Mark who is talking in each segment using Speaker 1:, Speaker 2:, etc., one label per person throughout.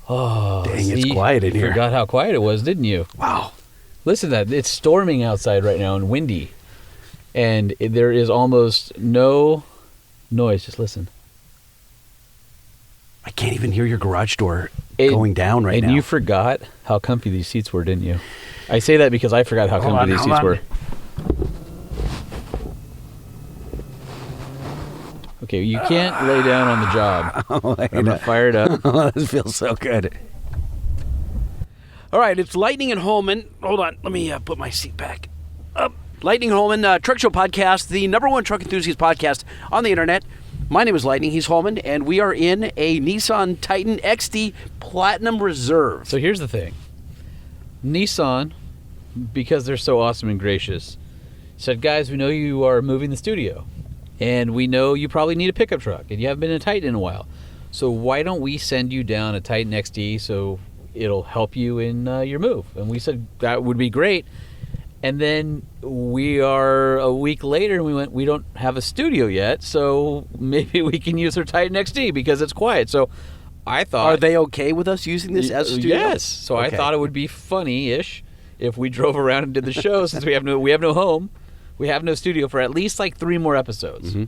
Speaker 1: Oh,
Speaker 2: dang, it's quiet in
Speaker 1: you
Speaker 2: here.
Speaker 1: Forgot how quiet it was, didn't you?
Speaker 2: Wow.
Speaker 1: Listen to that. It's storming outside right now and windy. And there is almost no noise. Just listen.
Speaker 2: I can't even hear your garage door going down right now.
Speaker 1: And you forgot how comfy these seats were, didn't you? I say that because I forgot how comfy these seats were. Okay, you can't lay down on the job. I'm going to fire it up.
Speaker 2: This feels so good. All right, it's Lightning and Holman. Hold on. Let me put my seat back up. Lightning and Holman, Truck Show Podcast, the #1 truck enthusiast podcast on the internet. My name is Lightning. He's Holman, and we are in a Nissan Titan XD Platinum Reserve.
Speaker 1: So here's the thing. Nissan, because they're so awesome and gracious, said, guys, we know you are moving the studio, and we know you probably need a pickup truck, and you haven't been in a Titan in a while. So why don't we send you down a Titan XD so it'll help you in your move? And we said that would be great. And then we are a week later, and we went, we don't have a studio yet, so maybe we can use our Titan XD because it's quiet. So I thought...
Speaker 2: Are they okay with us using this as a studio?
Speaker 1: Yes. So
Speaker 2: okay.
Speaker 1: I thought it would be funny-ish if we drove around and did the show since we have no home. We have no studio for at least like 3 more episodes. Mm-hmm.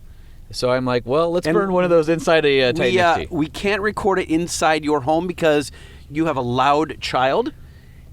Speaker 1: So I'm like, well, let's burn one of those inside a Titan XD.
Speaker 2: We can't record it inside your home because you have a loud child,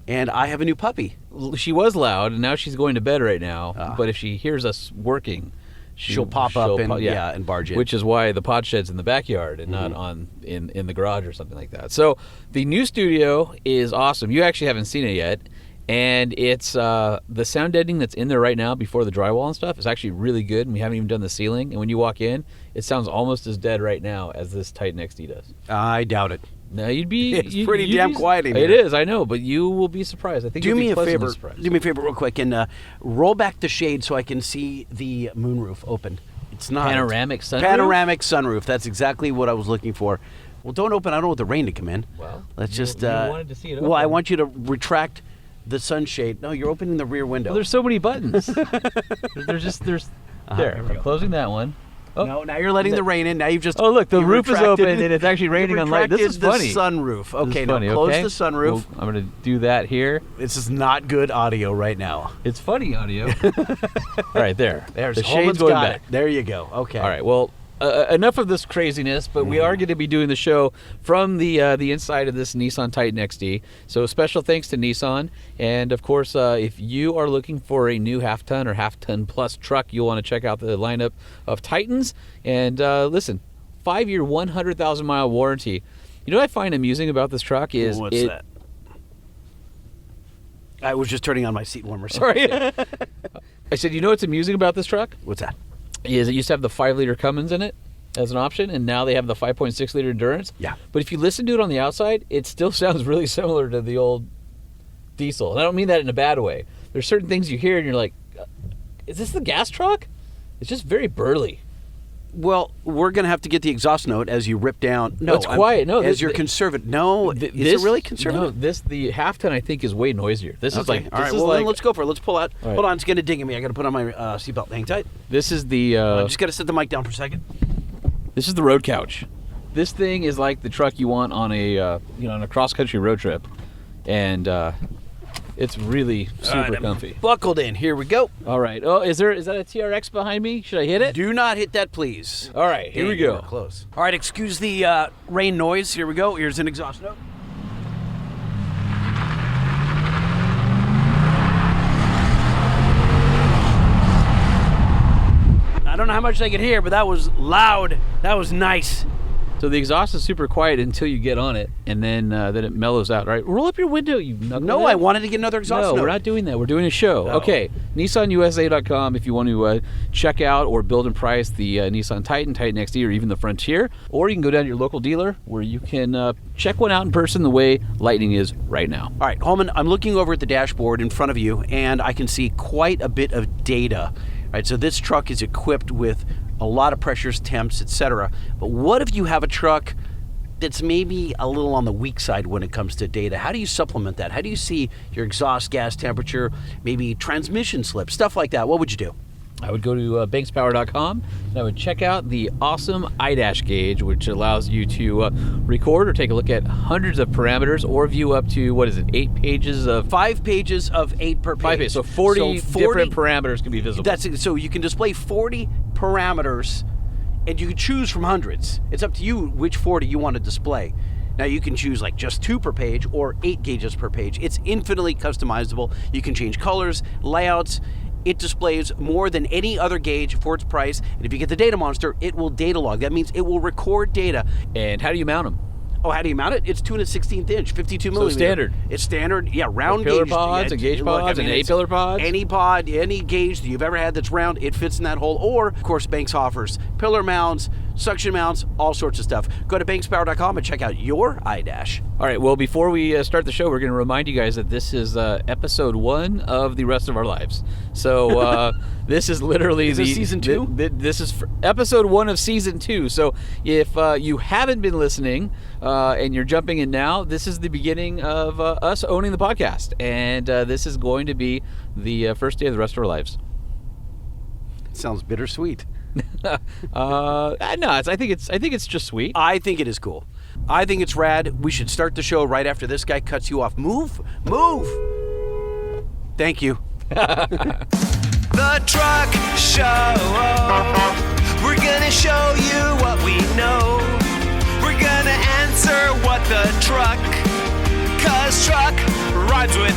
Speaker 2: and I have a new puppy.
Speaker 1: She was loud, and now she's going to bed right now. But if she hears us working,
Speaker 2: she'll pop up and barge in.
Speaker 1: Which is why the pod shed's in the backyard and not in the garage or something like that. So the new studio is awesome. You actually haven't seen it yet. And it's the sound deadening that's in there right now before the drywall and stuff is actually really good, and we haven't even done the ceiling. And when you walk in, it sounds almost as dead right now as this Titan XD does.
Speaker 2: I doubt it.
Speaker 1: No, it's
Speaker 2: pretty damn quiet in here.
Speaker 1: It is, I know, but you will be surprised. I think you'll be pleasantly surprised.
Speaker 2: Do me a favor real quick and roll back the shade so I can see the moonroof open. It's not.
Speaker 1: Panoramic sunroof?
Speaker 2: Panoramic sunroof. That's exactly what I was looking for. Well, don't open. I don't want the rain to come in.
Speaker 1: Well,
Speaker 2: let's just...
Speaker 1: you wanted to see it open.
Speaker 2: Well, I want you to retract the sunshade. No, you're opening the rear window.
Speaker 1: Well, there's so many buttons. there's there. I'm closing that one. Oh,
Speaker 2: no, now you're letting the rain in. Now you've just...
Speaker 1: Oh, look, the roof is open, and it's actually raining on light. This is funny.
Speaker 2: The sunroof. Okay, now
Speaker 1: funny,
Speaker 2: close
Speaker 1: okay?
Speaker 2: the sunroof.
Speaker 1: Well, I'm going to do that here.
Speaker 2: This is not good audio right now.
Speaker 1: It's funny audio. All right, there.
Speaker 2: There's
Speaker 1: the shade's going back.
Speaker 2: There you go. Okay.
Speaker 1: All right, well... enough of this craziness, but we are going to be doing the show from the inside of this Nissan Titan XD. So special thanks to Nissan. And, of course, if you are looking for a new half-ton or half-ton plus truck, you'll want to check out the lineup of Titans. And listen, 5-year, 100,000-mile warranty. You know what I find amusing about this truck is...
Speaker 2: What's that? I was just turning on my seat warmer. Sorry.
Speaker 1: I said, you know what's amusing about this truck?
Speaker 2: What's that?
Speaker 1: Is it used to have the 5-liter Cummins in it as an option, and now they have the 5.6-liter Endurance.
Speaker 2: Yeah.
Speaker 1: But if you listen to it on the outside, it still sounds really similar to the old diesel. And I don't mean that in a bad way. There's certain things you hear, and you're like, is this the gas truck? It's just very burly.
Speaker 2: Well, we're going to have to get the exhaust note as you rip down. No,
Speaker 1: it's quiet. No,
Speaker 2: as you're conservative. No, is it really conservative?
Speaker 1: No, the half-ton I think is way noisier. This is like,
Speaker 2: all right. Well, then let's go for it. Let's pull out. Right. Hold on, it's going to ding at me. I got to put on my seatbelt. Hang tight.
Speaker 1: This is the.
Speaker 2: I just got to set the mic down for a second.
Speaker 1: This is the road couch. This thing is like the truck you want on a on a cross-country road trip, and it's really super comfy.
Speaker 2: Buckled in. Here we go.
Speaker 1: All right. Oh, is that a TRX behind me? Should I hit it?
Speaker 2: Do not hit that, please.
Speaker 1: All right. Here we go.
Speaker 2: We're close. All right. Excuse the rain noise. Here we go. Here's an exhaust note. I don't know how much they could hear, but that was loud. That was nice.
Speaker 1: So the exhaust is super quiet until you get on it, and then it mellows out. Right? Roll up your window, you knucklehead.
Speaker 2: No, I wanted to get another exhaust note.
Speaker 1: No, we're not doing that. We're doing a show.
Speaker 2: No.
Speaker 1: Okay, NissanUSA.com if you want to check out or build and price the Nissan Titan, Titan XD, or even the Frontier. Or you can go down to your local dealer where you can check one out in person the way Lightning is right now.
Speaker 2: All right, Holman, I'm looking over at the dashboard in front of you, and I can see quite a bit of data. All right, so this truck is equipped with a lot of pressures, temps, etc. But what if you have a truck that's maybe a little on the weak side when it comes to data? How do you supplement that? How do you see your exhaust gas temperature, maybe transmission slip, stuff like that? What would you do?
Speaker 1: I would go to bankspower.com and I would check out the awesome iDash gauge, which allows you to record or take a look at hundreds of parameters or view up to, 8 pages of...
Speaker 2: 5 pages of 8 per page.
Speaker 1: 5 pages, so 40 different parameters can be visible.
Speaker 2: That's it. So you can display 40 parameters, and you can choose from hundreds. It's up to you which 40 you want to display. Now you can choose like just 2 per page or 8 gauges per page. It's infinitely customizable. You can change colors, layouts. It displays more than any other gauge for its price. And if you get the Data Monster, it will data log. That means it will record data.
Speaker 1: And how do you mount them?
Speaker 2: Oh, how do you mount it? It's 2 1/16 inch, 52 millimeter.
Speaker 1: So standard.
Speaker 2: It's standard, yeah, round
Speaker 1: pillar
Speaker 2: gauge.
Speaker 1: pods and gauge pods and 8-pillar pods.
Speaker 2: Any pod, any gauge that you've ever had that's round, it fits in that hole. Or, of course, Banks offers pillar mounts, suction mounts, all sorts of stuff. Go to bankspower.com and check out your iDash.
Speaker 1: All right, well, before we start the show, we're going to remind you guys that this is episode 1 of The Rest of Our Lives. So this is literally
Speaker 2: Is this season 2?
Speaker 1: This is episode 1 of season 2. So if you haven't been listening and you're jumping in now, this is the beginning of us owning the podcast. And this is going to be the first day of The Rest of Our Lives.
Speaker 2: Sounds bittersweet.
Speaker 1: No, I think it's just sweet.
Speaker 2: I think it is cool. I think it's rad. We should start the show right after this guy cuts you off. Move. Thank you.
Speaker 3: The Truck Show. We're gonna show you what we know. We're gonna answer what the truck, 'cause truck rhymes with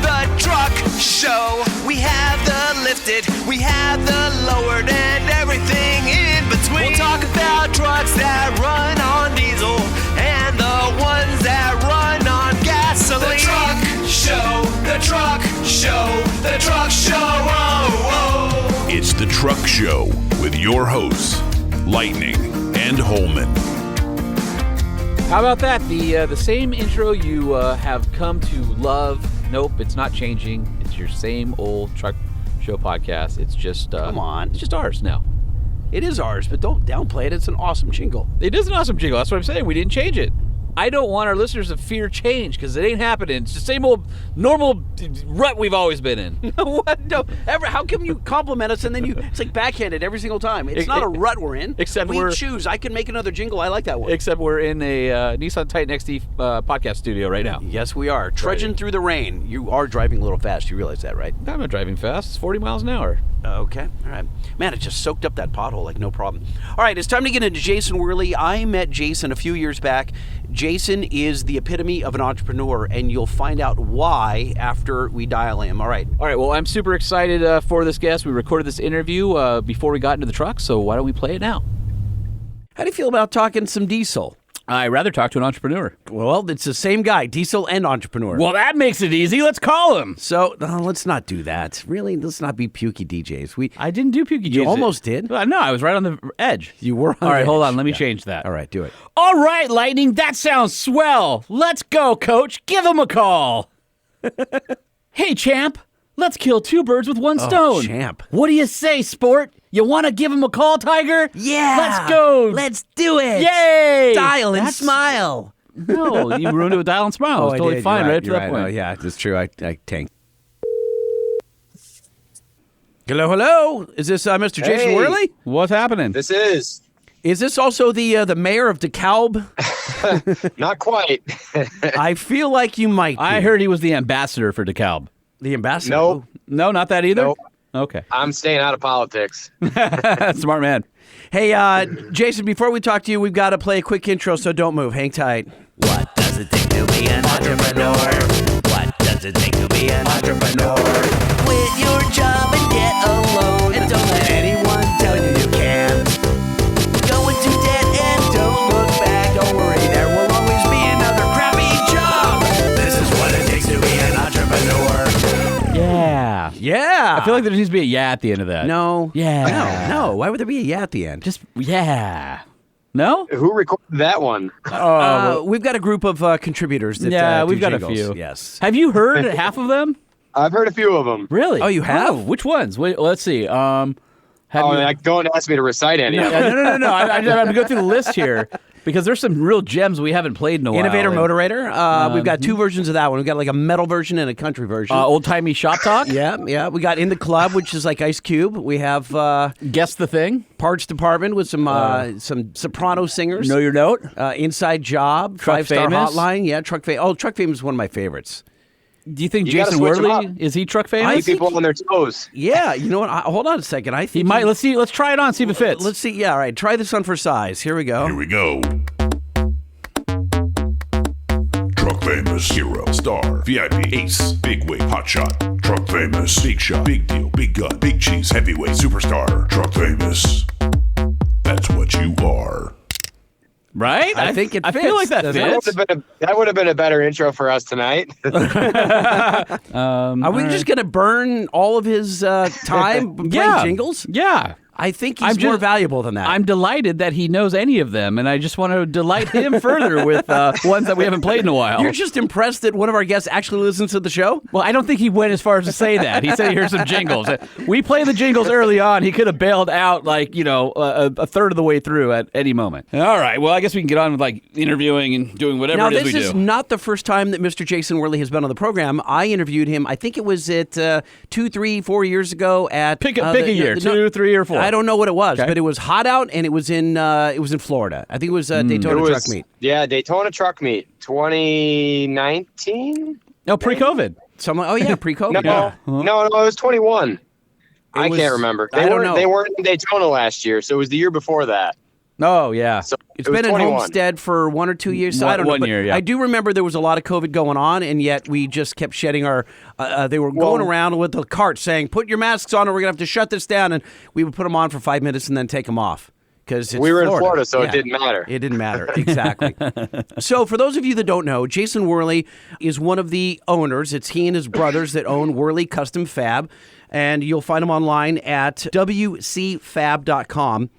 Speaker 3: the Truck Show. We have the lifted, we have the lowered, and everything in between. We'll talk about trucks that run on diesel and the ones that run on gasoline. The Truck Show, the Truck Show, the Truck Show. Oh, oh.
Speaker 4: It's the Truck Show with your hosts, Lightning and Holman.
Speaker 1: How about that? The same intro you have come to love. Nope, it's not changing. It's your same old Truck Show podcast. It's just
Speaker 2: Come on.
Speaker 1: It's just ours now.
Speaker 2: It is ours, but don't downplay it. It's an awesome jingle.
Speaker 1: It is an awesome jingle. That's what I'm saying. We didn't change it. I don't want our listeners to fear change because it ain't happening. It's the same old normal rut we've always been in.
Speaker 2: What? No. How come you compliment us and then it's like backhanded every single time? It's not a rut we're in.
Speaker 1: Except
Speaker 2: we choose. I can make another jingle. I like that one.
Speaker 1: Except we're in a Nissan Titan XD podcast studio right now.
Speaker 2: Yes, we are. Trudging through the rain. You are driving a little fast. You realize that, right?
Speaker 1: I'm not driving fast. It's 40 miles an hour.
Speaker 2: Okay. All right. Man, it just soaked up that pothole like no problem. All right. It's time to get into Jason Wehrli. I met Jason a few years back. Jason is the epitome of an entrepreneur, and you'll find out why after we dial him. All right.
Speaker 1: All right. Well, I'm super excited for this guest. We recorded this interview before we got into the truck, so why don't we play it now?
Speaker 2: How do you feel about talking some diesel?
Speaker 1: I'd rather talk to an entrepreneur.
Speaker 2: Well, it's the same guy, diesel and entrepreneur.
Speaker 5: Well, that makes it easy. Let's call him.
Speaker 2: So let's not do that. Really, let's not be pukey DJs.
Speaker 1: I didn't do pukey DJs.
Speaker 2: You almost did.
Speaker 5: No, I was right on the edge.
Speaker 2: You were on
Speaker 5: All right,
Speaker 2: the
Speaker 5: hold
Speaker 2: edge.
Speaker 5: on. Let me change that.
Speaker 2: All right, do it.
Speaker 5: All right, Lightning. That sounds swell. Let's go, Coach. Give him a call. Hey, champ. Let's kill 2 birds with 1 stone.
Speaker 2: champ.
Speaker 5: What do you say, sport? You want to give him a call, Tiger?
Speaker 6: Yeah.
Speaker 5: Let's go.
Speaker 6: Let's do it.
Speaker 5: Yay.
Speaker 6: Dial and smile.
Speaker 5: No, you ruined it with Dial and Smile. It was totally fine right up to that point.
Speaker 2: Oh, yeah, that's true. I tanked. Hello. Is this Mr. Jason Wehrli?
Speaker 5: What's happening?
Speaker 7: This is
Speaker 2: Is this also the mayor of Dekalb?
Speaker 7: not quite.
Speaker 2: I feel like you might be.
Speaker 5: I heard he was the ambassador for DeKalb.
Speaker 2: The ambassador.
Speaker 7: Nope.
Speaker 5: No, not that either?
Speaker 7: Nope.
Speaker 5: Okay.
Speaker 7: I'm staying out of politics.
Speaker 5: Smart man.
Speaker 2: Hey, Jason, before we talk to you, we've got to play a quick intro, so don't move. Hang tight.
Speaker 6: What does it take to be an entrepreneur? What does it take to be an entrepreneur? Quit your job and get a loan. And don't let anyone tell you you can't. Go into debt and don't look back. Don't worry, there will always be another crappy job. This is what it takes to be an entrepreneur.
Speaker 5: Yeah.
Speaker 2: Yeah.
Speaker 5: I feel like there needs to be a yeah at the end of that.
Speaker 2: No.
Speaker 5: Yeah.
Speaker 2: No. Why would there be a yeah at the end?
Speaker 5: Just, yeah. No?
Speaker 7: Who recorded that one?
Speaker 2: We've got a group of contributors that
Speaker 5: Yeah,
Speaker 2: do
Speaker 5: we've got
Speaker 2: jingles.
Speaker 5: a few.
Speaker 2: Yes.
Speaker 5: Have you heard half of them?
Speaker 7: I've heard a few of them.
Speaker 5: Really?
Speaker 2: Oh, you have?
Speaker 5: Oh, which ones? Wait, let's see. Have you...
Speaker 7: Don't ask me to recite any of them.
Speaker 5: No. I'm going to go through the list here.
Speaker 1: Because there's some real gems we haven't played in a while.
Speaker 2: Innovator Motorator. We've got 2 versions of that one. We've got like a metal version and a country version.
Speaker 1: Old-timey shop talk.
Speaker 2: Yeah. We got In the Club, which is like Ice Cube. We have
Speaker 1: Guess the Thing.
Speaker 2: Parts Department with some soprano singers.
Speaker 1: Know Your Note.
Speaker 2: Inside Job.
Speaker 1: Truck
Speaker 2: 5-Star
Speaker 1: Famous.
Speaker 2: Hotline. Yeah, Truck Famous. Oh, Truck Famous is one of my favorites.
Speaker 1: Do you think
Speaker 7: You gotta
Speaker 1: Jason
Speaker 7: switch 'em
Speaker 1: Wehrli,
Speaker 7: up.
Speaker 1: is he truck famous?
Speaker 7: Keep people on their toes.
Speaker 2: Yeah, you know what? Hold on a second. I think
Speaker 1: He might. Let's see. Let's try it on. See if it fits.
Speaker 2: Let's see. Yeah, all right. Try this on for size. Here we go.
Speaker 4: Here we go. Truck famous, hero, star, VIP, ace, big wig, hot shot. Truck famous, big shot, big deal, big gun, big cheese, heavyweight, superstar. Truck famous. That's what you are.
Speaker 1: Right?
Speaker 2: I think it
Speaker 1: I
Speaker 2: fits.
Speaker 1: feel like that
Speaker 2: Does it?
Speaker 1: fits.
Speaker 7: That would have been a better intro for us tonight.
Speaker 2: Are we just going to burn all of his time playing jingles?
Speaker 1: Yeah.
Speaker 2: I think he's more valuable than that.
Speaker 1: I'm delighted that he knows any of them, and I just want to delight him further with ones that we haven't played in a while.
Speaker 2: You're just impressed that one of our guests actually listens to the show?
Speaker 1: Well, I don't think he went as far as to say that. He said he heard some jingles. We played the jingles early on. He could have bailed out a third of the way through at any moment. All right. Well, I guess we can get on with interviewing and doing whatever
Speaker 2: Now,
Speaker 1: it is we do.
Speaker 2: this is not the first time that Mr. Jason Wehrli has been on the program. I interviewed him, I think it was at 2, 3, 4 years ago at...
Speaker 1: Pick a year, 2, 3, or 4.
Speaker 2: I don't know what it was,
Speaker 1: Okay.
Speaker 2: but it was hot out, and it was in Florida. I think it was Daytona Truck Meet.
Speaker 7: Yeah, Daytona Truck Meet, 2019.
Speaker 1: No, pre-COVID.
Speaker 2: Pre-COVID.
Speaker 7: No, it was 21. I can't remember.
Speaker 2: I don't know.
Speaker 7: They weren't in Daytona last year, so it was the year before that.
Speaker 1: Oh, yeah.
Speaker 7: So
Speaker 2: It's
Speaker 7: it was
Speaker 2: been in
Speaker 7: 21.
Speaker 2: Homestead for 1 or 2 years. So I don't know.
Speaker 1: 1
Speaker 2: but
Speaker 1: year, yeah.
Speaker 2: I do remember there was a lot of COVID going on, and yet we just kept shedding our. They were going around with the cart saying, "Put your masks on, or we're gonna have to shut this down." And we would put them on for 5 minutes and then take them off because
Speaker 7: We were in Florida, so it didn't matter.
Speaker 2: It didn't matter exactly. So for those of you that don't know, Jason Wehrli is one of the owners. It's he and his brothers that own Wehrli Custom Fab, and you'll find him online at WCFab.com.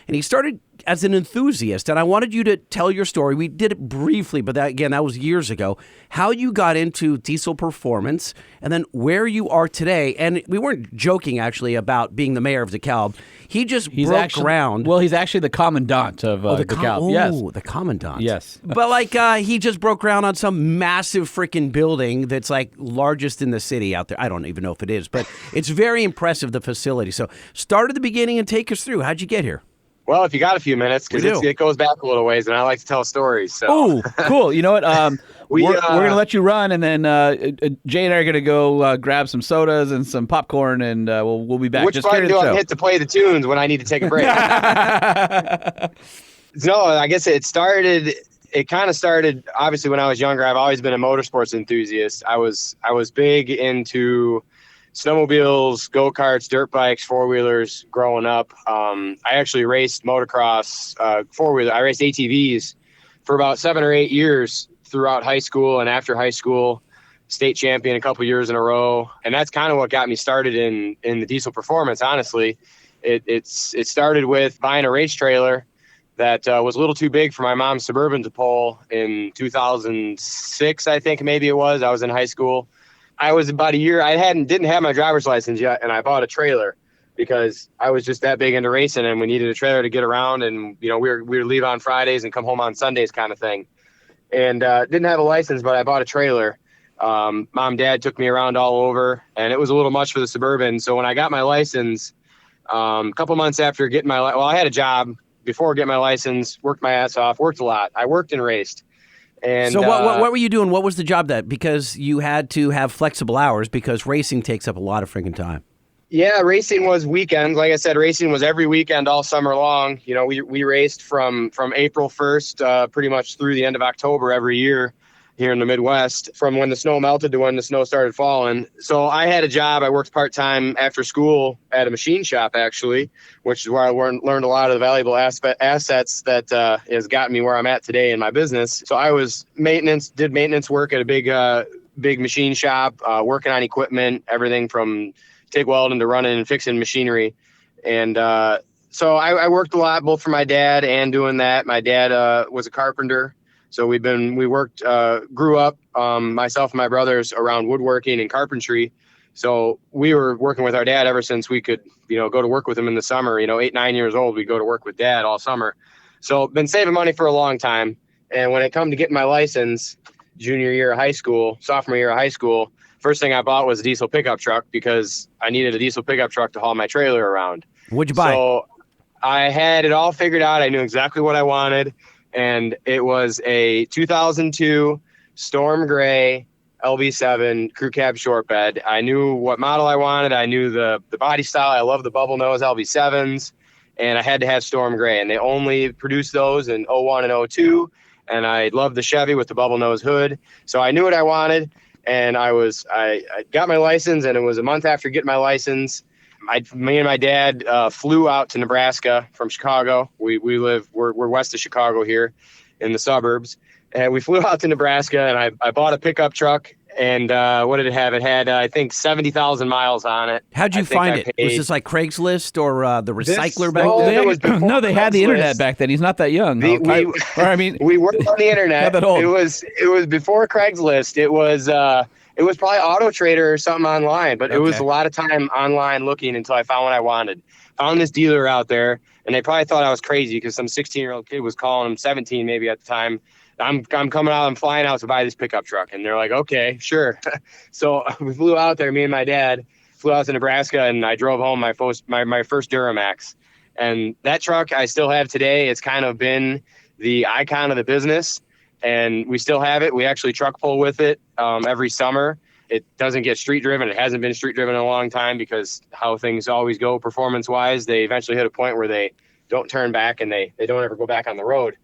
Speaker 2: And he started as an enthusiast, and I wanted you to tell your story. We did it briefly, but that was years ago. How you got into diesel performance, and then where you are today. And we weren't joking, actually, about being the mayor of Dekalb. He just broke ground.
Speaker 1: Well, he's actually the commandant of Dekalb. Yes.
Speaker 2: The commandant.
Speaker 1: Yes.
Speaker 2: But he just broke ground on some massive freaking building that's largest in the city out there. I don't even know if it is, but it's very impressive, the facility. So start at the beginning and take us through. How'd you get here?
Speaker 7: Well, if you got a few minutes, because it goes back a little ways, and I like to tell stories. So.
Speaker 1: Oh, cool. You know what? We're going to let you run, and then Jay and I are going to go grab some sodas and some popcorn, and we'll be back.
Speaker 7: Which
Speaker 1: Just
Speaker 7: button
Speaker 1: carry the
Speaker 7: do I
Speaker 1: show.
Speaker 7: hit to play the tunes when I need to take a break? No, I guess it kind of started, obviously, when I was younger. I've always been a motorsports enthusiast. I was big into snowmobiles, go-karts, dirt bikes, four-wheelers growing up. I actually raced motocross, four-wheeler. I raced ATVs for about 7 or 8 years throughout high school and after high school. State champion a couple years in a row. And that's kind of what got me started in the diesel performance, honestly. It started with buying a race trailer that was a little too big for my mom's Suburban to pull in 2006, I think maybe it was. I was in high school. I was about a year. I didn't have my driver's license yet, and I bought a trailer because I was just that big into racing, and we needed a trailer to get around. And we would leave on Fridays and come home on Sundays, kind of thing. And didn't have a license, but I bought a trailer. Mom and Dad took me around all over, and it was a little much for the Suburban. So when I got my license, a couple months after getting I had a job before getting my license, worked my ass off, worked a lot. I worked and raced. And
Speaker 2: so what were you doing? What was the job because you had to have flexible hours because racing takes up a lot of freaking time?
Speaker 7: Yeah, racing was weekends. Like I said, racing was every weekend all summer long. We raced from April 1st pretty much through the end of October every year here in the Midwest, from when the snow melted to when the snow started falling. So I had a job. I worked part-time after school at a machine shop, actually, which is where I learned a lot of the valuable assets that has gotten me where I'm at today in my business. So I was did maintenance work at a big machine shop, working on equipment, everything from TIG welding to running and fixing machinery. And so I worked a lot, both for my dad and doing that. My dad was a carpenter. So we grew up, myself and my brothers, around woodworking and carpentry. So we were working with our dad ever since we could, go to work with him in the summer. 8, 9 years old, we'd go to work with Dad all summer. So been saving money for a long time. And when it come to getting my license, sophomore year of high school, first thing I bought was a diesel pickup truck because I needed a diesel pickup truck to haul my trailer around.
Speaker 2: What'd you buy?
Speaker 7: So I had it all figured out. I knew exactly what I wanted. And it was a 2002 Storm Gray LB7 crew cab short bed. I knew what model I wanted. I knew the body style. I love the bubble nose LB7s. And I had to have Storm Gray. And they only produced those in 01 and 02. And I loved the Chevy with the bubble nose hood. So I knew what I wanted. And I got my license, and it was a month after getting my license. Me and my dad flew out to Nebraska from Chicago. We're west of Chicago here in the suburbs. And we flew out to Nebraska, and I bought a pickup truck. And what did it have? It had, I think, 70,000 miles on it.
Speaker 2: How'd you find it? Was this like Craigslist or the recycler back then?
Speaker 1: No, they had the internet back then. He's not that young.
Speaker 7: We weren't on the internet.
Speaker 1: Not that old.
Speaker 7: It was before Craigslist. It was probably Auto Trader or something online, but it was a lot of time online looking until I found what I wanted. Found this dealer out there, and they probably thought I was crazy because some 16-year-old kid was calling him, 17 maybe at the time. I'm coming out, I'm flying out to buy this pickup truck. And they're like, okay, sure. So we flew out there, me and my dad flew out to Nebraska, and I drove home my first Duramax. And that truck I still have today. It's kind of been the icon of the business, and we still have it. We actually truck pull with it every summer. It doesn't get street driven. It hasn't been street driven in a long time because how things always go performance wise. They eventually hit a point where they don't turn back and they don't ever go back on the road.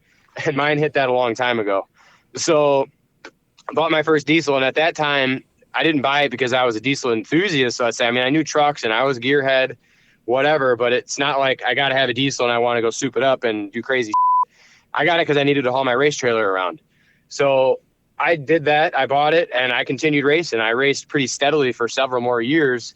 Speaker 7: And mine hit that a long time ago. So I bought my first diesel. And at that time, I didn't buy it because I was a diesel enthusiast. So I knew trucks and I was gearhead, whatever. But it's not like I got to have a diesel and I want to go soup it up and do crazy shit. I got it because I needed to haul my race trailer around. So I did that. I bought it and I continued racing. I raced pretty steadily for several more years.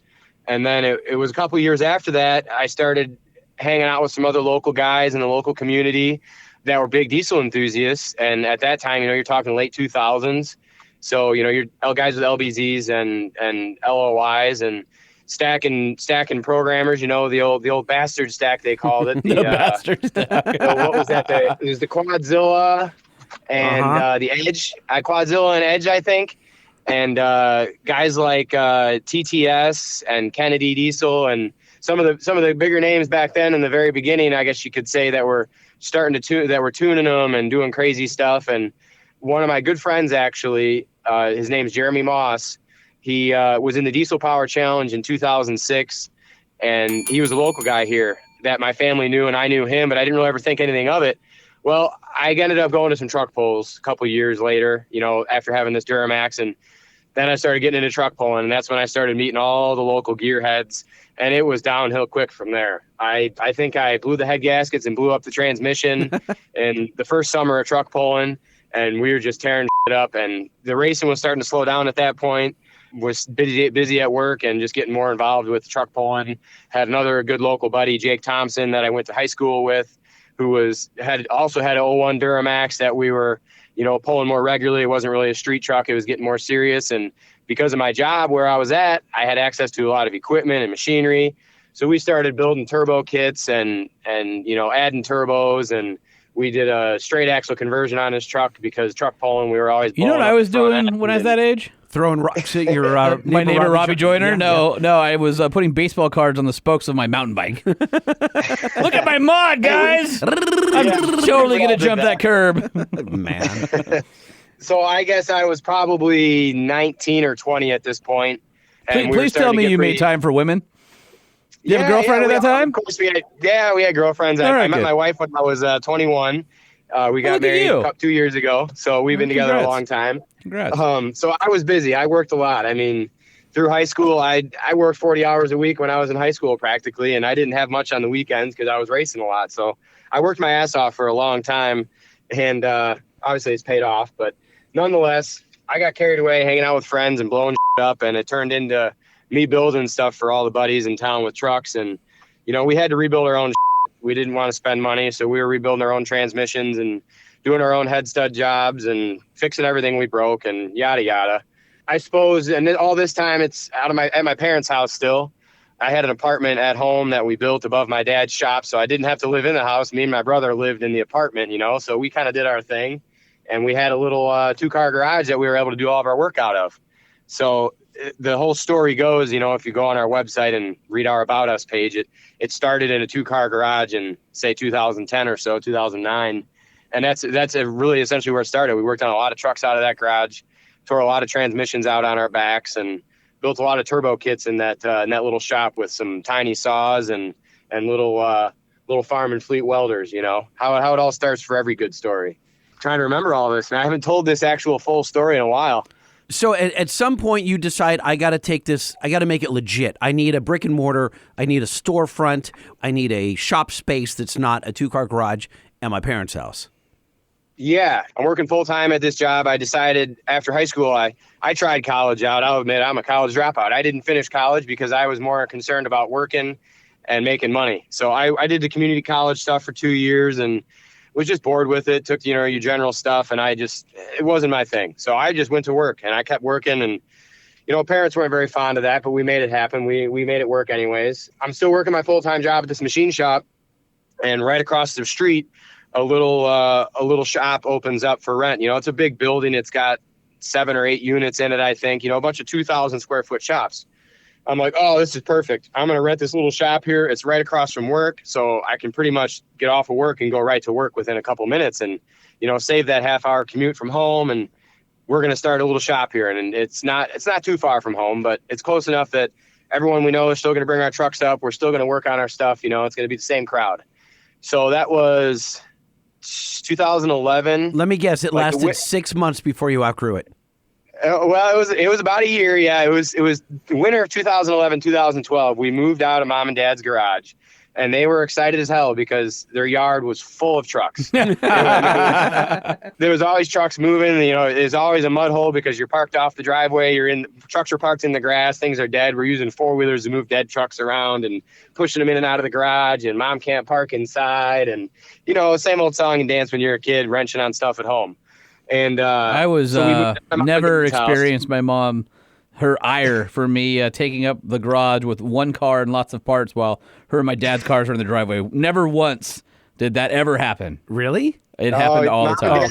Speaker 7: And then it was a couple of years after that, I started hanging out with some other local guys in the local community that were big diesel enthusiasts. And at that time, you're talking late 2000s. So, you're guys with LBZs and LOIs and stacking programmers, the old bastard stack, they called it.
Speaker 1: The bastard stack.
Speaker 7: What was that? It was the Quadzilla and the Edge. Quadzilla and Edge, I think. And guys like TTS and Kennedy Diesel and some of the bigger names back then in the very beginning, I guess you could say, that were starting to that were tuning them and doing crazy stuff. And one of my good friends, actually, his name's Jeremy Moss. He was in the Diesel Power Challenge in 2006, and he was a local guy here that my family knew, and I knew him, but I didn't really ever think anything of it. Well, I ended up going to some truck pulls a couple years later, after having this Duramax, and then I started getting into truck pulling, and that's when I started meeting all the local gearheads, and it was downhill quick from there. I think I blew the head gaskets and blew up the transmission in the first summer of truck pulling, and we were just tearing shit up, and the racing was starting to slow down at that point. Was busy at work and just getting more involved with truck pulling. Had another good local buddy, Jake Thompson, that I went to high school with, who also had an 01 Duramax that we were pulling more regularly. It wasn't really a street truck. It was getting more serious. And because of my job where I was at, I had access to a lot of equipment and machinery. So we started building turbo kits and adding turbos, and we did a straight axle conversion on this truck because truck pulling, we were always
Speaker 1: what I was doing when I was that age?
Speaker 2: Throwing rocks at your
Speaker 1: my neighbor Robbie Joyner? Yeah, no, I was putting baseball cards on the spokes of my mountain bike. Look at my mod, guys! I'm totally going to jump that curb.
Speaker 2: Man.
Speaker 7: So I guess I was probably 19 or 20 at this point. And
Speaker 1: please tell me you made time for women. You have a girlfriend at that time?
Speaker 7: Of course we had girlfriends. I met my wife when I was 21. We got married 2 years ago, so we've been together a long time.
Speaker 1: Congrats.
Speaker 7: So I was busy. I worked a lot. I mean, through high school, I worked 40 hours a week when I was in high school practically, and I didn't have much on the weekends because I was racing a lot. So I worked my ass off for a long time, and obviously it's paid off. But nonetheless, I got carried away hanging out with friends and blowing shit up, and it turned into me building stuff for all the buddies in town with trucks. And, we had to rebuild our own shit. We didn't want to spend money, so we were rebuilding our own transmissions and doing our own head stud jobs and fixing everything we broke and yada yada. I suppose, and all this time it's at my parents' house still. I had an apartment at home that we built above my dad's shop, so I didn't have to live in the house. Me and my brother lived in the apartment, so we kind of did our thing, and we had a little 2-car garage that we were able to do all of our work out of. So the whole story goes, if you go on our website and read our About Us page, it started in a 2-car garage in, say, 2010 or so, 2009. And that's really essentially where it started. We worked on a lot of trucks out of that garage, tore a lot of transmissions out on our backs, and built a lot of turbo kits in that little shop with some tiny saws and little farm and fleet welders, how it all starts for every good story. I'm trying to remember all this, and I haven't told this actual full story in a while.
Speaker 2: So at some point you decide, I got to take this, I got to make it legit. I need a brick and mortar. I need a storefront. I need a shop space that's not a 2-car garage at my parents' house.
Speaker 7: Yeah, I'm working full time at this job. I decided after high school, I tried college out. I'll admit I'm a college dropout. I didn't finish college because I was more concerned about working and making money. So I did the community college stuff for 2 years and was just bored with it. Took, your general stuff, and it wasn't my thing. So I just went to work, and I kept working, and, parents weren't very fond of that, but we made it happen. We made it work anyways. I'm still working my full-time job at this machine shop, and right across the street, a little shop opens up for rent. It's a big building. It's got 7 or 8 units in it, I think, a bunch of 2,000 square foot shops. I'm like, oh, this is perfect. I'm going to rent this little shop here. It's right across from work. So I can pretty much get off of work and go right to work within a couple minutes and, save that half-hour commute from home. And we're going to start a little shop here. And it's not too far from home, but it's close enough that everyone we know is still going to bring our trucks up. We're still going to work on our stuff. It's going to be the same crowd. So that was 2011.
Speaker 2: Let me guess, it lasted 6 months before you outgrew it.
Speaker 7: Well, it was about a year. Yeah, it was winter of 2011, 2012. We moved out of mom and dad's garage, and they were excited as hell because their yard was full of trucks. There was always trucks moving. There's always a mud hole because you're parked off the driveway. Trucks are parked in the grass. Things are dead. We're using 4-wheelers to move dead trucks around and pushing them in and out of the garage. And mom can't park inside. And same old song and dance when you're a kid, wrenching on stuff at home. And
Speaker 1: I was never experienced my mom, her ire for me taking up the garage with one car and lots of parts while her and my dad's cars were in the driveway. Never once did that ever happen.
Speaker 2: Really?
Speaker 1: It happened all the time.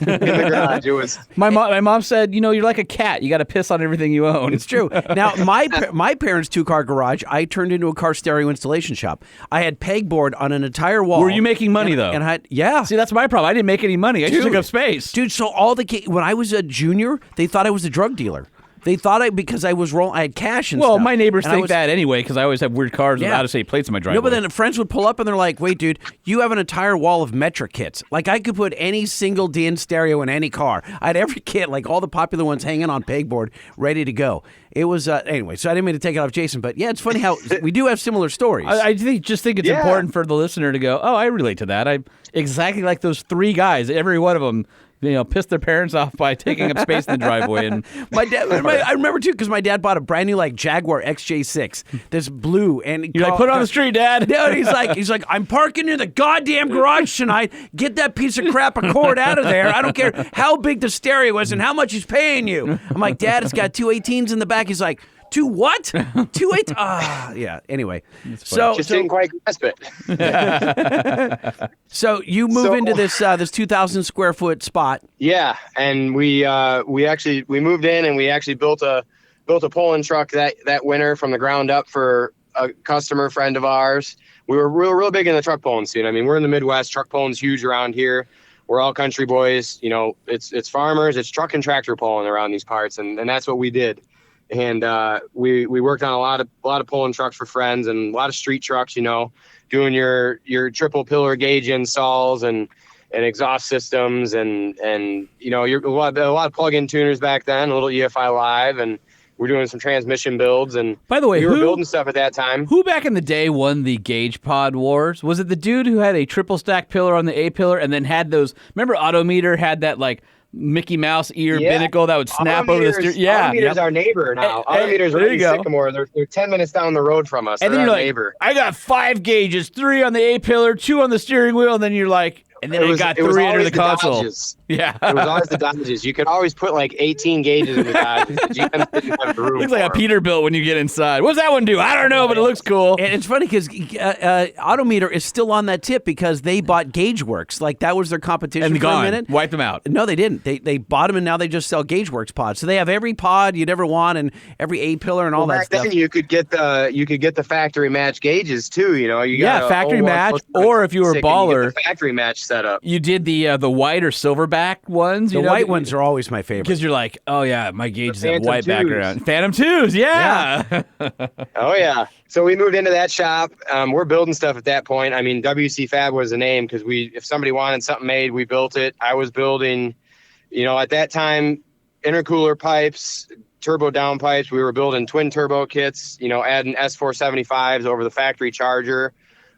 Speaker 7: In the garage, it was.
Speaker 1: My mom said, you're like a cat. You got to piss on everything you own.
Speaker 2: It's true. Now, my parents' 2-car garage, I turned into a car stereo installation shop. I had pegboard on an entire wall.
Speaker 1: Were you making money, though?
Speaker 2: Yeah.
Speaker 1: See, that's my problem. I didn't make any money. I just took up space.
Speaker 2: Dude, so when I was a junior, they thought I was a drug dealer. They thought because I was I had cash and stuff.
Speaker 1: Well, my neighbors think that anyway because I always have weird cars with out-of-state plates in my driveway.
Speaker 2: No, but then friends would pull up and they're like, wait, dude, you have an entire wall of metric kits. Like, I could put any single DIN stereo in any car. I had every kit, like all the popular ones hanging on pegboard, ready to go. It was, anyway, so I didn't mean to take it off Jason, but yeah, it's funny how we do have similar stories.
Speaker 1: I just think it's important for the listener to go, oh, I relate to that. I'm exactly like those 3 guys, every one of them. Pissed their parents off by taking up space in the driveway. And
Speaker 2: my dad, I remember too, because my dad bought a brand new Jaguar XJ6, this blue, and
Speaker 1: you're like, put it on the street, Dad.
Speaker 2: No, he's like, I'm parking in the goddamn garage tonight. Get that piece of crap Accord out of there. I don't care how big the stereo is and how much he's paying you. I'm like, Dad, it's got 2 18s in the back. He's like, 2 what? 2 8? Yeah. Anyway, so
Speaker 7: didn't quite grasp
Speaker 2: it. So you move into this 2,000 square foot spot.
Speaker 7: Yeah, and we moved in and we actually built a pulling truck that winter from the ground up for a customer friend of ours. We were real big in the truck pulling scene. I mean, we're in the Midwest. Truck pulling's huge around here. We're all country boys. It's farmers. It's truck and tractor pulling around these parts, and that's what we did. And we worked on a lot of pulling trucks for friends and a lot of street trucks, doing your triple pillar gauge installs and exhaust systems and a lot of plug-in tuners back then, a little EFI Live, and we're doing some transmission builds. And
Speaker 1: by the way,
Speaker 7: we were building stuff at that time.
Speaker 1: Who back in the day won the gauge pod wars? Was it the dude who had a triple stack pillar on the A pillar and then had those? Remember, Autometer had that Mickey Mouse ear binnacle that would snap over the steering. Yeah,
Speaker 7: Autometer's our neighbor now. Autometer's right in Sycamore. They're 10 minutes down the road from us.
Speaker 1: And then you're like, neighbor. I got 5 gauges, 3 on the A pillar, 2 on the steering wheel, and then you're like,
Speaker 5: And then it got 3 under the console.
Speaker 7: Dodges.
Speaker 5: Yeah.
Speaker 7: It was always the Dodges. You could always put like 18 gauges in the Dodges. GM didn't have the room
Speaker 5: Looks like a
Speaker 7: for 'em.
Speaker 5: Peterbilt when you get inside. What's that one do? I don't know, but it looks cool.
Speaker 2: And it's funny because Autometer is still on that tip because they bought Gaugeworks. Like that was their competition
Speaker 5: And
Speaker 2: for
Speaker 5: gone.
Speaker 2: a minute.
Speaker 5: Wipe them out.
Speaker 2: No, they didn't. They bought them and now they just sell Gaugeworks pods. So they have every pod you'd ever want and every A-pillar and all that
Speaker 7: Back
Speaker 2: stuff.
Speaker 7: then, you could get the factory match gauges too. You know, you got
Speaker 5: Yeah,
Speaker 7: a
Speaker 5: factory
Speaker 7: 01
Speaker 5: match,
Speaker 7: plus
Speaker 5: or if you were a
Speaker 7: 6, and you
Speaker 5: baller,
Speaker 7: get the factory match setup.
Speaker 5: you did the white or silverback ones.
Speaker 2: The white ones are always my favorite.
Speaker 5: because you're like, oh yeah, my gauge is a
Speaker 7: Phantom
Speaker 5: white
Speaker 7: 2s.
Speaker 5: background. Phantom 2s, yeah.
Speaker 7: Oh yeah. So we moved into that shop. We're building stuff at that point. I mean, WCFab was the name because if somebody wanted something made, we built it. I was building, at that time, intercooler pipes, turbo downpipes. We were building twin turbo kits. Adding S475s over the factory charger.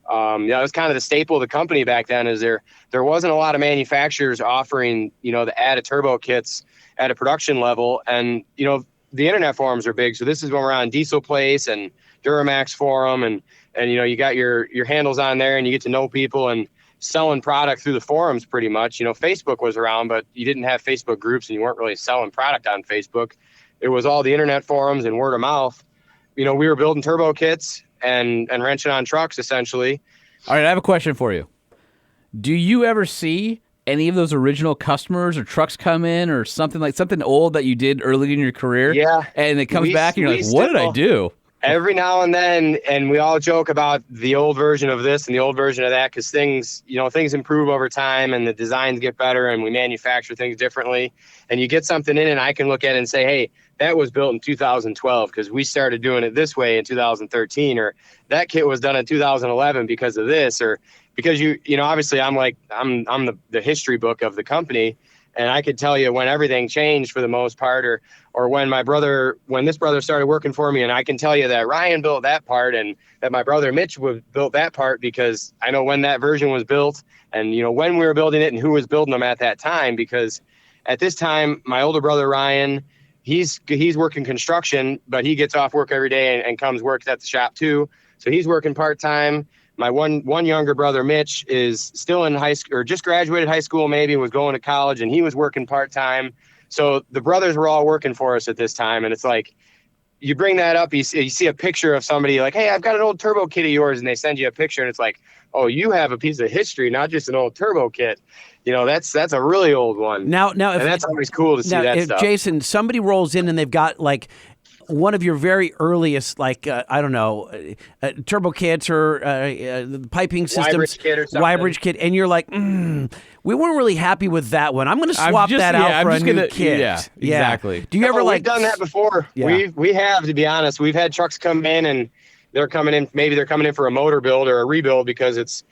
Speaker 7: That was kind of the staple of the company back then. Is there wasn't a lot of manufacturers offering the added turbo kits at a production level, and the internet forums are big. So this is when we're on Diesel Place and Duramax forum, and you got your handles on there, and you get to know people and selling product through the forums pretty much. Facebook was around, but you didn't have Facebook groups and you weren't really selling product on Facebook. It was all the internet forums and word of mouth. We were building turbo kits and wrenching on trucks essentially.
Speaker 5: All right, I have a question for you. Do you ever see any of those original customers or trucks come in or something old that you did early in your career?
Speaker 7: Yeah.
Speaker 5: And it comes
Speaker 7: We-
Speaker 5: back and you're
Speaker 7: we
Speaker 5: like, what did I
Speaker 7: still-
Speaker 5: do?
Speaker 7: Every now and then, and we all joke about the old version of this and the old version of that because things improve over time and the designs get better and we manufacture things differently. And you get something in and I can look at it and say, hey, that was built in 2012 because we started doing it this way in 2013, or that kit was done in 2011 because of this, or because obviously I'm the history book of the company. And I could tell you when everything changed for the most part, or when this brother started working for me, and I can tell you that Ryan built that part and that my brother Mitch built that part because I know when that version was built and, when we were building it and who was building them at that time. Because at this time, my older brother Ryan, he's working construction, but he gets off work every day and comes works at the shop too. So he's working part-time. My one younger brother, Mitch, is still in high school or just graduated high school, maybe was going to college, and he was working part-time. So the brothers were all working for us at this time. And it's like, you bring that up, you see a picture of somebody like, hey, I've got an old turbo kit of yours. And they send you a picture and it's like, oh, you have a piece of history, not just an old turbo kit. That's a really old one.
Speaker 2: Now,
Speaker 7: and that's always cool to see that stuff.
Speaker 2: Jason, somebody rolls in and they've got like one of your very earliest, turbo kits or piping systems,
Speaker 7: Y-bridge kit or something.
Speaker 2: Y-bridge kit, and you're like, we weren't really happy with that one. I'm going to swap that out for a new kit.
Speaker 5: Yeah, exactly.
Speaker 2: Do you ever
Speaker 7: We've done that before.
Speaker 2: Yeah.
Speaker 7: We have, to be honest. We've had trucks come in and they're coming in for a motor build or a rebuild because it's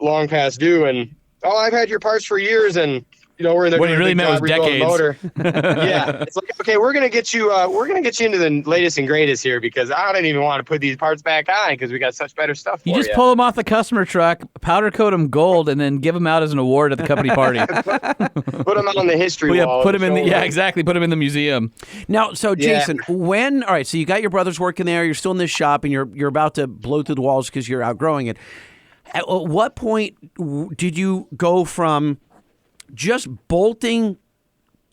Speaker 7: long past due. And I've had your parts for years, and we're in the
Speaker 5: What he really meant was decades.
Speaker 7: Motor. Yeah, it's like, okay, we're gonna get you into the latest and greatest here because I don't even want to put these parts back on because we got such better stuff.
Speaker 5: You just pull them off the customer truck, powder coat them gold, and then give them out as an award at the company party.
Speaker 7: Put them on the history wall.
Speaker 5: Put them in exactly. Put them in the museum.
Speaker 2: Now, so Jason, all right, so you got your brothers working there, you're still in this shop, and you're about to blow through the walls because you're outgrowing it. At what point did you go from just bolting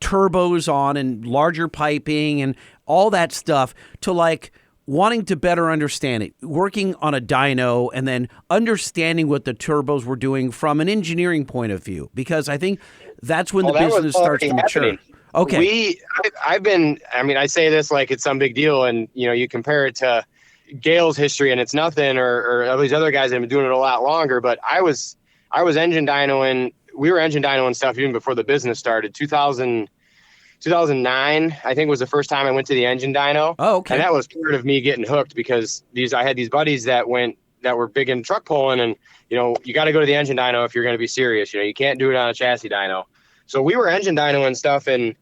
Speaker 2: turbos on and larger piping and all that stuff to like wanting to better understand it, working on a dyno and then understanding what the turbos were doing from an engineering point of view? Because I think that's when the business starts to mature.
Speaker 7: Happening.
Speaker 2: Okay.
Speaker 7: I say this like it's some big deal, and you compare it to Gale's history and it's nothing, or all these other guys that have been doing it a lot longer. But I was engine dynoing. We were engine dynoing stuff even before the business started. 2009, I think, was the first time I went to the engine dyno.
Speaker 2: Oh, okay.
Speaker 7: And that was part of me getting hooked because I had these buddies that were big in truck pulling, and you got to go to the engine dyno if you're going to be serious. You can't do it on a chassis dyno. So we were engine dynoing stuff, and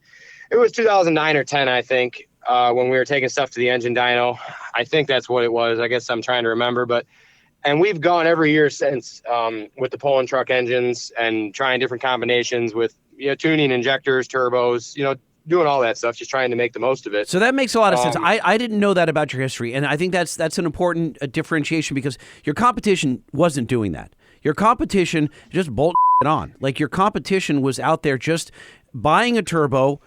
Speaker 7: it was 2009 or 10, I think, when we were taking stuff to the engine dyno. I think that's what it was. I guess I'm trying to remember, and we've gone every year since with the Poland truck engines and trying different combinations with tuning injectors, turbos, doing all that stuff, just trying to make the most of it.
Speaker 2: So that makes a lot of sense. I didn't know that about your history, and I think that's an important differentiation because your competition wasn't doing that. Your competition just bolt on. Like your competition was out there just buying a turbo,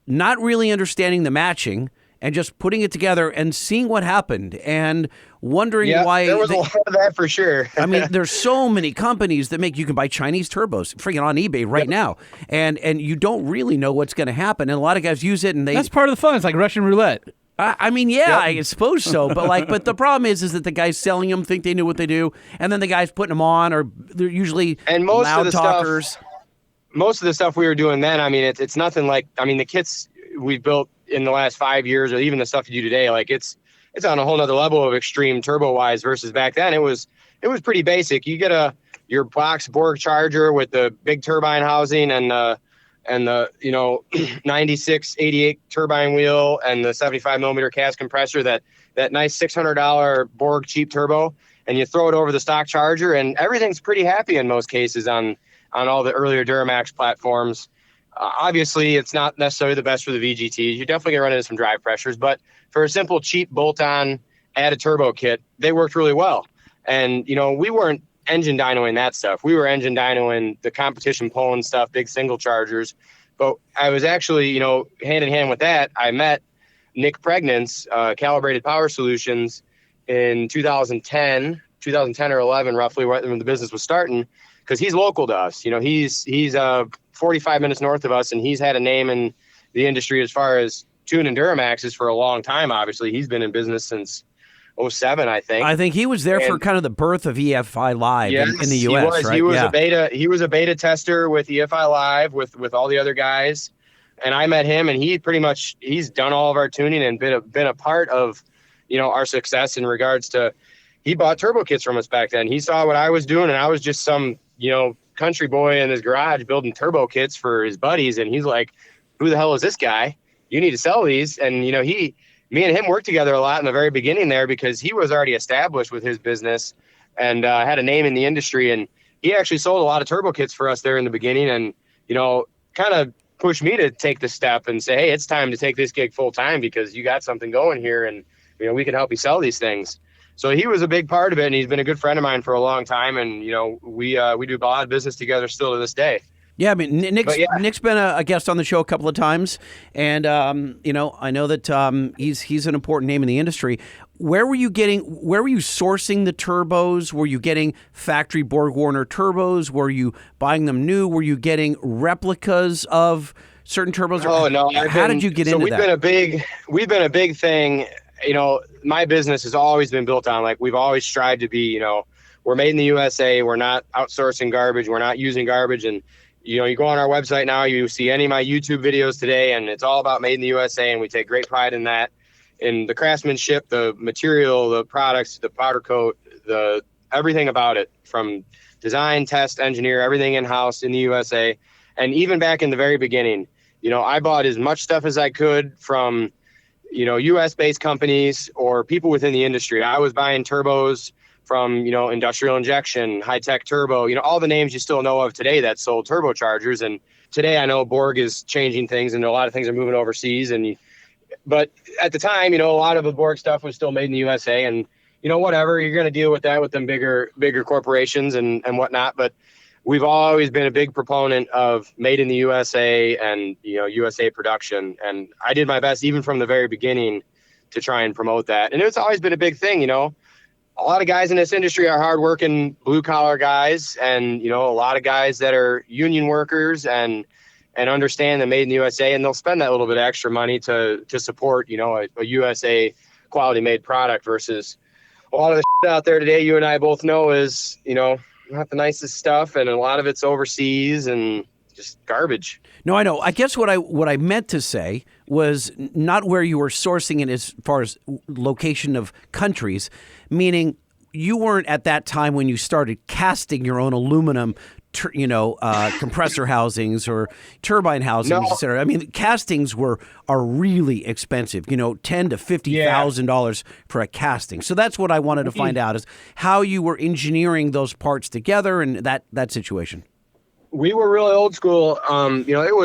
Speaker 2: not really understanding the matching, and just putting it together and seeing what happened and wondering why.
Speaker 7: There was a lot of that for sure.
Speaker 2: I mean, there's so many companies that you can buy Chinese turbos freaking on eBay right now. And you don't really know what's going to happen. And a lot of guys use it and
Speaker 5: That's part of the fun. It's like Russian roulette.
Speaker 2: I mean, I suppose so. But the problem is that the guys selling them think they know what they do. And then the guys putting them on are they're usually loud talkers.
Speaker 7: Most of the stuff we were doing then, I mean, it's nothing like, I mean, the kits we built in the last 5 years, or even the stuff you do today, like it's on a whole nother level of extreme turbo wise versus back then. It was pretty basic. You get your box Borg charger with the big turbine housing and the 96, 88 turbine wheel and the 75 millimeter cast compressor, that nice $600 Borg cheap turbo, and you throw it over the stock charger, and everything's pretty happy in most cases on all the earlier Duramax platforms. Obviously, it's not necessarily the best for the VGTs. You're definitely going to run into some drive pressures, but for a simple, cheap bolt-on add a turbo kit, they worked really well. And, we weren't engine dynoing that stuff. We were engine dynoing the competition pulling stuff, big single chargers. But I was actually, hand in hand with that, I met Nick Pregnant's Calibrated Power Solutions in 2010 or 11, roughly, when the business was starting, because he's local to us. He's 45 minutes north of us, and he's had a name in the industry as far as tune and Duramaxes for a long time. Obviously, he's been in business since 2007, I think.
Speaker 2: I think he was there for kind of the birth of EFI Live in the U.S.
Speaker 7: He was, right? He was a beta tester with EFI Live with all the other guys, and I met him, and he's done all of our tuning and been a part of our success in regards to. He bought turbo kits from us back then. He saw what I was doing, and I was just some country boy in his garage building turbo kits for his buddies, and he's like, "Who the hell is this guy? You need to sell these." And me and him worked together a lot in the very beginning there, because he was already established with his business and had a name in the industry, and he actually sold a lot of turbo kits for us there in the beginning, and kind of pushed me to take the step and say, "Hey, it's time to take this gig full time, because you got something going here, and we can help you sell these things." So he was a big part of it, and he's been a good friend of mine for a long time, and we do a lot of business together still to this day.
Speaker 2: Yeah, I mean, Nick's been a guest on the show a couple of times, and I know that he's an important name in the industry. Where were you sourcing the turbos? Were you getting factory Borg Warner turbos? Were you buying them new? Were you getting replicas of certain turbos?
Speaker 7: Oh no!
Speaker 2: How did you get into that?
Speaker 7: We've been a big thing. My business has always been built on, like, we've always strived to be, we're made in the USA. We're not outsourcing garbage. We're not using garbage. And, you go on our website now, you see any of my YouTube videos today, and it's all about made in the USA. And we take great pride in that, in the craftsmanship, the material, the products, the powder coat, everything about it, from design, test, engineer, everything in-house in the USA. And even back in the very beginning, I bought as much stuff as I could from U.S.-based companies or people within the industry. I was buying turbos from, Industrial Injection, High Tech Turbo, all the names you still know of today that sold turbochargers. And today I know Borg is changing things, and a lot of things are moving overseas. But at the time, a lot of the Borg stuff was still made in the USA, and, whatever, you're going to deal with that with them bigger corporations and whatnot. But we've always been a big proponent of made in the USA and, USA production. And I did my best, even from the very beginning, to try and promote that. And it's always been a big thing. A lot of guys in this industry are hardworking blue collar guys, and, a lot of guys that are union workers and understand the made in the USA, and they'll spend that little bit of extra money to support, a USA quality made product, versus a lot of the shit out there today, you and I both know, is, not the nicest stuff, and a lot of it's overseas and just garbage.
Speaker 2: No, I know. I guess what I meant to say was not where you were sourcing it as far as location of countries, meaning you weren't at that time when you started casting your own aluminum compressor housings or turbine housings, et cetera. I mean, castings are really expensive, $10,000 to $50,000 for a casting. So that's what I wanted to find out, is how you were engineering those parts together and that situation.
Speaker 7: We were really old school. It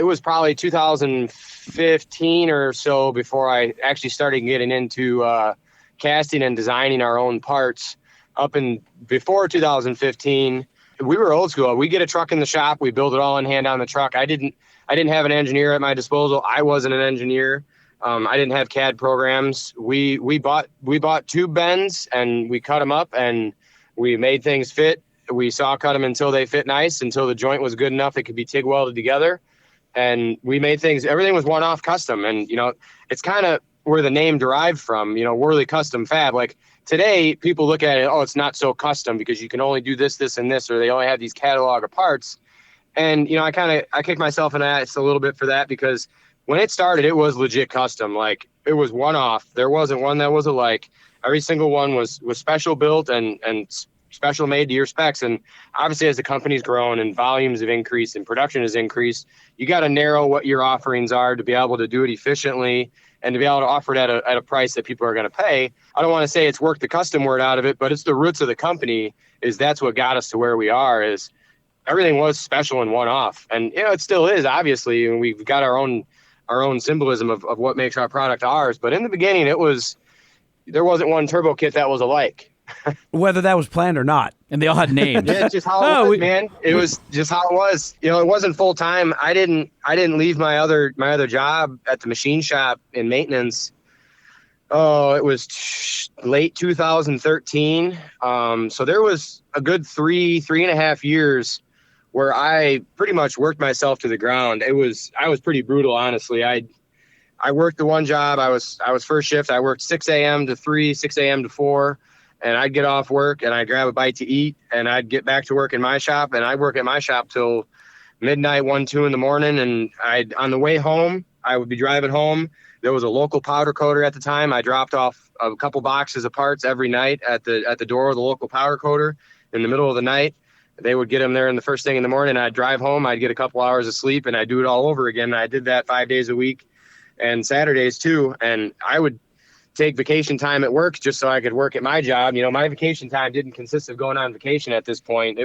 Speaker 7: was probably 2015 or so before I actually started getting into casting and designing our own parts. Up in before 2015, we were old school. We get a truck in the shop, we build it all in hand on the truck. I didn't have an engineer at my disposal. I wasn't an engineer. I didn't have CAD programs. We bought tube bends and we cut them up and we made things fit. We saw cut them until they fit nice, until the joint was good enough it could be TIG welded together. And we made things, everything was one-off custom. And, it's kind of where the name derived from, Wehrli Custom Fab. Like today, people look at it, oh, it's not so custom because you can only do this, this, and this, or they only have these catalog of parts. And, I kick myself in the ass a little bit for that because when it started, it was legit custom. Like it was one-off. There wasn't one that was alike. Every single one was special built and special made to your specs. And obviously as the company's grown and volumes have increased and production has increased, you got to narrow what your offerings are to be able to do it efficiently and to be able to offer it at a price that people are going to pay. I don't want to say it's worked the custom word out of it, but it's the roots of the company that's what got us to where we are. Is everything was special and one-off. And, it still is, obviously, and we've got our own symbolism of what makes our product ours. But in the beginning, there wasn't one turbo kit that was alike.
Speaker 2: Whether that was planned or not.
Speaker 5: And they all had names.
Speaker 7: Yeah, it's just how it was, man. It was just how it was. It wasn't full time. I didn't leave my other job at the machine shop in maintenance. Oh, it was late 2013. So there was a good 3.5 years where I pretty much worked myself to the ground. I was pretty brutal, honestly. I worked the one job. I was first shift. I worked 6 a.m. to 3, 6 a.m. to 4. And I'd get off work and I'd grab a bite to eat and I'd get back to work in my shop, and I'd work at my shop till midnight, 1, 2 in the morning. And on the way home, I would be driving home. There was a local powder coater at the time. I dropped off a couple boxes of parts every night at the door of the local powder coater in the middle of the night. They would get them there in the first thing in the morning. I'd drive home. I'd get a couple hours of sleep and I'd do it all over again. And I did that 5 days a week and Saturdays too. And I would take vacation time at work just so I could work at my job. My vacation time didn't consist of going on vacation at this point.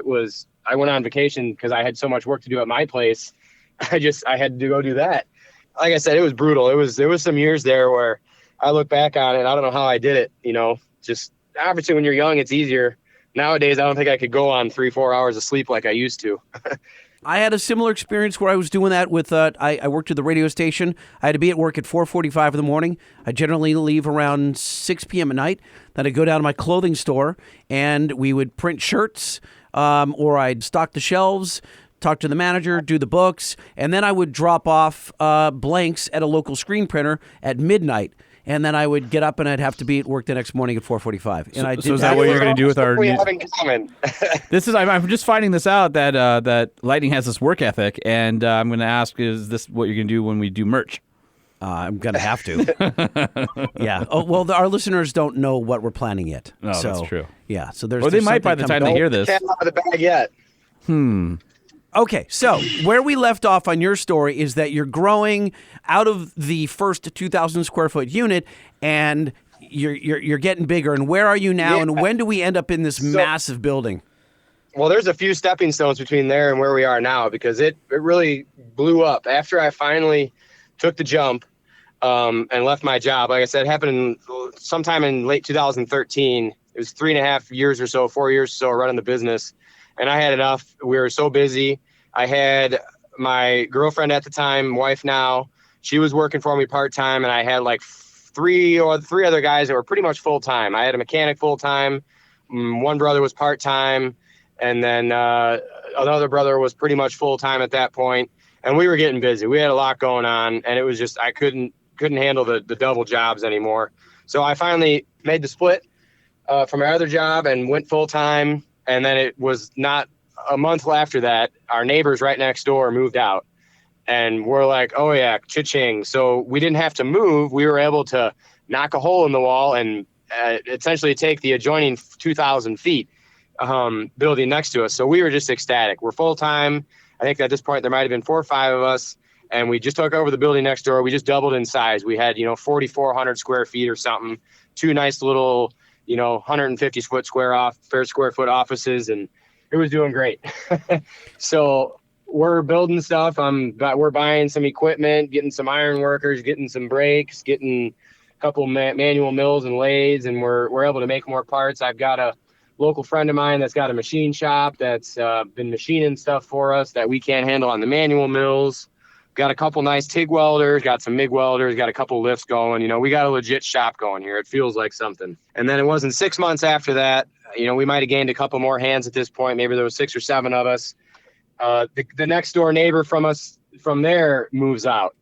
Speaker 7: I went on vacation because I had so much work to do at my place. I had to go do that. Like I said, it was brutal. There was some years there where I look back on it. I don't know how I did it. Just obviously when you're young, it's easier. Nowadays, I don't think I could go on 3-4 hours of sleep like I used to.
Speaker 2: I had a similar experience where I was doing that with, I worked at the radio station. I had to be at work at 4:45 in the morning. I generally leave around 6 p.m. at night. Then I'd go down to my clothing store and we would print shirts, or I'd stock the shelves, talk to the manager, do the books, and then I would drop off blanks at a local screen printer at midnight. And then I would get up and I'd have to be at work the next morning at 4:45. And
Speaker 5: so is that what you're going to do with our?
Speaker 7: We have in common.
Speaker 5: This is. I'm just finding this out that Lightning has this work ethic, and I'm going to ask: is this what you're going to do when we do merch?
Speaker 2: I'm going to have to. Yeah. Oh well, our listeners don't know what we're planning yet.
Speaker 5: Oh,
Speaker 2: so,
Speaker 5: that's true.
Speaker 2: Yeah. So there's.
Speaker 5: Or they might by the time they hear this.
Speaker 7: Cat out of the bag yet.
Speaker 2: Okay, so where we left off on your story is that you're growing out of the first 2,000 square foot unit, and you're getting bigger. And where are you now? Yeah. And when do we end up in this massive building?
Speaker 7: Well, there's a few stepping stones between there and where we are now because it really blew up after I finally took the jump and left my job. Like I said, it happened sometime in late 2013. It was 3.5 years or so, 4 years or so running the business. And I had enough. We were so busy. I had my girlfriend at the time, wife now. She was working for me part-time, and I had like three other guys that were pretty much full-time. I had a mechanic full-time. One brother was part-time, and then another brother was pretty much full-time at that point. And we were getting busy. We had a lot going on, and it was just I couldn't handle the double jobs anymore. So I finally made the split from my other job and went full-time. And then it was not a month after that, our neighbors right next door moved out. And we're like, oh, yeah, cha-ching. So we didn't have to move. We were able to knock a hole in the wall and essentially take the adjoining 2,000 feet building next to us. So we were just ecstatic. We're full-time. I think at this point there might have been 4 or 5 of us. And we just took over the building next door. We just doubled in size. We had, 4,400 square feet or something. 2 nice little 150 square foot offices, and it was doing great. So we're building stuff. We're buying some equipment, getting some iron workers, getting some brakes, getting a couple manual mills and lathes, and we're able to make more parts. I've got a local friend of mine that's got a machine shop that's been machining stuff for us that we can't handle on the manual mills. Got a couple nice TIG welders, got some MIG welders, got a couple lifts going. You know, we got a legit shop going here. It feels like something. And then it wasn't 6 months after that. You know, we might have gained a couple more hands at this point. Maybe there was 6 or 7 of us. The next door neighbor from us from there moves out.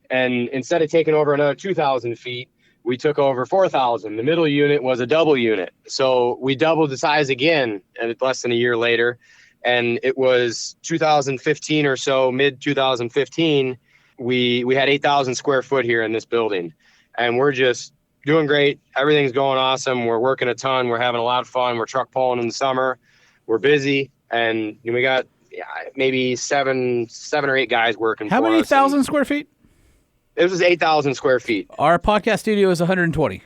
Speaker 7: And instead of taking over another 2,000 feet, we took over 4,000. The middle unit was a double unit. So we doubled the size again less than a year later. And it was 2015 or so, mid 2015, we had 8,000 square foot here in this building. And we're just doing great. Everything's going awesome. We're working a ton. We're having a lot of fun. We're truck pulling in the summer. We're busy. And we got maybe seven or 8 guys working
Speaker 5: How
Speaker 7: for us.
Speaker 5: many thousand square feet?
Speaker 7: It was 8,000 square feet.
Speaker 5: Our podcast studio is 120.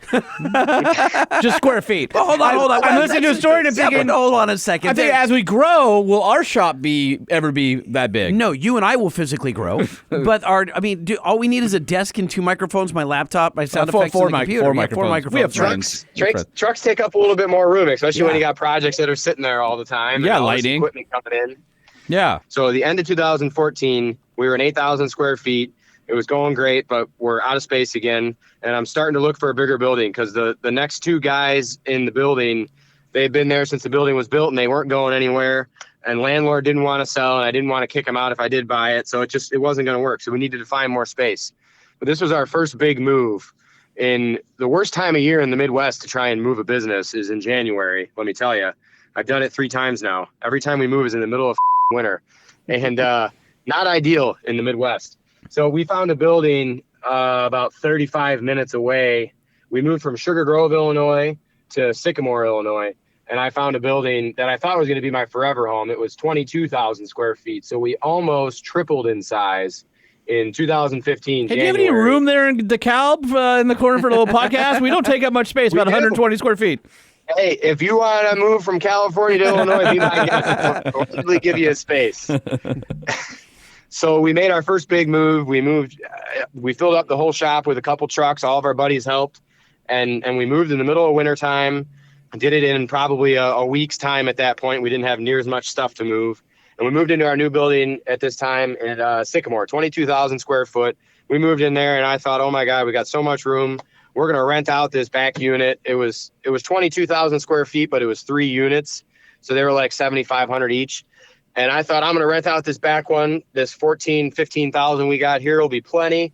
Speaker 5: Just square feet.
Speaker 2: Well, hold on.
Speaker 5: I'm listening to a story and I'm thinking,
Speaker 2: hold on a second.
Speaker 5: I think as we grow, will our shop ever be that big?
Speaker 2: No, you and I will physically grow. But all we need is a desk and 2 microphones, my laptop, my sound effects, and the computer.
Speaker 5: Four
Speaker 2: Yeah,
Speaker 5: microphones.
Speaker 2: 4 microphones.
Speaker 5: We have friends.
Speaker 7: Trucks take up a little bit more room, especially when you got projects that are sitting there all the time.
Speaker 5: Yeah,
Speaker 7: and all this
Speaker 5: lighting.
Speaker 7: equipment coming in.
Speaker 5: Yeah.
Speaker 7: So at the end of 2014, we were in 8,000 square feet. It was going great, but we're out of space again. And I'm starting to look for a bigger building because the next 2 guys in the building, they've been there since the building was built and they weren't going anywhere. And landlord didn't want to sell and I didn't want to kick them out if I did buy it. So it wasn't going to work. So we needed to find more space. But this was our first big move. In the worst time of year in the Midwest to try and move a business is in January. Let me tell you, I've done it 3 times now. Every time we move is in the middle of winter and not ideal in the Midwest. So we found a building about 35 minutes away. We moved from Sugar Grove, Illinois to Sycamore, Illinois. And I found a building that I thought was going to be my forever home. It was 22,000 square feet. So we almost tripled in size in 2015.
Speaker 5: Hey, do you have any room there in Dekalb in the corner for a little podcast? We don't take up much space, about 120 square feet.
Speaker 7: Hey, if you want to move from California to Illinois, be my guest. I'll gladly give you a space. So we made our first big move. We filled up the whole shop with a couple trucks. All of our buddies helped. And we moved in the middle of winter time. Did it in probably a week's time at that point. We didn't have near as much stuff to move. And we moved into our new building at this time in Sycamore, 22,000 square foot. We moved in there and I thought, oh my God, we got so much room. We're going to rent out this back unit. It was 22,000 square feet, but it was 3 units. So they were like 7,500 each. And I thought, I'm going to rent out this back one. This 15,000 we got here will be plenty.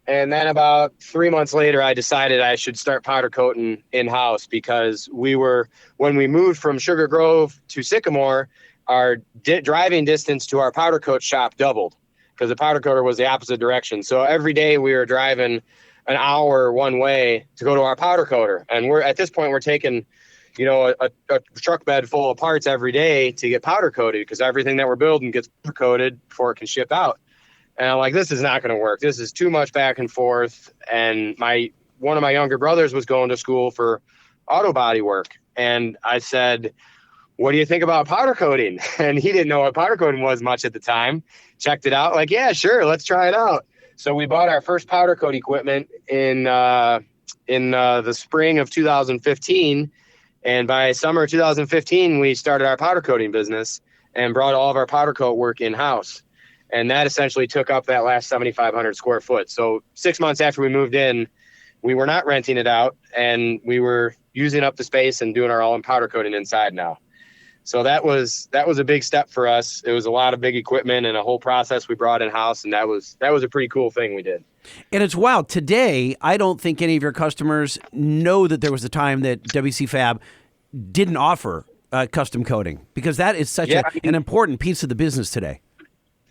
Speaker 7: And then about 3 months later, I decided I should start powder coating in-house because when we moved from Sugar Grove to Sycamore, our driving distance to our powder coat shop doubled because the powder coater was the opposite direction. So every day we were driving an hour one way to go to our powder coater. And at this point, we're taking a truck bed full of parts every day to get powder coated because everything that we're building gets powder coated before it can ship out. And I'm like, this is not going to work. This is too much back and forth. And one of my younger brothers was going to school for auto body work. And I said, what do you think about powder coating? And he didn't know what powder coating was much at the time. Checked it out. Like, yeah, sure. Let's try it out. So we bought our first powder coat equipment in the spring of 2015. And by summer 2015, we started our powder coating business and brought all of our powder coat work in-house. And that essentially took up that last 7,500 square foot. So 6 months after we moved in, we were not renting it out and we were using up the space and doing our own powder coating inside now. So that was a big step for us. It was a lot of big equipment and a whole process we brought in-house. And that was a pretty cool thing we did.
Speaker 2: And it's wild. Today, I don't think any of your customers know that there was a time that WCFab didn't offer custom coating because that is such an important piece of the business today.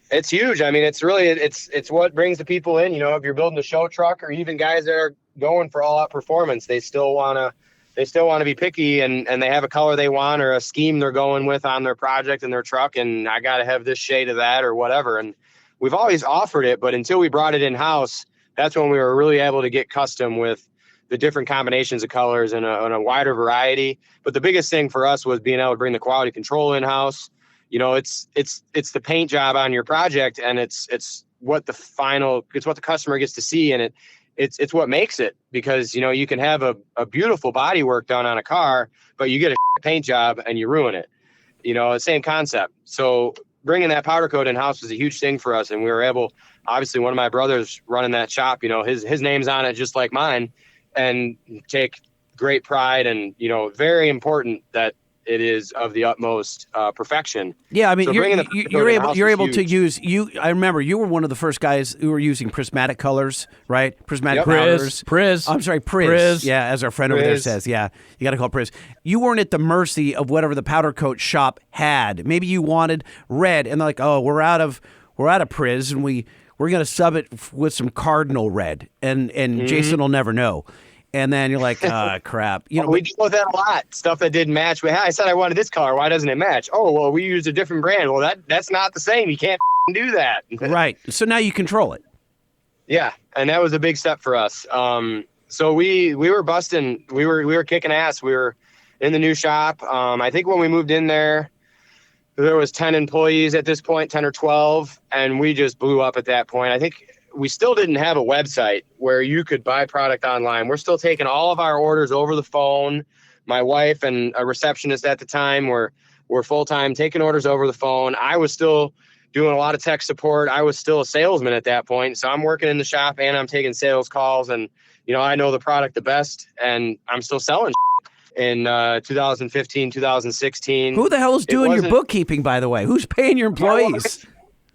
Speaker 7: It's huge. I mean, it's really, it's what brings the people in. If you're building a show truck or even guys that are going for all out performance, they still want to be picky and they have a color they want or a scheme they're going with on their project and their truck. And I got to have this shade of that or whatever. And we've always offered it, but until we brought it in house, that's when we were really able to get custom with the different combinations of colors and a wider variety. But the biggest thing for us was being able to bring the quality control in house. It's the paint job on your project and it's what the customer gets to see. And it's what makes it because, you can have a beautiful body work done on a car, but you get a paint job and you ruin it. You know, the same concept. So bringing that powder coat in-house was a huge thing for us. And we were able, obviously one of my brothers running that shop, you know, his name's on it just like mine, and take great pride. And, you know, very important that it is of the utmost perfection.
Speaker 2: Yeah, I mean,
Speaker 7: So
Speaker 2: you're able to use I remember you were one of the first guys who were using prismatic colors, right? Prismatic powders.
Speaker 5: Priz.
Speaker 2: I'm sorry, Priz. Yeah, as our friend over there says. Yeah, you got to call it Priz. You weren't at the mercy of whatever the powder coat shop had. Maybe you wanted red, and they're like, oh, we're out of Priz, and we're gonna sub it with some Cardinal red, and Jason will never know. And then you're like, crap. You know,
Speaker 7: we deal with that a lot. Stuff that didn't match. I said I wanted this color. Why doesn't it match? Oh, well, we used a different brand. Well, that's not the same. You can't do that.
Speaker 2: Right. So now you control it.
Speaker 7: Yeah, and that was a big step for us. So we were busting. We were kicking ass. We were in the new shop. I think when we moved in there was 10 employees at this point, 10 or 12, and we just blew up at that point. I think we still didn't have a website where you could buy product online. We're still taking all of our orders over the phone. My wife and a receptionist at the time were full-time taking orders over the phone. I was still doing a lot of tech support. I was still a salesman at that point. So I'm working in the shop and I'm taking sales calls, and, you know, I know the product the best, and I'm still selling in 2015, 2016.
Speaker 2: Who the hell is doing your bookkeeping, by the way? Who's paying your employees?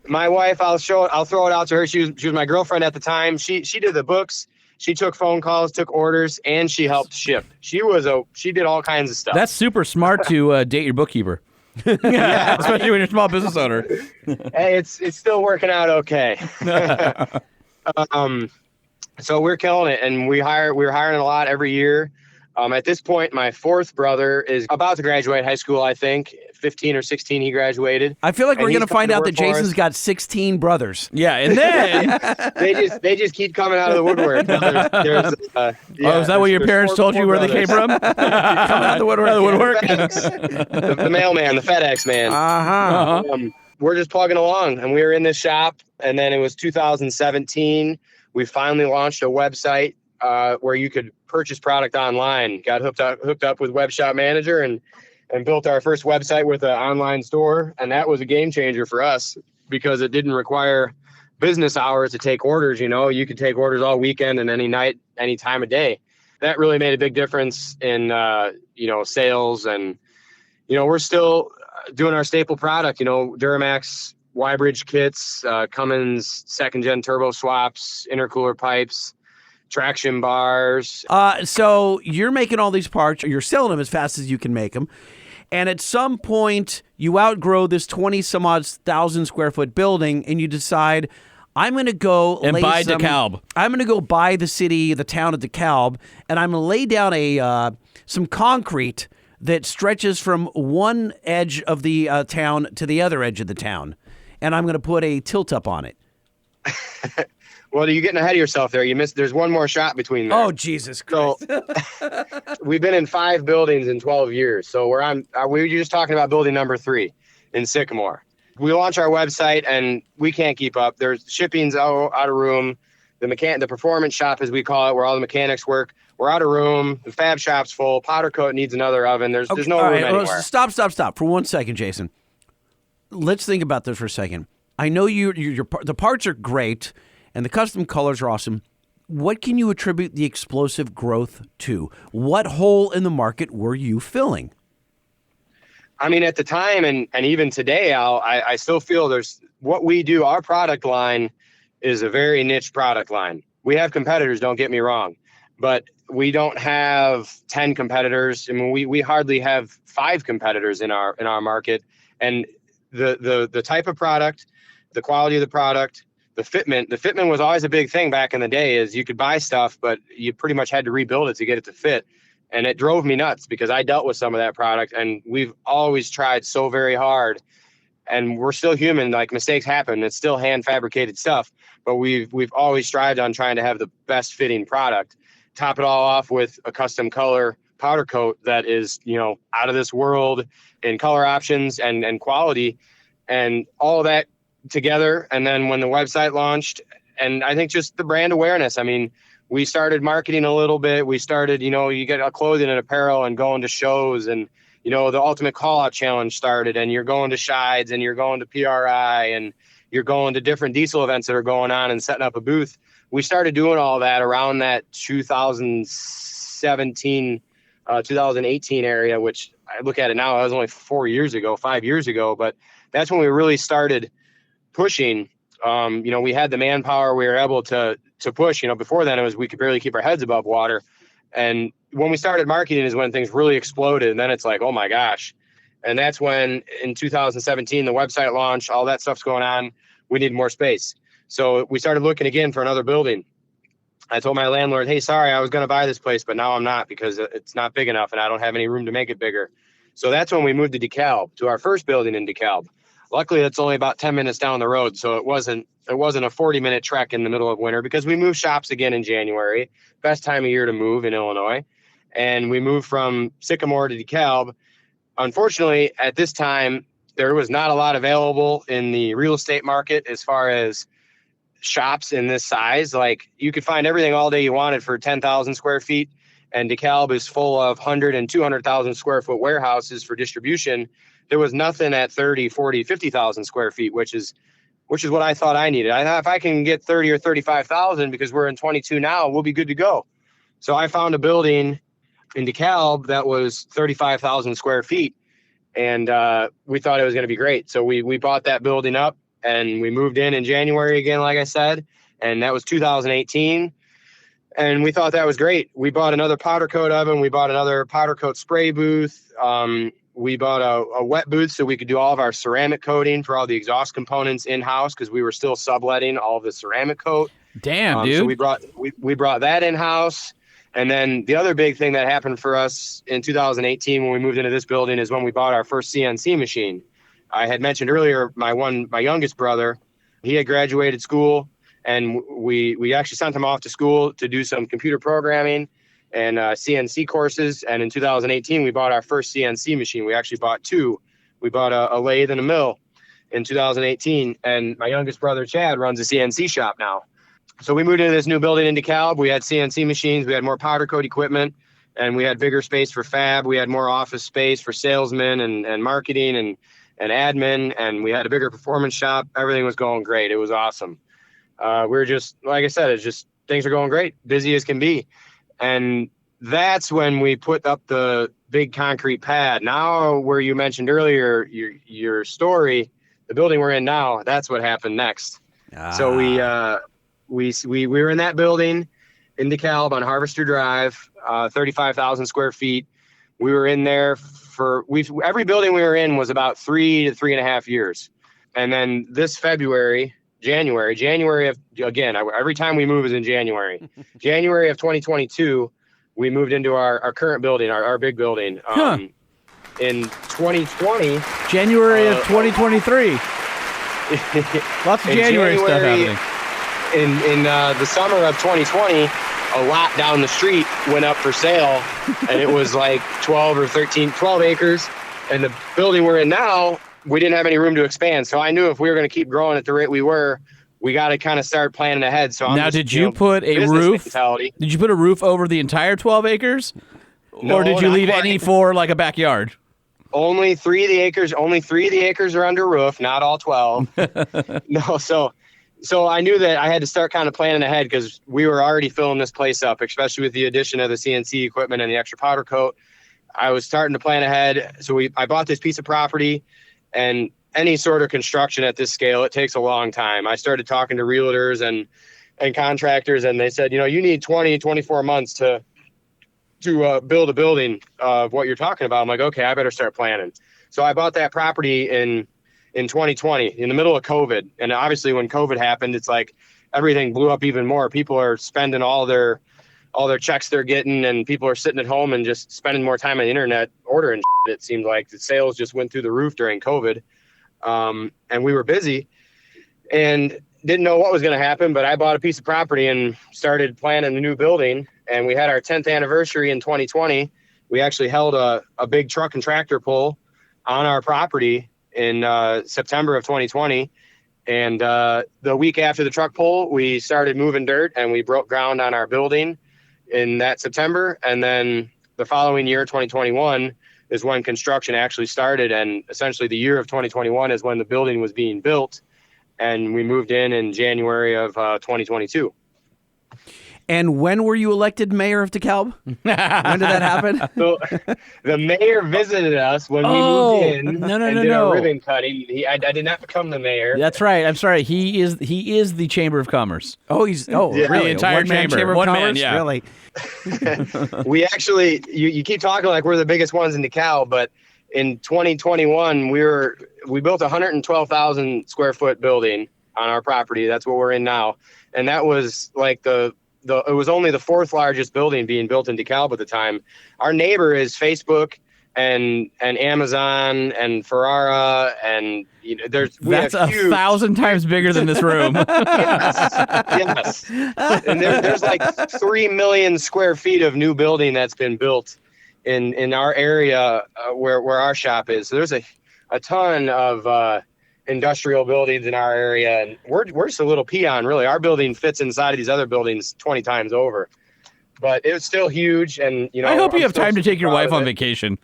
Speaker 7: My wife, I'll throw it out to her. She was my girlfriend at the time. She did the books. She took phone calls, took orders, and she helped ship. She did all kinds of stuff.
Speaker 5: That's super smart to date your bookkeeper. Yeah, especially when you're a small business owner.
Speaker 7: Hey, it's still working out okay. So we're killing it, and we were hiring a lot every year. At this point, my fourth brother is about to graduate high school, I think. 15 or 16, he graduated.
Speaker 2: I feel like we're going to find out that Jason's got 16 brothers.
Speaker 5: Yeah, and then
Speaker 7: they just keep coming out of the woodwork.
Speaker 5: Is that what your parents told you where they came from? Coming out of the woodwork.
Speaker 7: The mailman, the FedEx man. We're just plugging along, and we were in this shop, and then it was 2017. We finally launched a website where you could purchase product online. Got hooked up with Web Shop Manager and built our first website with an online store. And that was a game changer for us because it didn't require business hours to take orders. You know, you could take orders all weekend and any night, any time of day. That really made a big difference in, sales. And, you know, we're still doing our staple product, you know, Duramax Y-bridge kits, Cummins second-gen turbo swaps, intercooler pipes, traction bars.
Speaker 2: So you're making all these parts, you're selling them as fast as you can make them. And at some point you outgrow this 20 some odd thousand square foot building and you decide, I'm going to go
Speaker 5: and buy Dekalb.
Speaker 2: I'm going to go buy the town of Dekalb, and I'm going to lay down some concrete that stretches from one edge of the town to the other edge of the town. And I'm going to put a tilt up on it.
Speaker 7: Well, you're getting ahead of yourself there. You missed. There's one more shot between there.
Speaker 2: Oh, Jesus Christ.
Speaker 7: So, we've been in 5 buildings in 12 years. So we were just talking about building number 3 in Sycamore. We launch our website and we can't keep up. There's shipping's out of room. The performance shop, as we call it, where all the mechanics work, we're out of room. The fab shop's full. Powder coat needs another oven. There's no room anywhere.
Speaker 2: Stop for 1 second, Jason. Let's think about this for a second. I know the parts are great and the custom colors are awesome. What can you attribute the explosive growth to? What hole in the market were you filling?
Speaker 7: I mean, at the time and even today, I still feel there's what we do. Our product line is a very niche product line. We have competitors, don't get me wrong, but we don't have 10 competitors. I mean, we hardly have 5 competitors in our market. And the type of product, the quality of the product, the fitment was always a big thing back in the day. Is you could buy stuff, but you pretty much had to rebuild it to get it to fit. And it drove me nuts because I dealt with some of that product, and we've always tried so very hard, and we're still human. Like, mistakes happen. It's still hand fabricated stuff, but we've always strived on trying to have the best fitting product. Top it all off with a custom color powder coat that is, you know, out of this world in color options and quality, and all of that together. And then when the website launched, and I think just the brand awareness, I mean, we started marketing a little bit. We started, you know, you get a clothing and apparel and going to shows and the Ultimate Call Out Challenge started, and you're going to Shides and you're going to PRI and you're going to different diesel events that are going on and setting up a booth. We started doing all that around that 2017, 2018 area, which I look at it now, that was only 5 years ago, but that's when we really started pushing. We had the manpower, we were able to push. Before then it was we could barely keep our heads above water. And when we started marketing is when things really exploded. And then it's like, oh my gosh. And that's when in 2017, the website launched, all that stuff's going on. We need more space. So we started looking again for another building. I told my landlord, hey, sorry, I was going to buy this place, but now I'm not because it's not big enough and I don't have any room to make it bigger. So that's when we moved to Dekalb, to our first building in Dekalb. Luckily, that's only about 10 minutes down the road. So it wasn't a 40-minute trek in the middle of winter because we moved shops again in January, best time of year to move in Illinois. And we moved from Sycamore to Dekalb. Unfortunately, at this time, there was not a lot available in the real estate market as far as shops in this size. Like you could find everything all day you wanted for 10,000 square feet. And Dekalb is full of 100 and 200,000 square foot warehouses for distribution. There was nothing at 30, 40, 50,000 square feet, which is what I thought I needed. I thought if I can get 30 or 35,000, because we're in 22 now, we'll be good to go. So I found a building in Dekalb that was 35,000 square feet. And we thought it was going to be great. So we bought that building up and we moved in January again, like I said, and that was 2018. And we thought that was great. We bought another powder coat oven. We bought another powder coat spray booth. We bought a wet booth so we could do all of our ceramic coating for all the exhaust components in-house because we were still subletting all of the ceramic coat.
Speaker 5: Damn, dude.
Speaker 7: So we brought that in-house. And then the other big thing that happened for us in 2018 when we moved into this building is when we bought our first CNC machine. I had mentioned earlier my youngest brother, he had graduated school, and we actually sent him off to school to do some computer programming and CNC courses. And in 2018, we bought our first CNC machine. We actually bought two. We bought a lathe and a mill in 2018. And my youngest brother, Chad, runs a CNC shop now. So we moved into this new building in Dekalb. We had CNC machines. We had more powder coat equipment, and we had bigger space for fab. We had more office space for salesmen and marketing and admin. And we had a bigger performance shop. Everything was going great. It was awesome. We were just, like I said, it's just things are going great, busy as can be. And that's when we put up the big concrete pad. Now, where you mentioned earlier, your story, the building we're in now, that's what happened next. So we were in that building in Dekalb on Harvester Drive, 35,000 square feet. We were in there every building we were in was about 3 to 3.5 years. And then this January of, again, every time we move is in January. January of 2022, we moved into our current building, our big building. In 2020.
Speaker 5: January of 2023. Lots of January stuff happening.
Speaker 7: In the summer of 2020, a lot down the street went up for sale, and it was like 12 acres. And the building we're in now, we didn't have any room to expand. So I knew if we were going to keep growing at the rate we were, we got to kind of start planning ahead. So
Speaker 5: now, did you put a roof?
Speaker 7: Mentality.
Speaker 5: Did you put a roof over the entire 12 acres?
Speaker 7: No,
Speaker 5: or did you leave any for like a backyard?
Speaker 7: Only 3 of the acres. Only 3 of the acres are under roof, not all 12. No, so I knew that I had to start kind of planning ahead because we were already filling this place up, especially with the addition of the CNC equipment and the extra powder coat. I was starting to plan ahead. So I bought this piece of property, and any sort of construction at this scale, it takes a long time. I started talking to realtors and contractors, and they said, you need 20, 24 months to build a building of what you're talking about. I'm like, okay, I better start planning. So I bought that property in 2020 in the middle of COVID. And obviously when COVID happened, it's like everything blew up even more. People are spending all their checks they're getting, and people are sitting at home and just spending more time on the internet ordering shit. It seemed like the sales just went through the roof during COVID. And we were busy and didn't know what was going to happen, but I bought a piece of property and started planning the new building. And we had our 10th anniversary in 2020. We actually held a big truck and tractor pull on our property in September of 2020. And the week after the truck pull, we started moving dirt and we broke ground on our building in that September. And then the following year, 2021, is when construction actually started. And essentially the year of 2021 is when the building was being built. And we moved in January of 2022.
Speaker 2: And when were you elected mayor of Dekalb? When did that happen?
Speaker 7: So the mayor visited us when we moved in and did our ribbon cutting. I did not become the mayor.
Speaker 5: That's right. I'm sorry. He is the Chamber of Commerce.
Speaker 2: Really?
Speaker 5: The entire chamber.
Speaker 2: of
Speaker 5: One man,
Speaker 2: Commerce?
Speaker 5: yeah.
Speaker 2: Really?
Speaker 7: We actually, you keep talking like we're the biggest ones in DeKalb, but in 2021, we built a 112,000 square foot building on our property. That's what we're in now. And that was like it was only the fourth largest building being built in DeKalb at the time. Our neighbor is Facebook and Amazon and Ferrara, and
Speaker 5: That's 1,000 times bigger than this room.
Speaker 7: yes. And there's like 3 million square feet of new building that's been built in our area where our shop is. So there's a ton of industrial buildings in our area, and we're just a little peon, really. Our building fits inside of these other buildings 20 times over, but it was still huge. And
Speaker 5: I hope you have time to take your wife on vacation.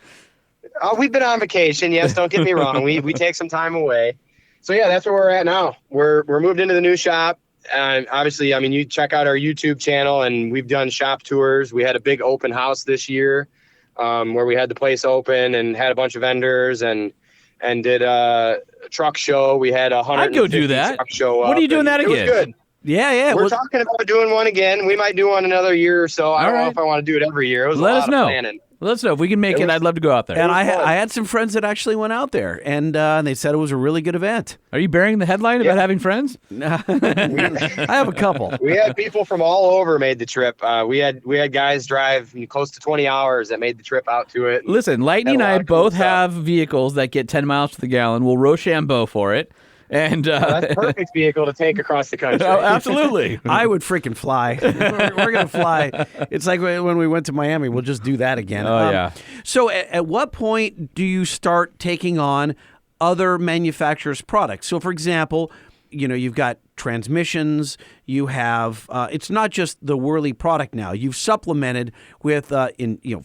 Speaker 7: We've been on vacation, yes, don't get me wrong. We take some time away. So yeah, that's where we're at now. We're moved into the new shop, and obviously, I mean, you check out our YouTube channel, and we've done shop tours. We had a big open house this year where we had the place open and had a bunch of vendors and did a truck show. We had 150
Speaker 5: I'd go do that.
Speaker 7: truck show
Speaker 5: When are you doing that again?
Speaker 7: It was good.
Speaker 2: Yeah.
Speaker 7: We're talking about doing one again. We might do one another year or so. I don't know if I want to do it every year. It was
Speaker 5: Let
Speaker 7: a
Speaker 5: us
Speaker 7: lot
Speaker 5: know.
Speaker 7: of planning.
Speaker 5: Let us know if we can make it. I'd love to go out there.
Speaker 2: And I had some friends that actually went out there, and they said it was a really good event.
Speaker 5: Are you bearing the headline about having friends?
Speaker 2: I have a couple.
Speaker 7: We had people from all over made the trip. We had guys drive close to 20 hours that made the trip out to it.
Speaker 5: Listen, Lightning and I both have vehicles that get 10 miles to the gallon. We'll Rochambeau for it. And
Speaker 7: that's a perfect vehicle to take across the country.
Speaker 5: Oh, absolutely.
Speaker 2: I would freaking fly. We're going to fly. It's like when we went to Miami. We'll just do that again.
Speaker 5: Oh, yeah.
Speaker 2: So at what point do you start taking on other manufacturers' products? So, for example, you've got transmissions. You have it's not just the Wehrli product now. You've supplemented with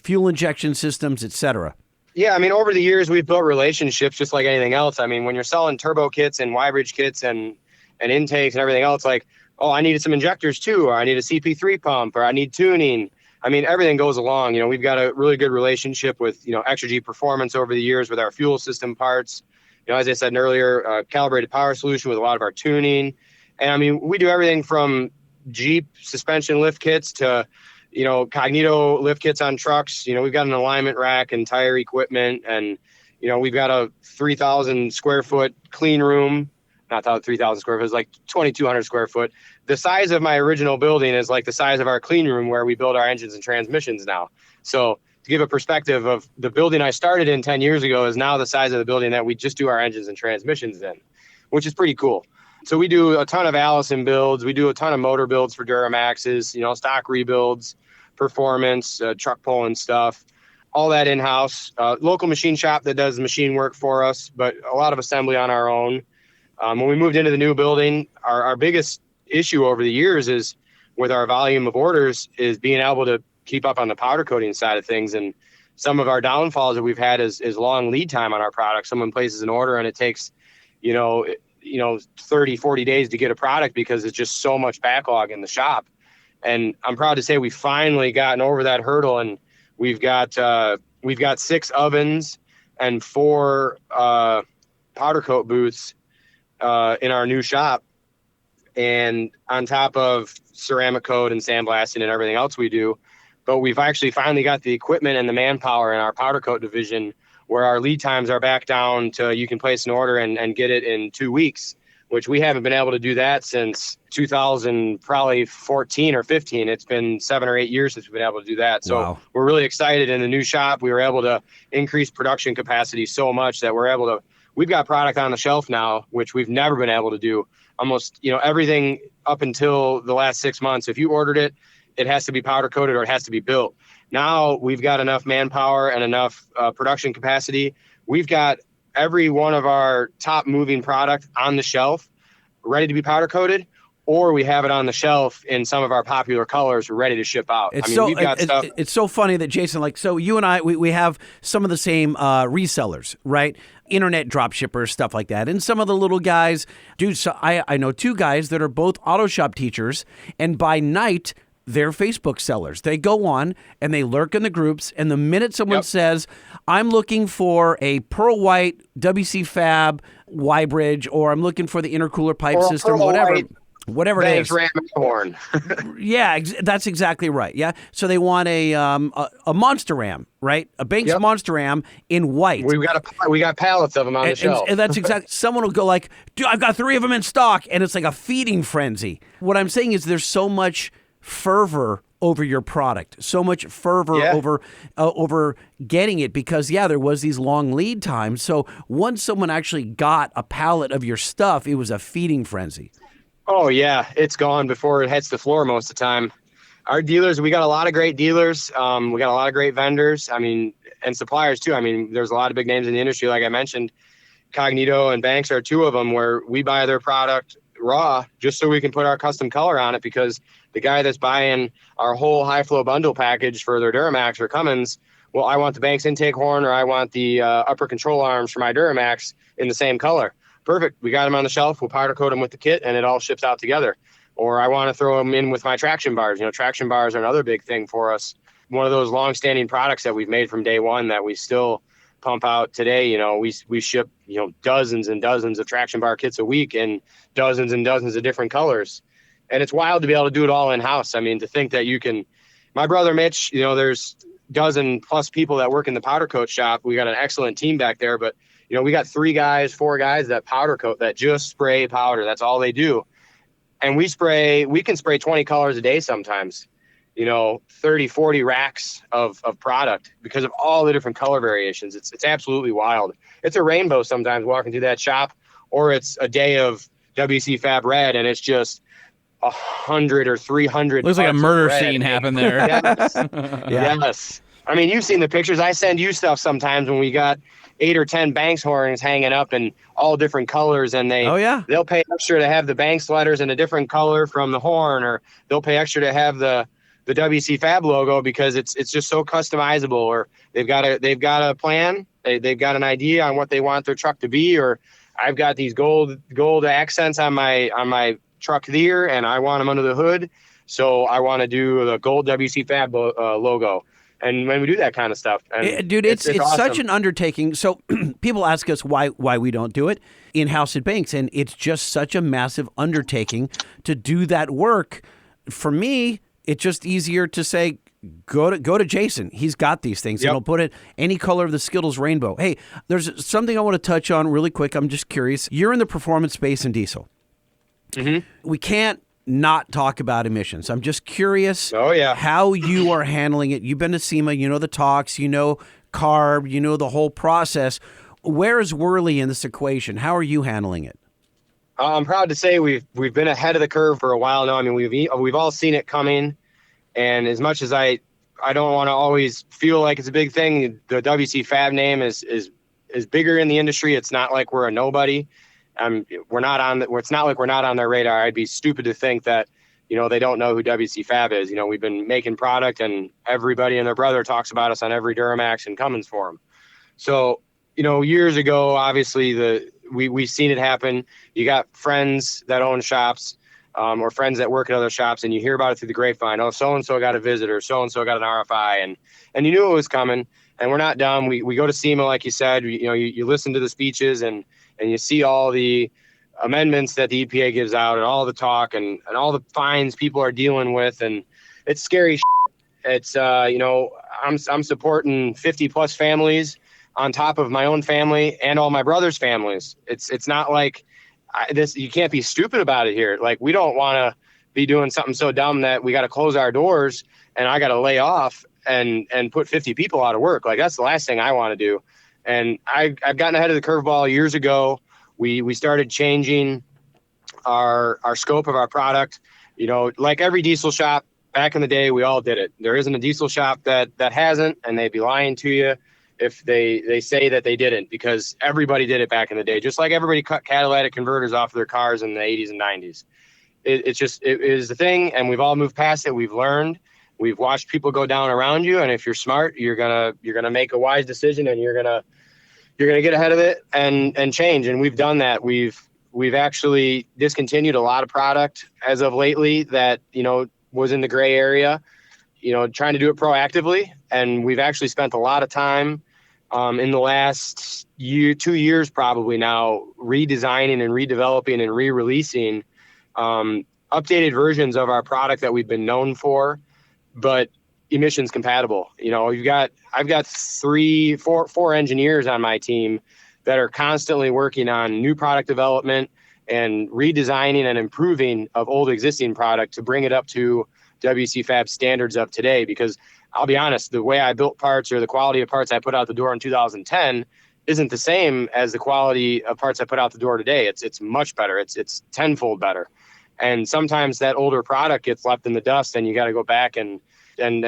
Speaker 2: fuel injection systems, etc.
Speaker 7: Yeah, I mean, over the years, we've built relationships just like anything else. I mean, when you're selling turbo kits and Y-bridge kits and intakes and everything else, like, oh, I needed some injectors too, or I need a CP3 pump, or I need tuning. I mean, everything goes along. We've got a really good relationship with, Exergy Performance over the years with our fuel system parts. As I said earlier, calibrated power solution with a lot of our tuning. And I mean, we do everything from Jeep suspension lift kits to Cognito lift kits on trucks. We've got an alignment rack and tire equipment, and, we've got a 3,000 square foot clean room, not 3,000 square foot, it's like 2,200 square foot. The size of my original building is like the size of our clean room where we build our engines and transmissions now. So to give a perspective of the building I started in 10 years ago is now the size of the building that we just do our engines and transmissions in, which is pretty cool. So we do a ton of Allison builds. We do a ton of motor builds for Duramaxes, stock rebuilds, performance, truck pulling stuff, all that in-house. Local machine shop that does machine work for us, but a lot of assembly on our own. When we moved into the new building, our biggest issue over the years is with our volume of orders is being able to keep up on the powder coating side of things. And some of our downfalls that we've had is long lead time on our product. Someone places an order and it takes, 30, 40 days to get a product because it's just so much backlog in the shop. And I'm proud to say we finally gotten over that hurdle, and we've got 6 ovens and 4 powder coat booths in our new shop. And on top of ceramic coat and sandblasting and everything else we do, but we've actually finally got the equipment and the manpower in our powder coat division where our lead times are back down to you can place an order and get it in 2 weeks, which we haven't been able to do that since 2014 or 15. It's been 7 or 8 years since we've been able to do that. So We're really excited. In the new shop, we were able to increase production capacity so much that we've got product on the shelf now, which we've never been able to do. Almost, everything up until the last 6 months, if you ordered it, it has to be powder coated or it has to be built. Now we've got enough manpower and enough production capacity. We've got every one of our top moving product on the shelf ready to be powder coated, or we have it on the shelf in some of our popular colors ready to ship out. We've got stuff.
Speaker 2: It's so funny that Jason, like, so you and I, we have some of the same resellers, right? Internet drop shippers, stuff like that. And some of the little guys, dude, so I know 2 guys that are both auto shop teachers, and by night, they're Facebook sellers. They go on and they lurk in the groups, and the minute someone says, I'm looking for a pearl white WCFab Y-bridge, or I'm looking for the intercooler pipe
Speaker 7: Or a
Speaker 2: system,
Speaker 7: pearl
Speaker 2: whatever.
Speaker 7: white
Speaker 2: Whatever it
Speaker 7: Thanks,
Speaker 2: is.
Speaker 7: Ram Horn.
Speaker 2: Yeah, that's exactly right. Yeah. So they want a Monster Ram, right? A Banks Monster Ram in white.
Speaker 7: We got pallets of them on the shelf.
Speaker 2: And that's exactly. Someone will go like, dude, I've got 3 of them in stock, and it's like a feeding frenzy. What I'm saying is there's so much fervor over your product, so much fervor over getting it, because there was these long lead times. So once someone actually got a pallet of your stuff, it was a feeding frenzy.
Speaker 7: Oh yeah, it's gone before it hits the floor most of the time. Our dealers, we got a lot of great dealers. We got a lot of great vendors. And suppliers too. There's a lot of big names in the industry, like I mentioned. Cognito and Banks are 2 of them, where we buy their product raw just so we can put our custom color on it, because the guy that's buying our whole high flow bundle package for their Duramax or Cummins, well, I want the Banks intake horn, or I want the upper control arms for my Duramax in the same color. Perfect. We got them on the shelf. We'll powder coat them with the kit, and it all ships out together. Or I want to throw them in with my traction bars. Traction bars are another big thing for us. One of those long-standing products that we've made from day one that we still pump out today. We ship, dozens and dozens of traction bar kits a week in dozens and dozens of different colors. And it's wild to be able to do it all in-house. To think that you can, my brother Mitch, there's dozen plus people that work in the powder coat shop. We got an excellent team back there, but we got 4 guys that powder coat, that just spray powder. That's all they do. And we can spray 20 colors a day sometimes, 30, 40 racks of product because of all the different color variations. It's absolutely wild. It's a rainbow sometimes walking through that shop, or it's a day of WCFab red and it's just 100 or 300.
Speaker 1: Looks like a murder scene happened there.
Speaker 7: Yes. Yes. You've seen the pictures. I send you stuff sometimes when we got 8 or 10 Banks horns hanging up in all different colors, and they'll pay extra to have the Banks letters in a different color from the horn, or they'll pay extra to have the WCFab logo because it's just so customizable. Or they've got a plan, they've got an idea on what they want their truck to be, or I've got these gold accents on my truck there, and I want them under the hood, so I want to do the gold WCFab logo. And when we do that kind of stuff,
Speaker 2: dude, it's
Speaker 7: awesome.
Speaker 2: Such an undertaking. So people ask us why we don't do it in-house at Banks, and it's just such a massive undertaking to do that work. For me, it's just easier to say, go to Jason. He's got these things.
Speaker 7: Yep.
Speaker 2: And he'll put it any color of the Skittles rainbow. Hey, there's something I want to touch on really quick. I'm just curious. You're in the performance space in diesel.
Speaker 7: Mm-hmm.
Speaker 2: We can't not talk about emissions. I'm just curious how you are handling it. You've been to SEMA, you know the talks, you know CARB, you know the whole process. Where is Wehrli in this equation? How are you handling it?
Speaker 7: I'm proud to say we've been ahead of the curve for a while now. We've all seen it coming, and as much as I don't want to always feel like it's a big thing, the WCFab name is bigger in the industry. It's not like we're a nobody. It's not like we're not on their radar. I'd be stupid to think that, they don't know who WCFab is. We've been making product, and everybody and their brother talks about us on every Duramax and Cummins forum. So, years ago, obviously we've seen it happen. You got friends that own shops, or friends that work at other shops, and you hear about it through the grapevine. Oh, so-and-so got a visitor, so-and-so got an RFI, and you knew it was coming. And we're not dumb. We go to SEMA, like you said, you listen to the speeches and you see all the amendments that the EPA gives out, and all the talk and all the fines people are dealing with. And it's scary. It's, I'm supporting 50 plus families on top of my own family and all my brother's families. It's not like you can't be stupid about it here. Like, we don't want to be doing something so dumb that we got to close our doors and I got to lay off and put 50 people out of work. Like, that's the last thing I want to do. And I've gotten ahead of the curveball years ago. We started changing our scope of our product. Like every diesel shop back in the day, we all did it. There isn't a diesel shop that hasn't, and they'd be lying to you if they say that they didn't, because everybody did it back in the day. Just like everybody cut catalytic converters off of their cars in the 80s and 90s. it is the thing, and we've all moved past it. We've learned. We've watched people go down around you, and if you're smart, you're gonna make a wise decision, and you're gonna get ahead of it and change. And we've done that. We've actually discontinued a lot of product as of lately that was in the gray area. Trying to do it proactively, and we've actually spent a lot of time in the last 2 years probably now redesigning and redeveloping and re-releasing updated versions of our product that we've been known for, but emissions compatible. I've got 4 engineers on my team that are constantly working on new product development and redesigning and improving of old existing product to bring it up to WCFab standards of today. Because I'll be honest, the way I built parts or the quality of parts I put out the door in 2010 isn't the same as the quality of parts I put out the door today. It's much better. It's tenfold better. And sometimes that older product gets left in the dust, and you got to go back and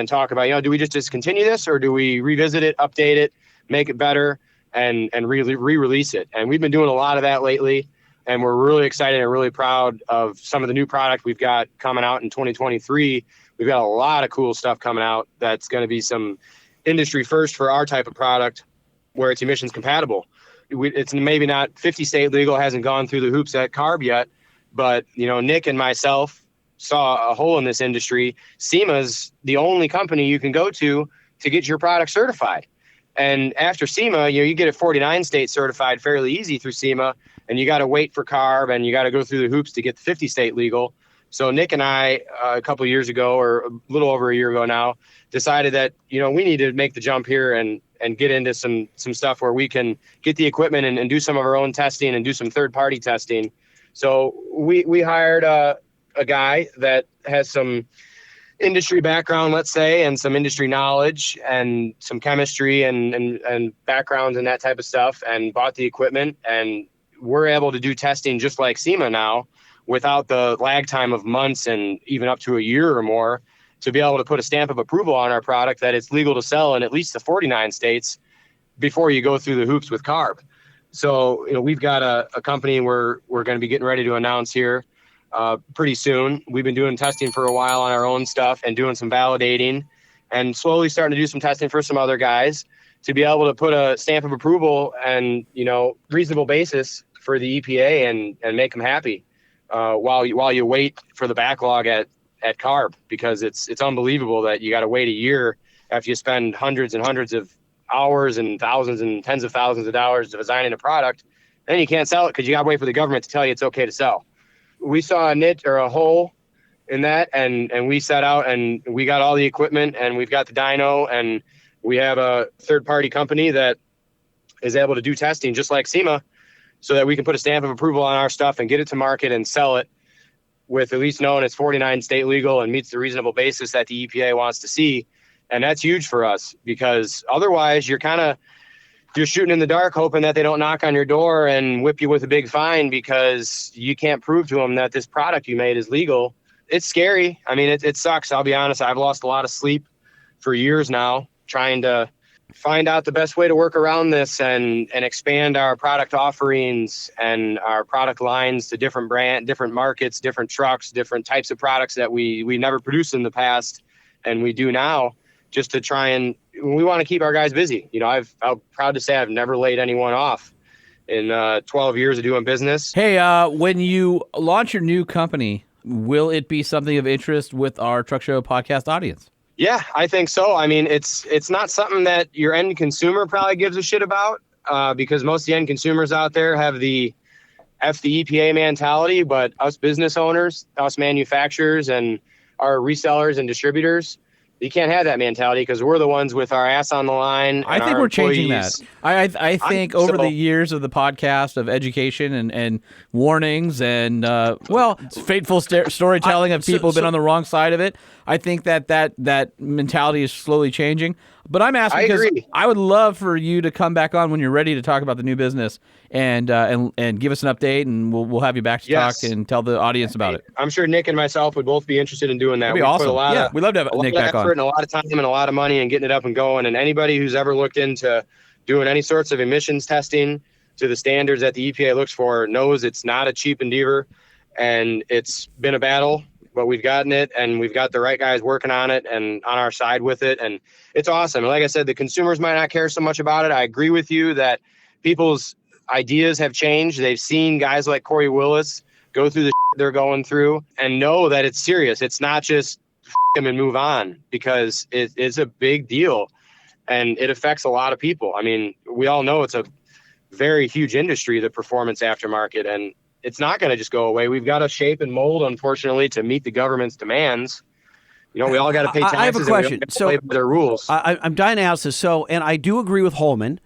Speaker 7: talk about, do we just discontinue this, or do we revisit it, update it, make it better, and re-release it? And we've been doing a lot of that lately, and we're really excited and really proud of some of the new product we've got coming out in 2023. We've got a lot of cool stuff coming out that's going to be some industry first for our type of product, where it's emissions compatible. It's maybe not 50 state legal, hasn't gone through the hoops at CARB yet, but Nick and myself saw a hole in this industry. SEMA's the only company you can go to get your product certified. And after SEMA, you get it 49 state certified fairly easy through SEMA, and you got to wait for CARB, and you got to go through the hoops to get the 50 state legal. So Nick and I, a couple of years ago, or a little over a year ago now, decided that, we need to make the jump here and get into some stuff where we can get the equipment and do some of our own testing and do some third-party testing. So we hired a guy that has some industry background, let's say, and some industry knowledge and some chemistry and backgrounds and that type of stuff, and bought the equipment. And we're able to do testing just like SEMA now, without the lag time of months and even up to a year or more, to be able to put a stamp of approval on our product that it's legal to sell in at least the 49 states before you go through the hoops with CARB. So, we've got a company we're going to be getting ready to announce here pretty soon. We've been doing testing for a while on our own stuff and doing some validating, and slowly starting to do some testing for some other guys to be able to put a stamp of approval and, reasonable basis for the EPA and make them happy while you wait for the backlog at CARB, because it's unbelievable that you got to wait a year after you spend hundreds and hundreds of hours and thousands and tens of thousands of dollars designing a product. Then you can't sell it because you got to wait for the government to tell you it's okay to sell. We saw a niche or a hole in that, and we set out and we got all the equipment, and we've got the dyno, and we have a third-party company that is able to do testing just like SEMA, so that we can put a stamp of approval on our stuff and get it to market and sell it with at least knowing it's 49 state legal and meets the reasonable basis that the EPA wants to see. And that's huge for us, because otherwise you're shooting in the dark, hoping that they don't knock on your door and whip you with a big fine because you can't prove to them that this product you made is legal. It's scary. I mean, it sucks. I'll be honest. I've lost a lot of sleep for years now trying to find out the best way to work around this and expand our product offerings and our product lines to different markets, different trucks, different types of products that we never produced in the past and we do now, just to try and we want to keep our guys busy. I'm proud to say I've never laid anyone off in 12 years of doing business.
Speaker 5: Hey, when you launch your new company, will it be something of interest with our Truck Show podcast audience?
Speaker 7: Yeah, I think so. I mean, it's not something that your end consumer probably gives a shit about because most of the end consumers out there have the F the EPA mentality, but us business owners, us manufacturers, and our resellers and distributors, you can't have that mentality because we're the ones with our ass on the line.
Speaker 5: I think we're changing that. I think over the years of the podcast of education and warnings and fateful storytelling of people who've been on the wrong side of it, I think that mentality is slowly changing. But I'm asking because I would love for you to come back on when you're ready to talk about the new business and give us an update, and we'll have you back to talk and tell the audience about it.
Speaker 7: I'm sure Nick and myself would both be interested in doing that.
Speaker 5: That'd be awesome. We'd love to have Nick back on.
Speaker 7: And a lot of time and a lot of money and getting it up and going. And anybody who's ever looked into doing any sorts of emissions testing to the standards that the EPA looks for knows it's not a cheap endeavor. and it's been a battle, but we've gotten it, and we've got the right guys working on it and on our side with it. And it's awesome. And like I said, the consumers might not care so much about it. I agree with you that people's ideas have changed. They've seen guys like Corey Willis go through the they're going through and know that it's serious. It's not just him and move on, because it is a big deal and it affects a lot of people. I mean, we all know it's a very huge industry, the performance aftermarket, and it's not going to just go away. We've got to shape and mold, unfortunately, to meet the government's demands. You know, we all got to pay taxes.
Speaker 2: I have a question.
Speaker 7: So play by their rules.
Speaker 2: I'm dying to ask this. So, and I do agree with Holman.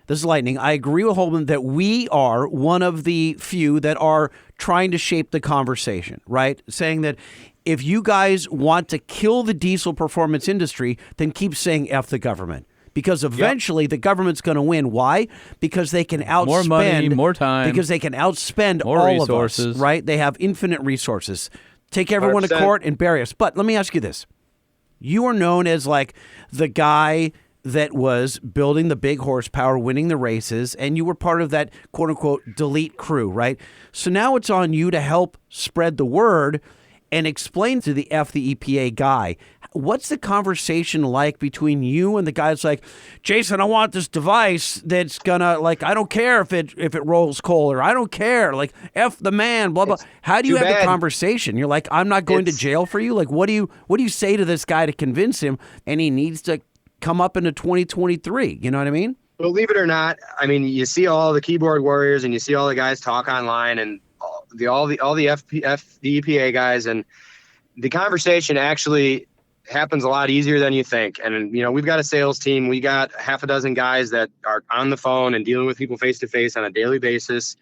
Speaker 2: This is Lightning. I agree with Holman that we are one of the few that are trying to shape the conversation, right? Saying that if you guys want to kill the diesel performance industry, then keep saying F the government. Because eventually the government's going to win. Why? Because they can outspend
Speaker 5: more money, more time,
Speaker 2: because they can outspend
Speaker 5: more
Speaker 2: all
Speaker 5: resources.
Speaker 2: of us, right? They have infinite resources. Take everyone
Speaker 7: 100%.
Speaker 2: to court and bury us. But let me ask you this: you are known as like the guy that was building the big horsepower, winning the races, and you were part of that quote unquote delete crew, right? So now it's on you to help spread the word and explain to the EPA guy. What's the conversation like between you and the guy that's like, Jason, I want this device that's gonna, like, I don't care if it rolls coal, or I don't care, like, F the man, blah blah. How do you have the conversation? You're like, I'm not going to jail for you. Like, what do you say to this guy to convince him? And he needs to come up into 2023. You know what I mean?
Speaker 7: Believe it or not, I mean, you see all the keyboard warriors and you see all the guys talk online and all the EPA guys, and the conversation actually happens a lot easier than you think. And, you know, we've got a sales team. We got half a dozen guys that are on the phone and dealing with people face to face on a daily basis.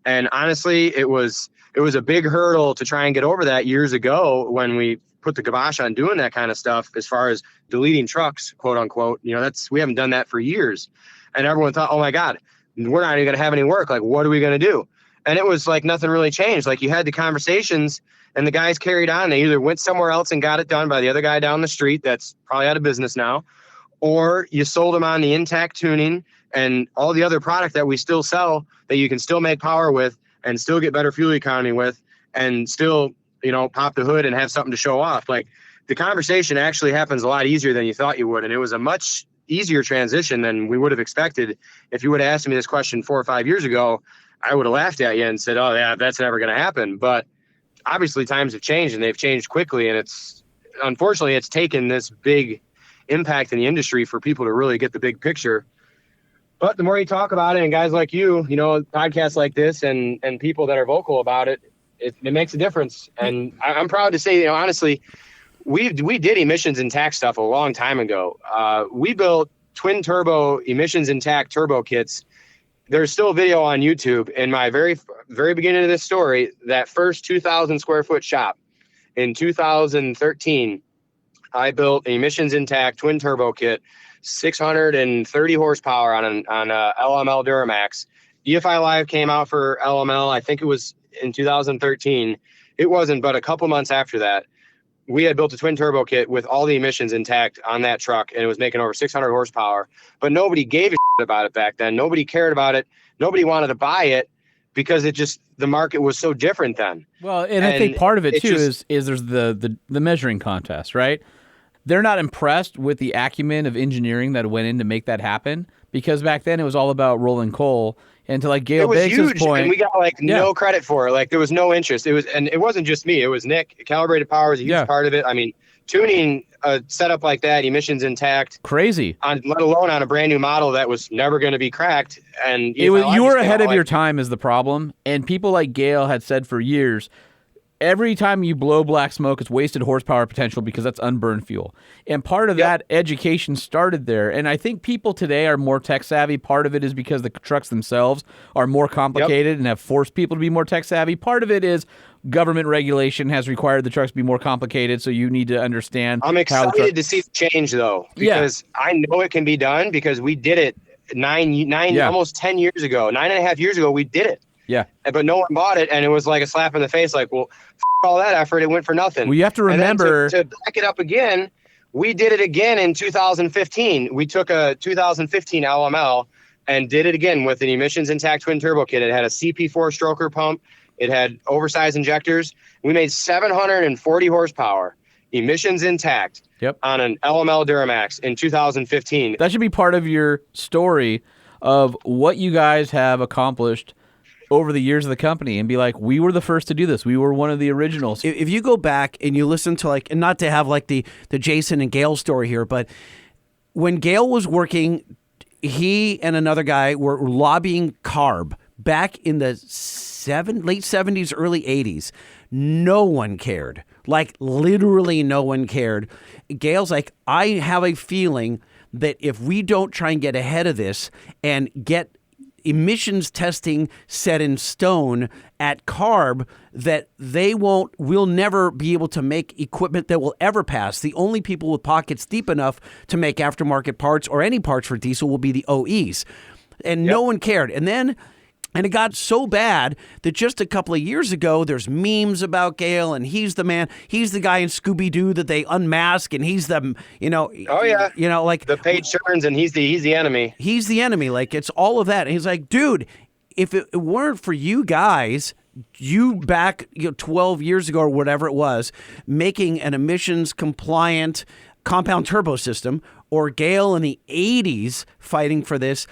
Speaker 7: And honestly, it was a big hurdle to try and get over that years ago when we put the kibosh on doing that kind of stuff, as far as deleting trucks, quote unquote. You know, we haven't done that for years. And everyone thought, oh my God, we're not even going to have any work. Like, what are we going to do? And it was like nothing really changed. Like, you had the conversations and the guys carried on. They either went somewhere else and got it done by the other guy down the street that's probably out of business now, or you sold them on the intact tuning and all the other product that we still sell that you can still make power with and still get better fuel economy with and still, you know, pop the hood and have something to show off. Like, the conversation actually happens a lot easier than you thought you would. And it was a much easier transition than we would have expected. If you would have asked me this question 4 or 5 years ago, I would have laughed at you and said, oh yeah, that's never going to happen. But obviously times have changed, and they've changed quickly. And unfortunately, it's taken this big impact in the industry for people to really get the big picture. But the more you talk about it, and guys like you know, podcasts like this and people that are vocal about it, it makes a difference. And I'm proud to say, you know, honestly, we did emissions intact stuff a long time ago. We built twin turbo emissions intact turbo kits. There's still a video on YouTube in my very, very beginning of this story, that first 2,000 square foot shop in 2013, I built an emissions intact twin turbo kit, 630 horsepower on a LML Duramax. EFI Live came out for LML. I think it was in 2013. It wasn't, but a couple months after that, we had built a twin turbo kit with all the emissions intact on that truck, and it was making over 600 horsepower. But nobody gave a shit about it back then. Nobody cared about it. Nobody wanted to buy it because the market was so different then.
Speaker 5: Well, and I think part of it too is there's the measuring contest, right? They're not impressed with the acumen of engineering that went in to make that happen, because back then it was all about rolling coal. And to like Gail Biggs' point,
Speaker 7: and we got no credit for it. Like, there was no interest. And it wasn't just me. It was Nick. Calibrated Power was a huge part of it. I mean, tuning a setup like that, emissions intact,
Speaker 5: crazy.
Speaker 7: Let alone on a brand new model that was never going to be cracked. And
Speaker 5: you were ahead of your time is the problem. And people like Gail had said for years, every time you blow black smoke, it's wasted horsepower potential because that's unburned fuel. And part of that education started there. And I think people today are more tech savvy. Part of it is because the trucks themselves are more complicated and have forced people to be more tech savvy. Part of it is government regulation has required the trucks to be more complicated, so you need to understand.
Speaker 7: I'm excited to see the change, though, because I know it can be done, because we did it almost 10 years ago, 9.5 years ago, we did it.
Speaker 5: Yeah.
Speaker 7: But no one bought it, and it was like a slap in the face, like, well, all that effort, it went for nothing.
Speaker 5: Well, you have to remember,
Speaker 7: and then to back it up again, we did it again in 2015. We took a 2015 LML and did it again with an emissions intact twin turbo kit. It had a CP4 stroker pump. It had oversized injectors. We made 740 horsepower, emissions intact, on an LML Duramax in 2015.
Speaker 5: That should be part of your story of what you guys have accomplished over the years of the company, and be like, we were the first to do this. We were one of the originals.
Speaker 2: If you go back and you listen to, like, and not to have like the Jason and Gail story here, but when Gail was working, he and another guy were lobbying CARB back in the late 70s, early 80s. No one cared. Like, literally no one cared. Gail's like, I have a feeling that if we don't try and get ahead of this and get emissions testing set in stone at CARB, that we'll never be able to make equipment that will ever pass. The only people with pockets deep enough to make aftermarket parts or any parts for diesel will be the OEs. And no one cared. And it got so bad that just a couple of years ago, there's memes about Gale, and he's the man. He's the guy in Scooby-Doo that they unmask, and he's the,
Speaker 7: Oh yeah.
Speaker 2: Like
Speaker 7: the page turns, and he's the enemy.
Speaker 2: He's the enemy. Like, it's all of that. And he's like, dude, if it weren't for you guys, you back 12 years ago or whatever it was, making an emissions compliant compound turbo system, or Gale in the 80s fighting for this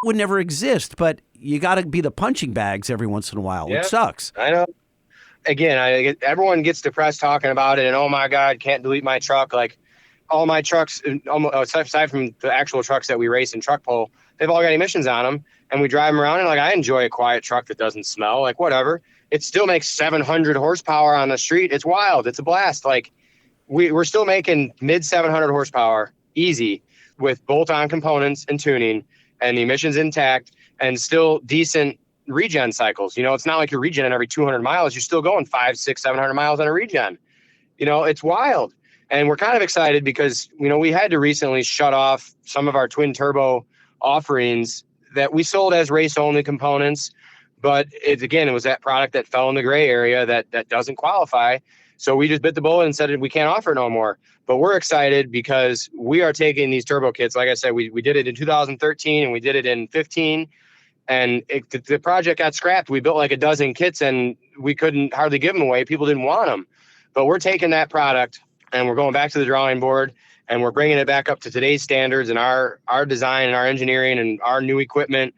Speaker 2: would never exist. But you got to be the punching bags every once in a while. It sucks.
Speaker 7: I know. Again, everyone gets depressed talking about it, and oh my God, can't delete my truck. Like, all my trucks, aside from the actual trucks that we race in truck pull, they've all got emissions on them, and we drive them around, and like, I enjoy a quiet truck that doesn't smell. Like, whatever. It still makes 700 horsepower on the street. It's wild. It's a blast. Like, we're still making mid 700 horsepower easy with bolt-on components and tuning, and the emissions intact, and still decent regen cycles. It's not like you're regenning every 200 miles. You're still going 500, 600, 700 miles on a regen. It's wild. And we're kind of excited because, we had to recently shut off some of our twin turbo offerings that we sold as race only components. But it was that product that fell in the gray area that doesn't qualify. So we just bit the bullet and said we can't offer it no more. But we're excited because we are taking these turbo kits. Like I said, we did it in 2013 and we did it in 15. And the project got scrapped. We built like a dozen kits and we couldn't hardly give them away. People didn't want them. But we're taking that product and we're going back to the drawing board and we're bringing it back up to today's standards and our design and our engineering and our new equipment.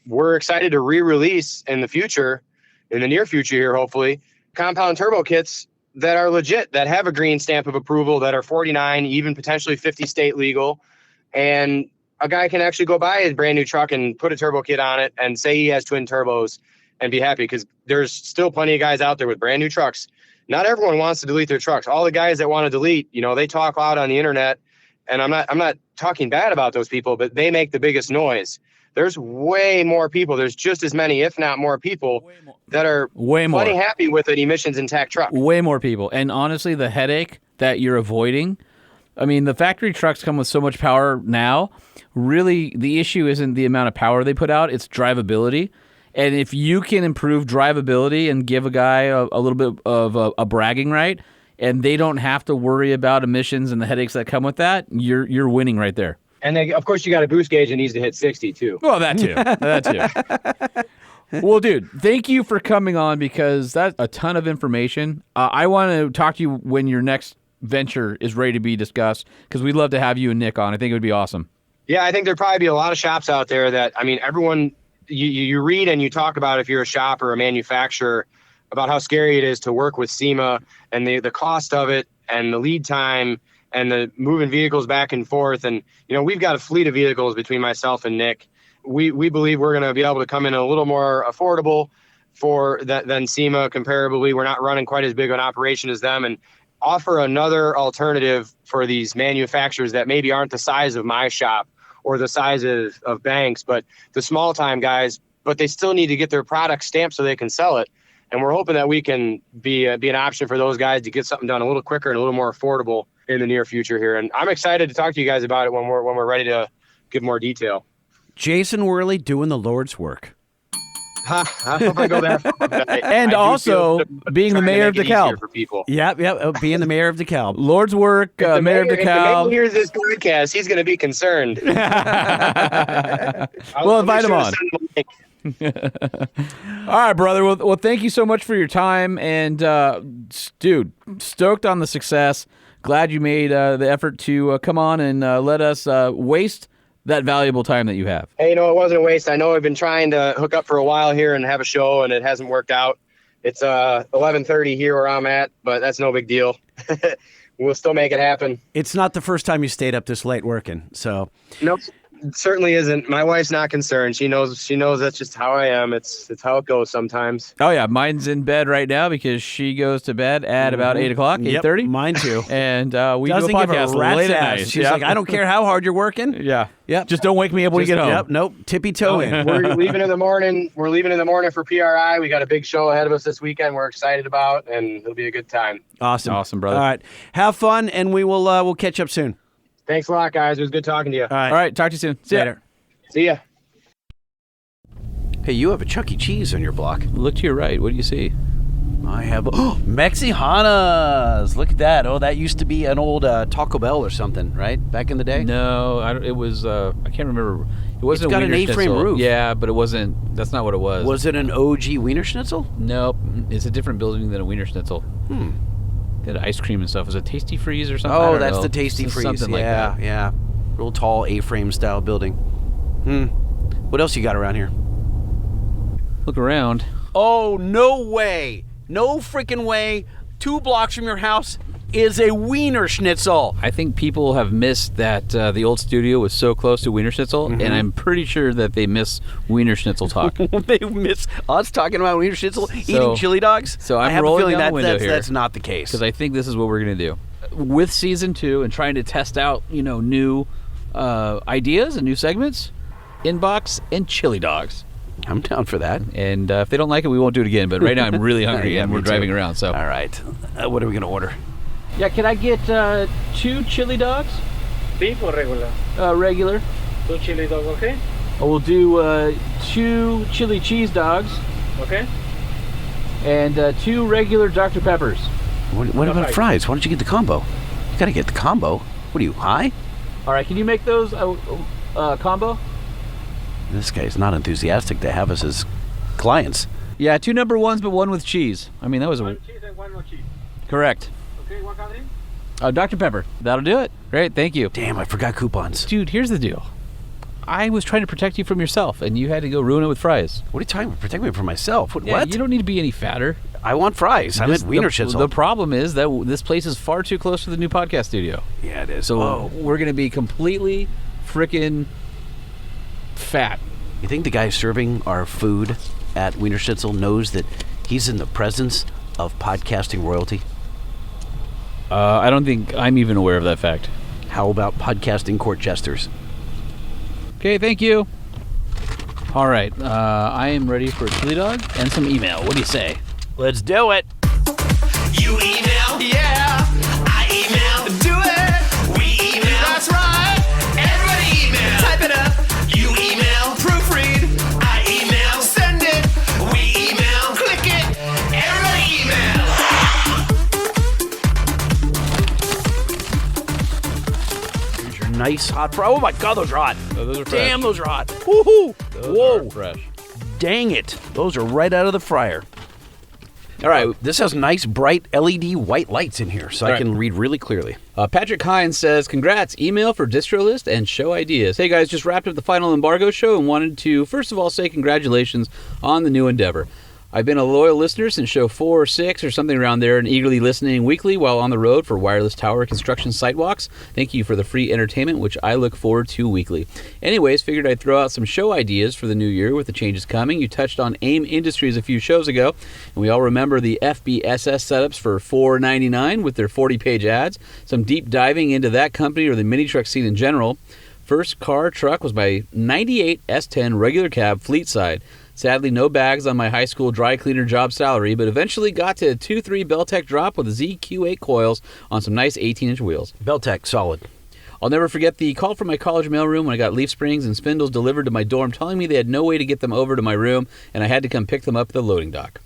Speaker 7: We're excited to re-release in the near future here, hopefully, compound turbo kits that are legit, that have a green stamp of approval, that are 49, even potentially 50 state legal. And a guy can actually go buy a brand new truck and put a turbo kit on it and say he has twin turbos and be happy, because there's still plenty of guys out there with brand new trucks. Not everyone wants to delete their trucks. All the guys that want to delete, they talk loud on the internet, and I'm not talking bad about those people, but they make the biggest noise. There's way more people. There's just as many, if not more people, that are plenty happy with an emissions intact truck.
Speaker 5: Way more people. And honestly, the headache that you're avoiding, I mean, the factory trucks come with so much power now. Really, the issue isn't the amount of power they put out, it's drivability. And if you can improve drivability and give a guy a little bit of a bragging right, and they don't have to worry about emissions and the headaches that come with that, you're winning right there.
Speaker 7: And then, of course, you got a boost gauge that needs to hit 60 too.
Speaker 5: Well, that too. That too. Well, dude, thank you for coming on, because that's a ton of information. I want to talk to you when your next venture is ready to be discussed, because we'd love to have you and Nick on. I think it would be awesome.
Speaker 7: Yeah, I think there'd probably be a lot of shops out there that, everyone, you read and you talk about, if you're a shop or a manufacturer, about how scary it is to work with SEMA and the cost of it and the lead time and the moving vehicles back and forth. And, we've got a fleet of vehicles between myself and Nick. We believe we're going to be able to come in a little more affordable than SEMA comparably. We're not running quite as big an operation as them, and offer another alternative for these manufacturers that maybe aren't the size of my shop or the size of Banks, but the small time guys, but they still need to get their product stamped so they can sell it. And we're hoping that we can be an option for those guys to get something done a little quicker and a little more affordable in the near future here. And I'm excited to talk to you guys about it when we're ready to give more detail.
Speaker 2: Jason Wehrli doing the Lord's work.
Speaker 7: I hope I go there.
Speaker 5: And also being the mayor of Dekalb.
Speaker 7: For people.
Speaker 2: Yep, being the mayor of Dekalb.
Speaker 5: Lord's work, mayor of Dekalb.
Speaker 7: If the mayor hears this podcast, he's going to be concerned.
Speaker 5: We'll invite him on. All right, brother. Well, thank you so much for your time. And, dude, stoked on the success. Glad you made the effort to come on and let us waste that valuable time that you have.
Speaker 7: Hey, it wasn't a waste. I know I've been trying to hook up for a while here and have a show, and it hasn't worked out. It's 11:30 here where I'm at, but that's no big deal. We'll still make it happen.
Speaker 2: It's not the first time you stayed up this late working, so.
Speaker 7: Nope. It certainly isn't. My wife's not concerned. She knows that's just how I am. It's how it goes sometimes.
Speaker 5: Oh yeah, mine's in bed right now because she goes to bed at about 8 o'clock, 8:30.
Speaker 2: Yep, mine too.
Speaker 5: And we
Speaker 2: Doesn't
Speaker 5: do a
Speaker 2: give
Speaker 5: podcast
Speaker 2: a rat's
Speaker 5: late at
Speaker 2: ass.
Speaker 5: night.
Speaker 2: She's like, I don't care how hard you're working.
Speaker 5: Yeah.
Speaker 2: Yep.
Speaker 5: Just don't wake me up when you get home.
Speaker 2: Yep. Nope. Tippy toe in.
Speaker 7: We're leaving in the morning. We're leaving in the morning for PRI. We got a big show ahead of us this weekend. We're excited about, and it'll be a good time.
Speaker 2: Awesome,
Speaker 5: brother.
Speaker 2: All right, have fun, and we'll catch up soon.
Speaker 7: Thanks a lot, guys. It was good talking to you.
Speaker 2: All right.
Speaker 5: All right. Talk to you soon. See ya.
Speaker 2: Later.
Speaker 7: See ya.
Speaker 2: Hey, you have a Chuck E. Cheese on your block.
Speaker 5: Look to your right. What do you see?
Speaker 2: I have Mexicanas. Look at that. Oh, that used to be an old Taco Bell or something, right? Back in the day.
Speaker 5: No, it was. I can't remember. It wasn't.
Speaker 2: It's got
Speaker 5: a
Speaker 2: an
Speaker 5: Wiener
Speaker 2: A-frame
Speaker 5: Schnitzel.
Speaker 2: roof.
Speaker 5: Yeah, but it wasn't. That's not what it was.
Speaker 2: Was it an OG Wiener Schnitzel?
Speaker 5: Nope. It's a different building than a Wiener Schnitzel. They had ice cream and stuff. Was it Tasty Freeze or something? I
Speaker 2: Oh,
Speaker 5: don't
Speaker 2: that's
Speaker 5: know.
Speaker 2: the Tasty Freeze.
Speaker 5: Something like
Speaker 2: yeah,
Speaker 5: that.
Speaker 2: yeah. Real tall A-frame style building. What else you got around here?
Speaker 5: Look around.
Speaker 2: Oh, no way. No freaking way. 2 blocks from your house is a Wiener Schnitzel.
Speaker 5: I think people have missed that the old studio was so close to Wiener Schnitzel, and I'm pretty sure that they miss Wiener Schnitzel talk.
Speaker 2: They miss us talking about Wiener Schnitzel, eating chili dogs.
Speaker 5: So
Speaker 2: I
Speaker 5: I'm
Speaker 2: have a
Speaker 5: rolling
Speaker 2: feeling
Speaker 5: down the window
Speaker 2: that's,
Speaker 5: here.
Speaker 2: that's not the case.
Speaker 5: Because I think this is what we're going to do. With Season 2 and trying to test out, new ideas and new segments, Inbox and Chili Dogs.
Speaker 2: I'm down for that.
Speaker 5: And if they don't like it, we won't do it again. But right now I'm really hungry
Speaker 2: Yeah,
Speaker 5: and
Speaker 2: me
Speaker 5: we're
Speaker 2: too.
Speaker 5: driving around. So
Speaker 2: All right. What are we going to order?
Speaker 5: yeah, can I get 2 chili dogs?
Speaker 8: Beef or regular?
Speaker 5: Regular.
Speaker 8: 2 chili dog, okay?
Speaker 5: We'll do 2 chili cheese dogs
Speaker 8: Okay.
Speaker 5: and 2 regular Dr. Peppers.
Speaker 2: What about
Speaker 8: fries.
Speaker 2: fries? Why don't you get the combo? You got to get the combo. What are you, high?
Speaker 5: All right, can you make those combo?
Speaker 2: This guy's not enthusiastic to have us as clients.
Speaker 5: Yeah, 2 number 1s, but 1 with cheese. I mean, that was a
Speaker 8: One cheese and one no cheese.
Speaker 5: correct.
Speaker 8: Okay, what country?
Speaker 5: Dr. Pepper. That'll do it. Great, thank you.
Speaker 2: Damn, I forgot coupons.
Speaker 5: Dude, here's the deal. I was trying to protect you from yourself, and you had to go ruin it with fries.
Speaker 2: What are you talking about? Protect me from myself. What?
Speaker 5: Yeah, you don't need to be any fatter.
Speaker 2: I want fries. I meant Wiener Schnitzel.
Speaker 5: The problem is that this place is far too close to the new podcast studio.
Speaker 2: Yeah, it is.
Speaker 5: So we're going to be completely freaking fat.
Speaker 2: You think the guy serving our food at Wiener Schnitzel knows that he's in the presence of podcasting royalty?
Speaker 5: I don't think I'm even aware of that fact.
Speaker 2: How about podcasting court jesters?
Speaker 5: Okay, thank you. All right, I am ready for a chili dog and some email. What do you say?
Speaker 2: Let's do it.
Speaker 3: You email? Yeah. I email? Do it. We email? That's right. Everybody email. Type it up. You email? Proofread. I email? Send it. We email? Click it. Everybody email.
Speaker 2: Here's your nice hot fry. Oh my God, those are hot.
Speaker 5: Oh, those are fresh.
Speaker 2: Damn, those are hot. Woohoo!
Speaker 5: Those
Speaker 2: Whoa.
Speaker 5: are fresh.
Speaker 2: Dang it. Those are right out of the fryer. All right, this has nice, bright LED white lights in here, so I
Speaker 5: All right.
Speaker 2: can read really clearly.
Speaker 5: Patrick Hines says, congrats, email for distro list and show ideas. Hey guys, just wrapped up the final embargo show and wanted to, first of all, say congratulations on the new endeavor. I've been a loyal listener since show 4 or 6 or something around there and eagerly listening weekly while on the road for wireless tower construction site walks. Thank you for the free entertainment, which I look forward to weekly. Anyways, figured I'd throw out some show ideas for the new year with the changes coming. You touched on AIM Industries a few shows ago, and we all remember the FBSS setups for $4.99 with their 40-page ads. Some deep diving into that company or the mini truck scene in general. First car truck was my 98 S10 regular cab fleet side. Sadly, no bags on my high school dry cleaner job salary, but eventually got to a 2.3 Beltec drop with a ZQ8 coils on some nice 18-inch wheels.
Speaker 2: Beltec, solid.
Speaker 5: I'll never forget the call from my college mailroom when I got leaf springs and spindles delivered to my dorm, telling me they had no way to get them over to my room, and I had to come pick them up at the loading dock.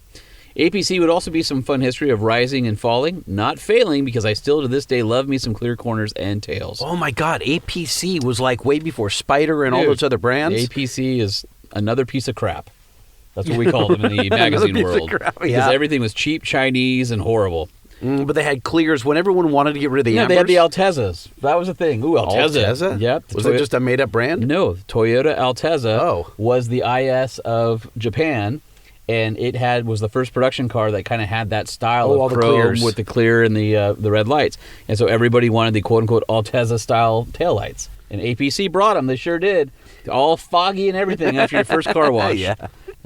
Speaker 5: APC would also be some fun history of rising and falling, not failing, because I still to this day love me some clear corners and tails.
Speaker 2: Oh my God, APC was like way before Spider and all
Speaker 5: Dude,
Speaker 2: those other brands.
Speaker 5: APC is another piece of crap.
Speaker 1: That's what we called them in the magazine world.
Speaker 2: crowd,
Speaker 1: Because
Speaker 2: yeah.
Speaker 1: everything was cheap, Chinese, and horrible.
Speaker 2: But they had clears when everyone wanted to get rid of the
Speaker 1: Yeah,
Speaker 2: Ambers.
Speaker 1: they had the Altezas. That was the thing. Ooh, Altezza.
Speaker 2: Altezza?
Speaker 1: Yep.
Speaker 2: Was it just a made-up brand?
Speaker 1: No, Toyota Altezza
Speaker 2: Oh.
Speaker 1: was the IS of Japan, and it was the first production car that kind of had that style
Speaker 2: all
Speaker 1: of
Speaker 2: the
Speaker 1: chrome
Speaker 2: clears.
Speaker 1: with the clear and the red lights. And so everybody wanted the quote-unquote Altezza-style taillights. And APC brought them. They sure did. All foggy and everything after your first car wash.
Speaker 2: Yeah.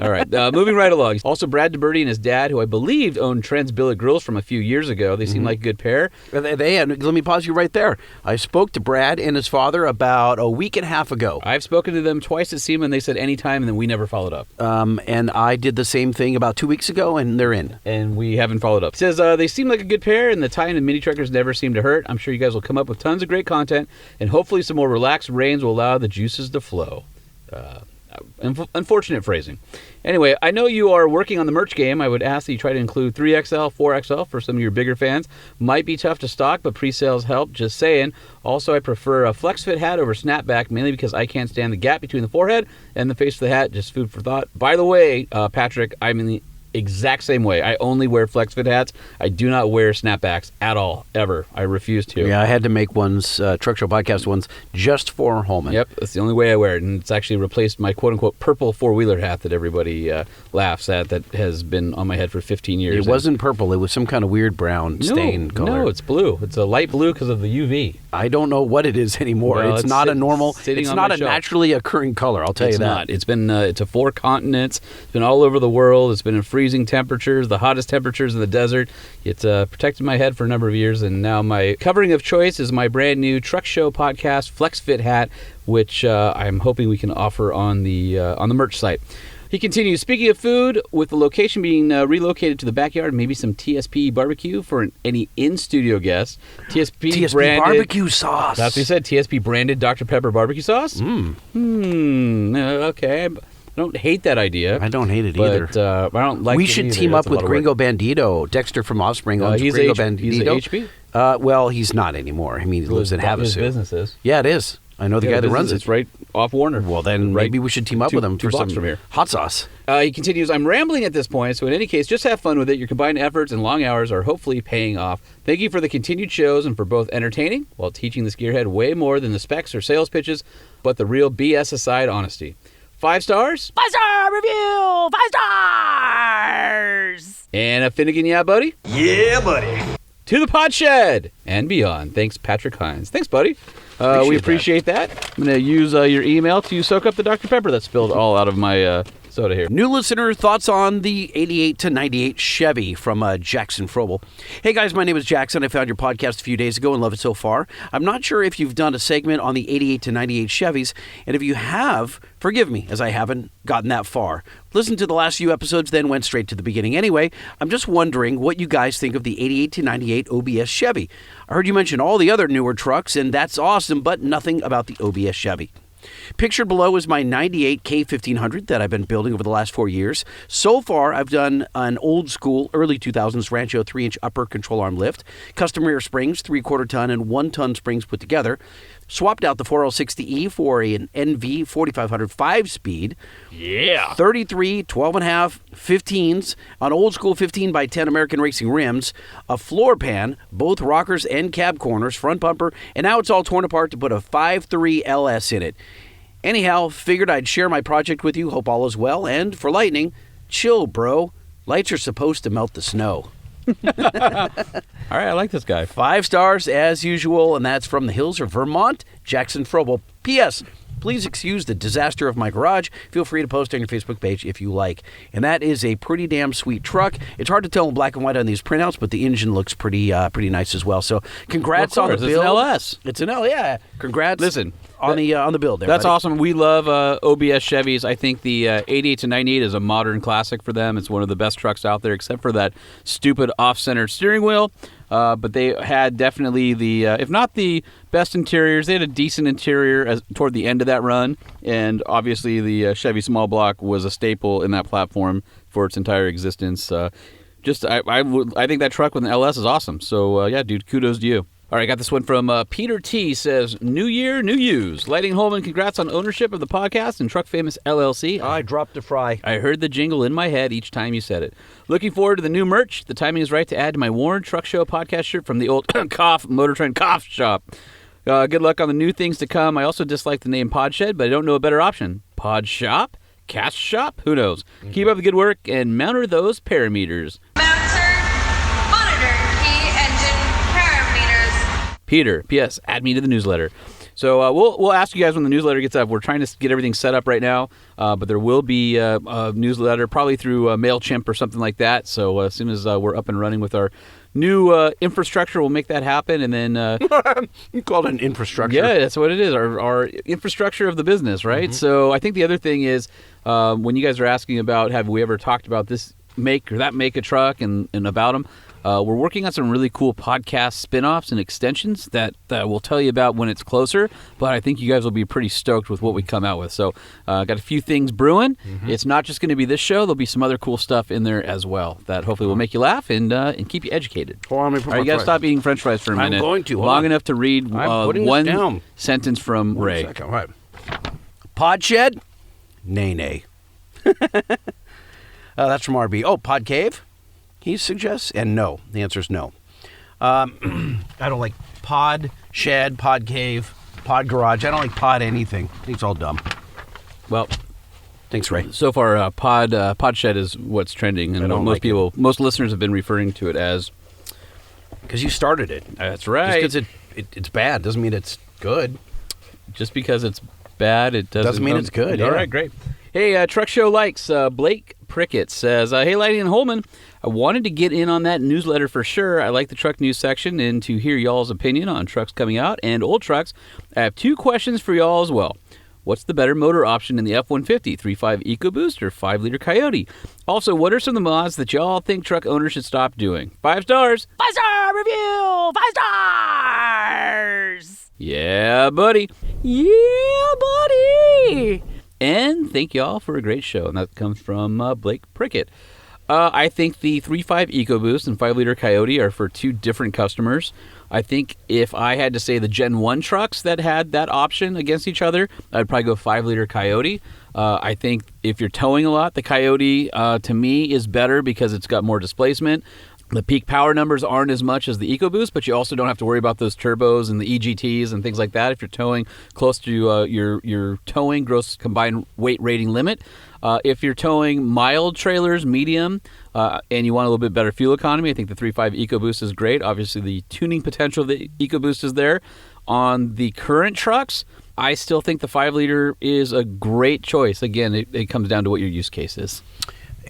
Speaker 1: All right, moving right along. Also, Brad DeBerti and his dad, who I believed owned Trent's Billet Grills from a few years ago. They seem like a good pair.
Speaker 2: And let me pause you right there. I spoke to Brad and his father about a week and a half ago.
Speaker 1: I've spoken to them twice at SEMA, and they said anytime, and then we never followed up.
Speaker 2: And I did the same thing about 2 weeks ago, and they're in.
Speaker 1: And we haven't followed up. It says they seem like a good pair, and the tie-in and mini truckers never seem to hurt. I'm sure you guys will come up with tons of great content, and hopefully some more relaxed rains will allow the juices to flow. Unfortunate phrasing. Anyway, I know you are working on the merch game. I would ask that you try to include 3XL, 4XL for some of your bigger fans. Might be tough to stock, but pre-sales help, just saying. Also, I prefer a flex fit hat over snapback, mainly because I can't stand the gap between the forehead and the face of the hat. Just food for thought. By the way, Patrick, I'm in the exact same way. I only wear flex fit hats. I do not wear snapbacks at all, ever. I refuse to.
Speaker 2: Yeah, I had to make ones, Truck Show Podcast ones, just for Holman.
Speaker 1: Yep, that's the only way I wear it, and it's actually replaced my quote-unquote purple four-wheeler hat that everybody laughs at that has been on my head for 15 years.
Speaker 2: It wasn't purple. It was some kind of weird brown stain color.
Speaker 1: No, it's blue. It's a light blue because of the UV.
Speaker 2: I don't know what it is anymore.
Speaker 1: Well,
Speaker 2: it's
Speaker 1: it's
Speaker 2: not a normal,
Speaker 1: sitting
Speaker 2: it's
Speaker 1: on
Speaker 2: not
Speaker 1: my
Speaker 2: a
Speaker 1: shelf.
Speaker 2: naturally occurring color, I'll tell you
Speaker 1: It's
Speaker 2: that.
Speaker 1: not. It's been to 4 continents. It's been all over the world. It's been in freezing temperatures, the hottest temperatures in the desert. It's protected my head for a number of years, and now my covering of choice is my brand new Truck Show Podcast Flex Fit hat, which I'm hoping we can offer on the merch site. He continues, speaking of food, with the location being relocated to the backyard, maybe some TSP barbecue for any in-studio guests. TSP branded
Speaker 2: barbecue sauce.
Speaker 1: That's what he said. TSP branded Dr. Pepper barbecue sauce? Okay. I don't hate that idea.
Speaker 2: I don't hate it
Speaker 1: but,
Speaker 2: either.
Speaker 1: I don't like
Speaker 2: we
Speaker 1: it
Speaker 2: should
Speaker 1: either.
Speaker 2: team
Speaker 1: That's
Speaker 2: up
Speaker 1: a
Speaker 2: with
Speaker 1: lot of work.
Speaker 2: Gringo Bandito. Dexter from Offspring owns
Speaker 1: He's
Speaker 2: Gringo
Speaker 1: He's
Speaker 2: Bandito.
Speaker 1: a HP?
Speaker 2: Well, he's not anymore. I mean, he lives in
Speaker 1: His
Speaker 2: Havasu.
Speaker 1: business is.
Speaker 2: Yeah, it is. I know the guy that runs it.
Speaker 1: It's right off Warner.
Speaker 2: Well, then
Speaker 1: Right
Speaker 2: maybe we should team up with him
Speaker 1: two
Speaker 2: for some
Speaker 1: blocks from here.
Speaker 2: hot sauce.
Speaker 1: He continues, I'm rambling at this point, so in any case, just have fun with it. Your combined efforts and long hours are hopefully paying off. Thank you for the continued shows and for both entertaining while teaching this gearhead way more than the specs or sales pitches, but the real BS aside honesty. 5 stars?
Speaker 6: 5-star review! 5 stars!
Speaker 1: And a Finnegan, yeah, buddy?
Speaker 3: Yeah, buddy.
Speaker 1: To the pod shed and beyond. Thanks, Patrick Hines. Thanks, buddy. We appreciate that. I'm going to use your email to soak up the Dr. Pepper that spilled all out of my soda here.
Speaker 2: New listener thoughts on the 88 to 98 Chevy from Jackson Frobel. Hey guys, my name is Jackson. I found your podcast a few days ago and love it so far. I'm not sure if you've done a segment on the 88 to 98 Chevys, and if you have, forgive me, as I haven't gotten that far. Listened to the last few episodes, then went straight to the beginning. Anyway, I'm just wondering what you guys think of the 88 to 98 OBS Chevy. I heard you mention all the other newer trucks, and that's awesome, but nothing about the OBS Chevy. Pictured below is my 98 K1500 that I've been building over the last 4 years. So far, I've done an old school, early 2000s Rancho 3-inch upper control arm lift, custom rear springs, 3/4 ton and 1 ton springs put together, swapped out the 4L60E for an NV 4500 5-speed, 33 12.5 15s on old school 15x10 American Racing rims, a floor pan, both rockers and cab corners, front bumper, and now it's all torn apart to put a 5.3 LS in it. Anyhow, figured I'd share my project with you. Hope all is well. And for lightning, chill, bro. Lights are supposed to melt the snow.
Speaker 1: All right, I like this guy.
Speaker 2: 5 stars as usual, and that's from the hills of Vermont, Jackson Frobel. P.S. Please excuse the disaster of my garage. Feel free to post on your Facebook page if you like. And that is a pretty damn sweet truck. It's hard to tell in black and white on these printouts, but the engine looks pretty nice as well. So congrats on the build.
Speaker 1: It's an LS.
Speaker 2: It's an L, yeah. Congrats.
Speaker 1: Listen,
Speaker 2: on the build there.
Speaker 1: That's
Speaker 2: buddy.
Speaker 1: awesome. We love OBS Chevys. I think the 88 to 98 is a modern classic for them. It's one of the best trucks out there, except for that stupid off-center steering wheel. But they had definitely the, if not the best interiors, they had a decent interior toward the end of that run. And obviously the Chevy small block was a staple in that platform for its entire existence. I think that truck with an LS is awesome. So, yeah, dude, kudos to you. All right, got this one from Peter T. Says, New year, new yous. Lighting Holman, congrats on ownership of the podcast and Truck Famous LLC.
Speaker 2: I dropped a fry.
Speaker 1: I heard the jingle in my head each time you said it. Looking forward to the new merch. The timing is right to add to my Warren Truck Show podcast shirt from the old Motor Trend Cough Shop. Good luck on the new things to come. I also dislike the name Podshed, but I don't know a better option. Pod Shop? Cast Shop? Who knows? Keep up the good work and monitor those parameters.
Speaker 9: Monitor key engine parameters.
Speaker 1: Peter, P.S. Add me to the newsletter. So we'll ask you guys when the newsletter gets up. We're trying to get everything set up right now, but there will be a newsletter probably through MailChimp or something like that. So as soon as we're up and running with our new infrastructure, we'll make that happen. And then
Speaker 2: You called it an infrastructure.
Speaker 1: yeah, that's what it is. Our infrastructure of the business, right? So I think the other thing is when you guys are asking about have we ever talked about this make or that make a truck and about them. We're working on some really cool podcast spin-offs and extensions that we'll tell you about when it's closer, but I think you guys will be pretty stoked with what we come out with. So got a few things brewing. It's not just going to be this show. There'll be some other cool stuff in there as well that hopefully will make you laugh and keep you educated.
Speaker 2: Hold on, let me put
Speaker 1: All right,
Speaker 2: my
Speaker 1: you got to
Speaker 2: fry-
Speaker 1: stop eating french fries for a
Speaker 2: I'm
Speaker 1: minute.
Speaker 2: going to. Hold
Speaker 1: Long
Speaker 2: on.
Speaker 1: enough to read
Speaker 2: I'm putting this
Speaker 1: one
Speaker 2: down.
Speaker 1: sentence from
Speaker 2: One
Speaker 1: Ray.
Speaker 2: second. All right. Podshed? Nay. That's from RB. Oh, Pod Cave? He suggests? And no. The answer is no. I don't like Pod Shed, Pod Cave, Pod Garage. I don't like Pod anything. I think it's all dumb.
Speaker 1: Well,
Speaker 2: Thanks, Ray.
Speaker 1: so far, Podshed is what's trending, and
Speaker 2: don't
Speaker 1: most
Speaker 2: like it.
Speaker 1: most listeners have been referring to it as.
Speaker 2: Because you started it.
Speaker 1: That's
Speaker 2: Just
Speaker 1: right.
Speaker 2: because it's bad doesn't mean it's good.
Speaker 1: Just because it's bad, it
Speaker 2: Doesn't mean it's good,
Speaker 1: All
Speaker 2: yeah.
Speaker 1: right, great. Hey, Truck Show likes. Blake Prickett says, hey, Lighting and Holman, I wanted to get in on that newsletter for sure. I like the truck news section and to hear y'all's opinion on trucks coming out and old trucks. I have 2 questions for y'all as well. What's the better motor option in the F-150, 3.5 EcoBoost or 5-liter Coyote? Also, what are some of the mods that y'all think truck owners should stop doing? 5 stars.
Speaker 6: 5-star review! 5 stars!
Speaker 1: Yeah, buddy.
Speaker 6: Yeah, buddy!
Speaker 1: And thank y'all for a great show. And that comes from Blake Prickett. I think the 3.5 EcoBoost and 5-liter Coyote are for 2 different customers. I think if I had to say the Gen 1 trucks that had that option against each other, I'd probably go 5-liter Coyote. I think if you're towing a lot, the Coyote, to me, is better because it's got more displacement. The peak power numbers aren't as much as the EcoBoost, but you also don't have to worry about those turbos and the EGTs and things like that if you're towing close to your towing gross combined weight rating limit. If you're towing mild trailers, medium, and you want a little bit better fuel economy, I think the 3.5 EcoBoost is great. Obviously, the tuning potential of the EcoBoost is there. On the current trucks, I still think the 5-liter is a great choice. Again, it comes down to what your use case is.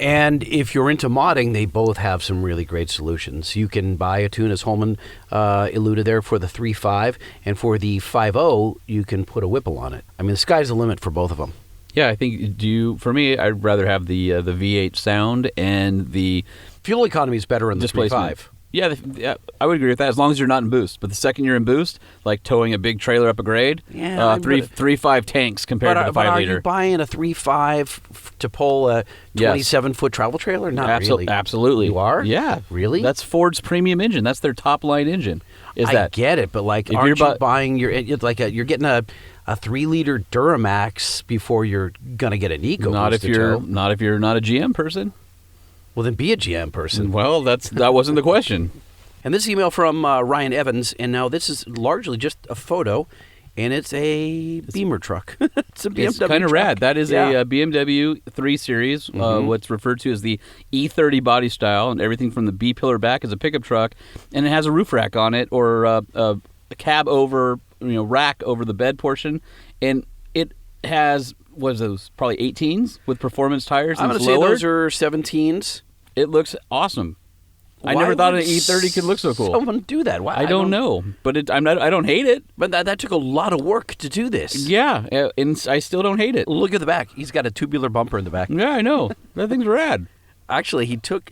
Speaker 2: And if you're into modding, they both have some really great solutions. You can buy a tune, as Holman alluded there, for the 3.5, and for the 5.0, you can put a Whipple on it. I mean, the sky's the limit for both of them.
Speaker 1: Yeah, I think for me, I'd rather have the V8 sound and the
Speaker 2: Fuel economy is better in the
Speaker 1: displacement.
Speaker 2: 3.5.
Speaker 1: Yeah, I would agree with that as long as you're not in boost. But the second you're in boost, like towing a big trailer up a grade,
Speaker 2: Yeah,
Speaker 1: 3.5 tanks compared to the 5
Speaker 2: are
Speaker 1: liter.
Speaker 2: you buying a 3.5 to pull a 27-foot travel trailer? Not really.
Speaker 1: Absolutely.
Speaker 2: You are?
Speaker 1: Yeah.
Speaker 2: Really?
Speaker 1: That's Ford's premium engine. That's their top line engine.
Speaker 2: I get it, but like,
Speaker 1: If
Speaker 2: aren't
Speaker 1: you're
Speaker 2: you buying you're getting a 3-liter Duramax before you're gonna get an EcoBoost?
Speaker 1: not if you're not a GM person.
Speaker 2: Well, then be a GM person.
Speaker 1: Well, that wasn't the question.
Speaker 2: And this email from Ryan Evans, and now this is largely just a photo, and it's a Beamer truck. It's a BMW
Speaker 1: It's kind of
Speaker 2: truck.
Speaker 1: rad. That is
Speaker 2: Yeah.
Speaker 1: a BMW 3 Series, what's referred to as the E30 body style, and everything from the B pillar back is a pickup truck, and it has a roof rack on it, or a cab over, rack over the bed portion, and it has those probably 18s with performance tires.
Speaker 2: I'm
Speaker 1: and
Speaker 2: going to
Speaker 1: it's
Speaker 2: say
Speaker 1: lowered.
Speaker 2: those are 17s.
Speaker 1: It looks awesome. I
Speaker 2: Why
Speaker 1: never thought an
Speaker 2: would
Speaker 1: E30 could look so cool.
Speaker 2: Someone do that? Why?
Speaker 1: I don't know, but I don't hate it.
Speaker 2: But that took a lot of work to do this.
Speaker 1: Yeah, and I still don't hate it.
Speaker 2: Look at the back. He's got a tubular bumper in the back.
Speaker 1: Yeah, I know. That thing's rad.
Speaker 2: Actually, he took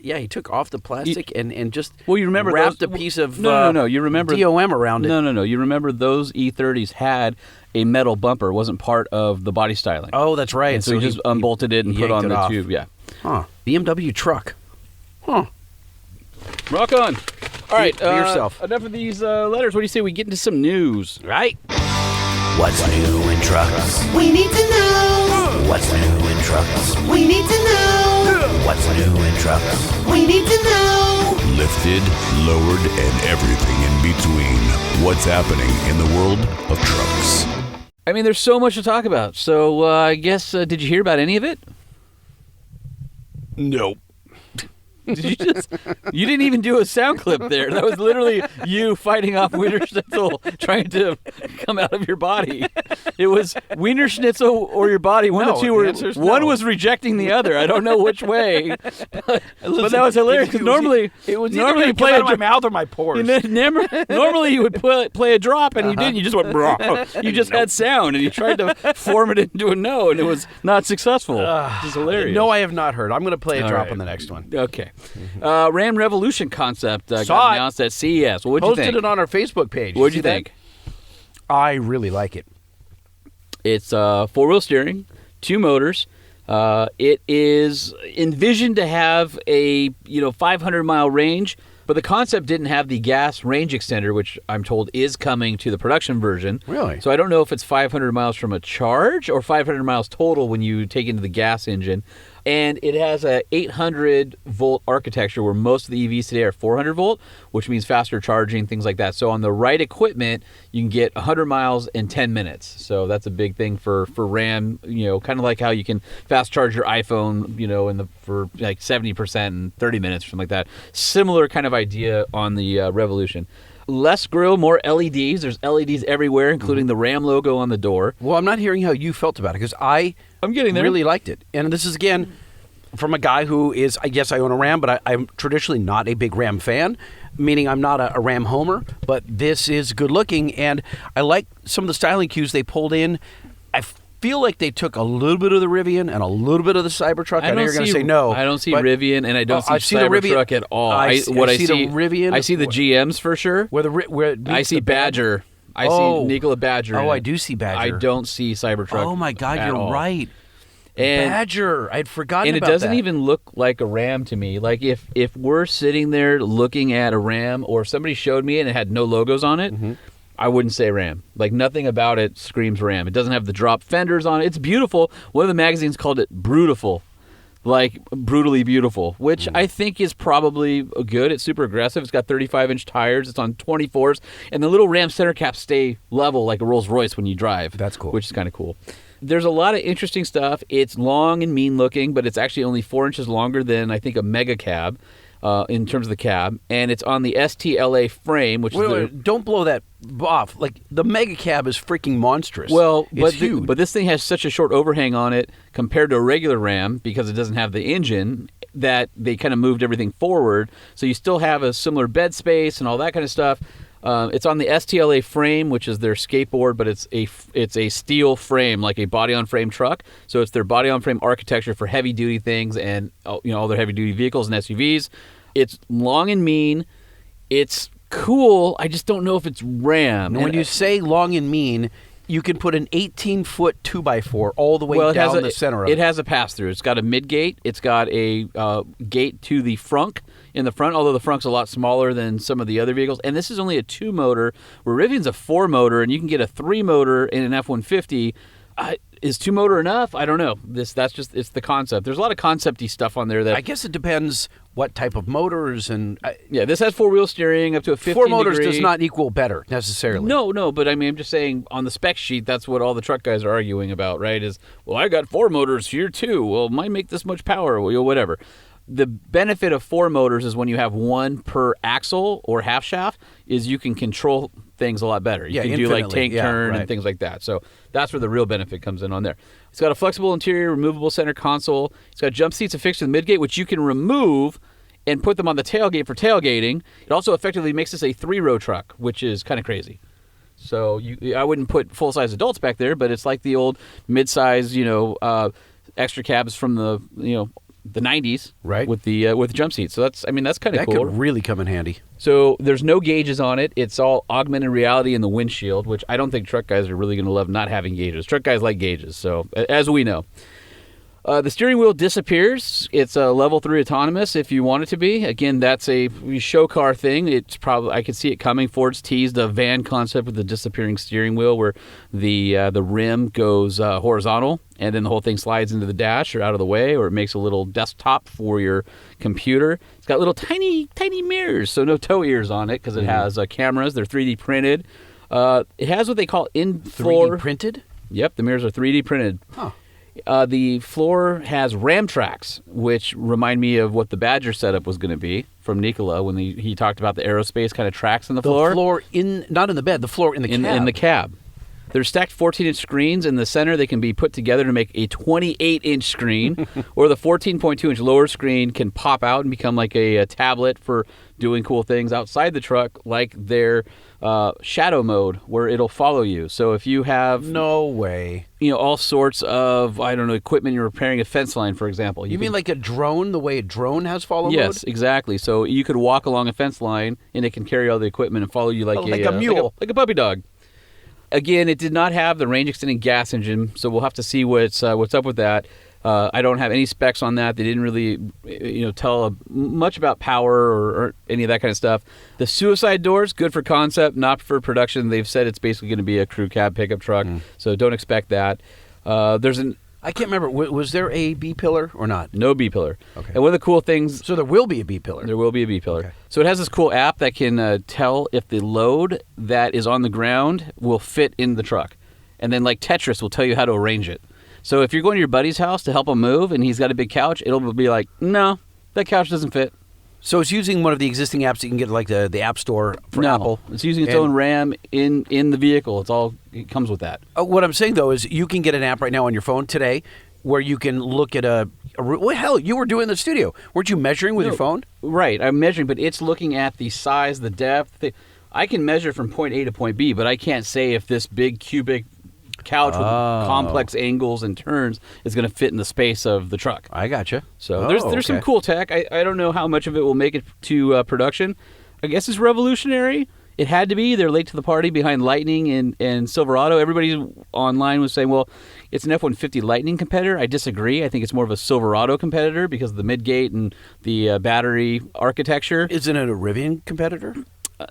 Speaker 2: off the plastic and just
Speaker 1: Well, you remember
Speaker 2: wrapped
Speaker 1: those,
Speaker 2: a piece of
Speaker 1: no. You remember
Speaker 2: DOM around it.
Speaker 1: No. You remember those E30s had a metal bumper, wasn't part of the body styling.
Speaker 2: Oh, that's right.
Speaker 1: And so he just unbolted it and put
Speaker 2: yanked
Speaker 1: on
Speaker 2: it
Speaker 1: the
Speaker 2: off.
Speaker 1: tube. Yeah.
Speaker 2: Huh. BMW truck. Huh.
Speaker 1: Rock on. All right.
Speaker 2: Be yourself.
Speaker 1: Enough of these letters. What do you say we get into some news?
Speaker 2: Right?
Speaker 6: What's new in trucks?
Speaker 10: We need to know.
Speaker 6: What's new in trucks?
Speaker 10: We need to know.
Speaker 6: What's new in trucks?
Speaker 10: We need to know.
Speaker 4: Lifted, lowered, and everything in between. What's happening in the world of trucks?
Speaker 1: I mean, there's so much to talk about. So I guess, did you hear about any of it?
Speaker 2: Nope.
Speaker 1: Did you just? You didn't even do a sound clip there. That was literally you fighting off Wiener Schnitzel trying to come out of your body. It was Wiener Schnitzel or your body. One of the two were. One was rejecting the other. I don't know which way. But that was hilarious. Normally you play
Speaker 2: out of my mouth or my pores.
Speaker 1: Normally you would play a drop and you didn't. You just went. You just had sound and you tried to form it into a no and it was not successful. Which is hilarious.
Speaker 2: No, I have not heard. I'm going to play a
Speaker 1: All
Speaker 2: drop
Speaker 1: right.
Speaker 2: on the next one.
Speaker 1: Okay. Ram Revolution concept got announced at CES. Well, what'd you think?
Speaker 2: Posted it on our Facebook page.
Speaker 1: What'd you
Speaker 2: See that?
Speaker 1: think?
Speaker 2: I really like it.
Speaker 1: It's four-wheel steering, 2 motors. It is envisioned to have a 500-mile range, but the concept didn't have the gas range extender, which I'm told is coming to the production version.
Speaker 2: Really?
Speaker 1: So I don't know if it's 500 miles from a charge or 500 miles total when you take into the gas engine. And it has a 800-volt architecture where most of the EVs today are 400-volt, which means faster charging, things like that. So on the right equipment, you can get 100 miles in 10 minutes. So that's a big thing for Ram, kind of like how you can fast charge your iPhone, for like 70% in 30 minutes or something like that. Similar kind of idea on the Revolution. Less grill, more LEDs. There's LEDs everywhere, including the Ram logo on the door.
Speaker 2: Well, I'm not hearing how you felt about it because I'm
Speaker 1: getting there.
Speaker 2: Really liked it. And this is, again, from a guy who is, I guess I own a Ram, but I'm traditionally not a big Ram fan, meaning I'm not a Ram homer, but this is good looking. And I like some of the styling cues they pulled in. I feel like they took a little bit of the Rivian and a little bit of the Cybertruck. I know you're going to say no.
Speaker 1: I don't see Rivian, and I don't see Cybertruck at all.
Speaker 2: I see the Rivian.
Speaker 1: I see the GMs for sure.
Speaker 2: Where
Speaker 1: I see Badger. I see Nikola Badger.
Speaker 2: Oh, I do see Badger.
Speaker 1: I don't see Cybertruck.
Speaker 2: Oh my God,
Speaker 1: at
Speaker 2: you're
Speaker 1: all.
Speaker 2: right.
Speaker 1: And,
Speaker 2: Badger. I'd forgotten about that.
Speaker 1: And it doesn't even look like a Ram to me. Like if we're sitting there looking at a Ram, or if somebody showed me and it had no logos on it, I wouldn't say Ram. Like nothing about it screams Ram. It doesn't have the drop fenders on it. It's beautiful. One of the magazines called it Brutiful. Like brutally beautiful, which I think is probably good. It's super aggressive. It's got 35-inch tires. It's on 24s. And the little Ram center caps stay level like a Rolls Royce when you drive.
Speaker 2: That's cool.
Speaker 1: Which is kind of cool. There's a lot of interesting stuff. It's long and mean looking, but it's actually only 4 inches longer than I think a mega cab. In terms of the cab, and it's on the STLA frame, which
Speaker 2: don't blow that off. Like the mega cab is freaking monstrous.
Speaker 1: Well,
Speaker 2: it's huge.
Speaker 1: But this thing has such a short overhang on it compared to a regular Ram because it doesn't have the engine that they kind of moved everything forward. So you still have a similar bed space and all that kind of stuff. It's on the STLA frame, which is their skateboard, but it's a steel frame, like a body-on-frame truck. So it's their body-on-frame architecture for heavy-duty things and all their heavy-duty vehicles and SUVs. It's long and mean. It's cool. I just don't know if it's Ram.
Speaker 2: And when you say long and mean, you can put an 18-foot 2x4 all the way down the center of it.
Speaker 1: It has a pass-through. It's got a mid-gate. It's got a gate to the frunk in the front, although the frunk's a lot smaller than some of the other vehicles. And this is only a 2-motor, where Rivian's a 4-motor, and you can get a 3-motor in an F-150. Is 2-motor enough? I don't know. It's the concept. There's a lot of concept-y stuff on there that
Speaker 2: I guess it depends what type of motors and
Speaker 1: this has 4-wheel steering up to a 15
Speaker 2: 4 motors
Speaker 1: degree.
Speaker 2: Does not equal better necessarily.
Speaker 1: No, but I mean, I'm just saying on the spec sheet, that's what all the truck guys are arguing about, right? Is, well, I got 4 motors here too. Well, mine make this much power, whatever. The benefit of 4 motors is when you have one per axle or half shaft, is you can control things a lot better. You can do like tank turn and things like that. So that's where the real benefit comes in on there. It's got a flexible interior, removable center console. It's got jump seats affixed to the midgate, which you can remove and put them on the tailgate for tailgating. It also effectively makes this a 3-row truck, which is kind of crazy. So I wouldn't put full-size adults back there, but it's like the old mid-size, extra cabs from the 90s,
Speaker 2: right?
Speaker 1: With the jump seats. So that's kind of cool.
Speaker 2: That could really come in handy.
Speaker 1: So there's no gauges on it. It's all augmented reality in the windshield, which I don't think truck guys are really going to love not having gauges. Truck guys like gauges, so as we know. The steering wheel disappears. It's a level 3 autonomous if you want it to be. Again, that's a show car thing. It's probably, I could see it coming. Ford's teased a van concept with the disappearing steering wheel where the rim goes horizontal and then the whole thing slides into the dash or out of the way, or it makes a little desktop for your computer. It's got little tiny mirrors, so no toe ears on it because it has cameras. They're 3D printed. It has what they call in-floor...
Speaker 2: 3D printed?
Speaker 1: Yep, the mirrors are 3D printed.
Speaker 2: Huh.
Speaker 1: The floor has ram tracks, which remind me of what the Badger setup was going to be from Nikola when he talked about the aerospace kind of tracks in the floor.
Speaker 2: The floor not in the bed, the floor in the cab.
Speaker 1: In the cab. They're stacked 14-inch screens. In the center, they can be put together to make a 28-inch screen, or the 14.2-inch lower screen can pop out and become like a tablet for doing cool things outside the truck, like their shadow mode, where it'll follow you. So if you have...
Speaker 2: No way.
Speaker 1: All sorts of, equipment you're repairing a fence line, for example.
Speaker 2: You mean like a drone, the way a drone has follow mode?
Speaker 1: Yes, exactly. So you could walk along a fence line, and it can carry all the equipment and follow you like
Speaker 2: a mule.
Speaker 1: Like a puppy dog. Again, it did not have the range-extending gas engine, so we'll have to see what's up with that. I don't have any specs on that. They didn't really, tell much about power or any of that kind of stuff. The suicide doors, good for concept, not for production. They've said it's basically going to be a crew cab pickup truck, so don't expect that.
Speaker 2: I can't remember. Was there a B-pillar or not?
Speaker 1: No B-pillar.
Speaker 2: Okay.
Speaker 1: And one of the cool things...
Speaker 2: So there will be a B-pillar.
Speaker 1: There will be a B-pillar.
Speaker 2: Okay.
Speaker 1: So it has this cool app that can tell if the load that is on the ground will fit in the truck. And then like Tetris will tell you how to arrange it. So if you're going to your buddy's house to help him move and he's got a big couch, it'll be like, no, that couch doesn't fit.
Speaker 2: So it's using one of the existing apps that you can get like the App Store for Apple.
Speaker 1: It's using its own RAM in the vehicle. It comes with that.
Speaker 2: What I'm saying, though, is you can get an app right now on your phone today where you can look at well, hell, you were doing the studio. Weren't you measuring with your phone?
Speaker 1: Right, I'm measuring, but it's looking at the size, the depth. I can measure from point A to point B, but I can't say if this big cubic couch with complex angles and turns is going to fit in the space of the truck.
Speaker 2: I gotcha.
Speaker 1: So there's some cool tech. I don't know how much of it will make it to production. I guess it's revolutionary. It had to be. They're late to the party behind Lightning and Silverado. Everybody online was saying, well, it's an F-150 Lightning competitor. I disagree. I think it's more of a Silverado competitor because of the midgate and the battery architecture.
Speaker 2: Isn't it a Rivian competitor?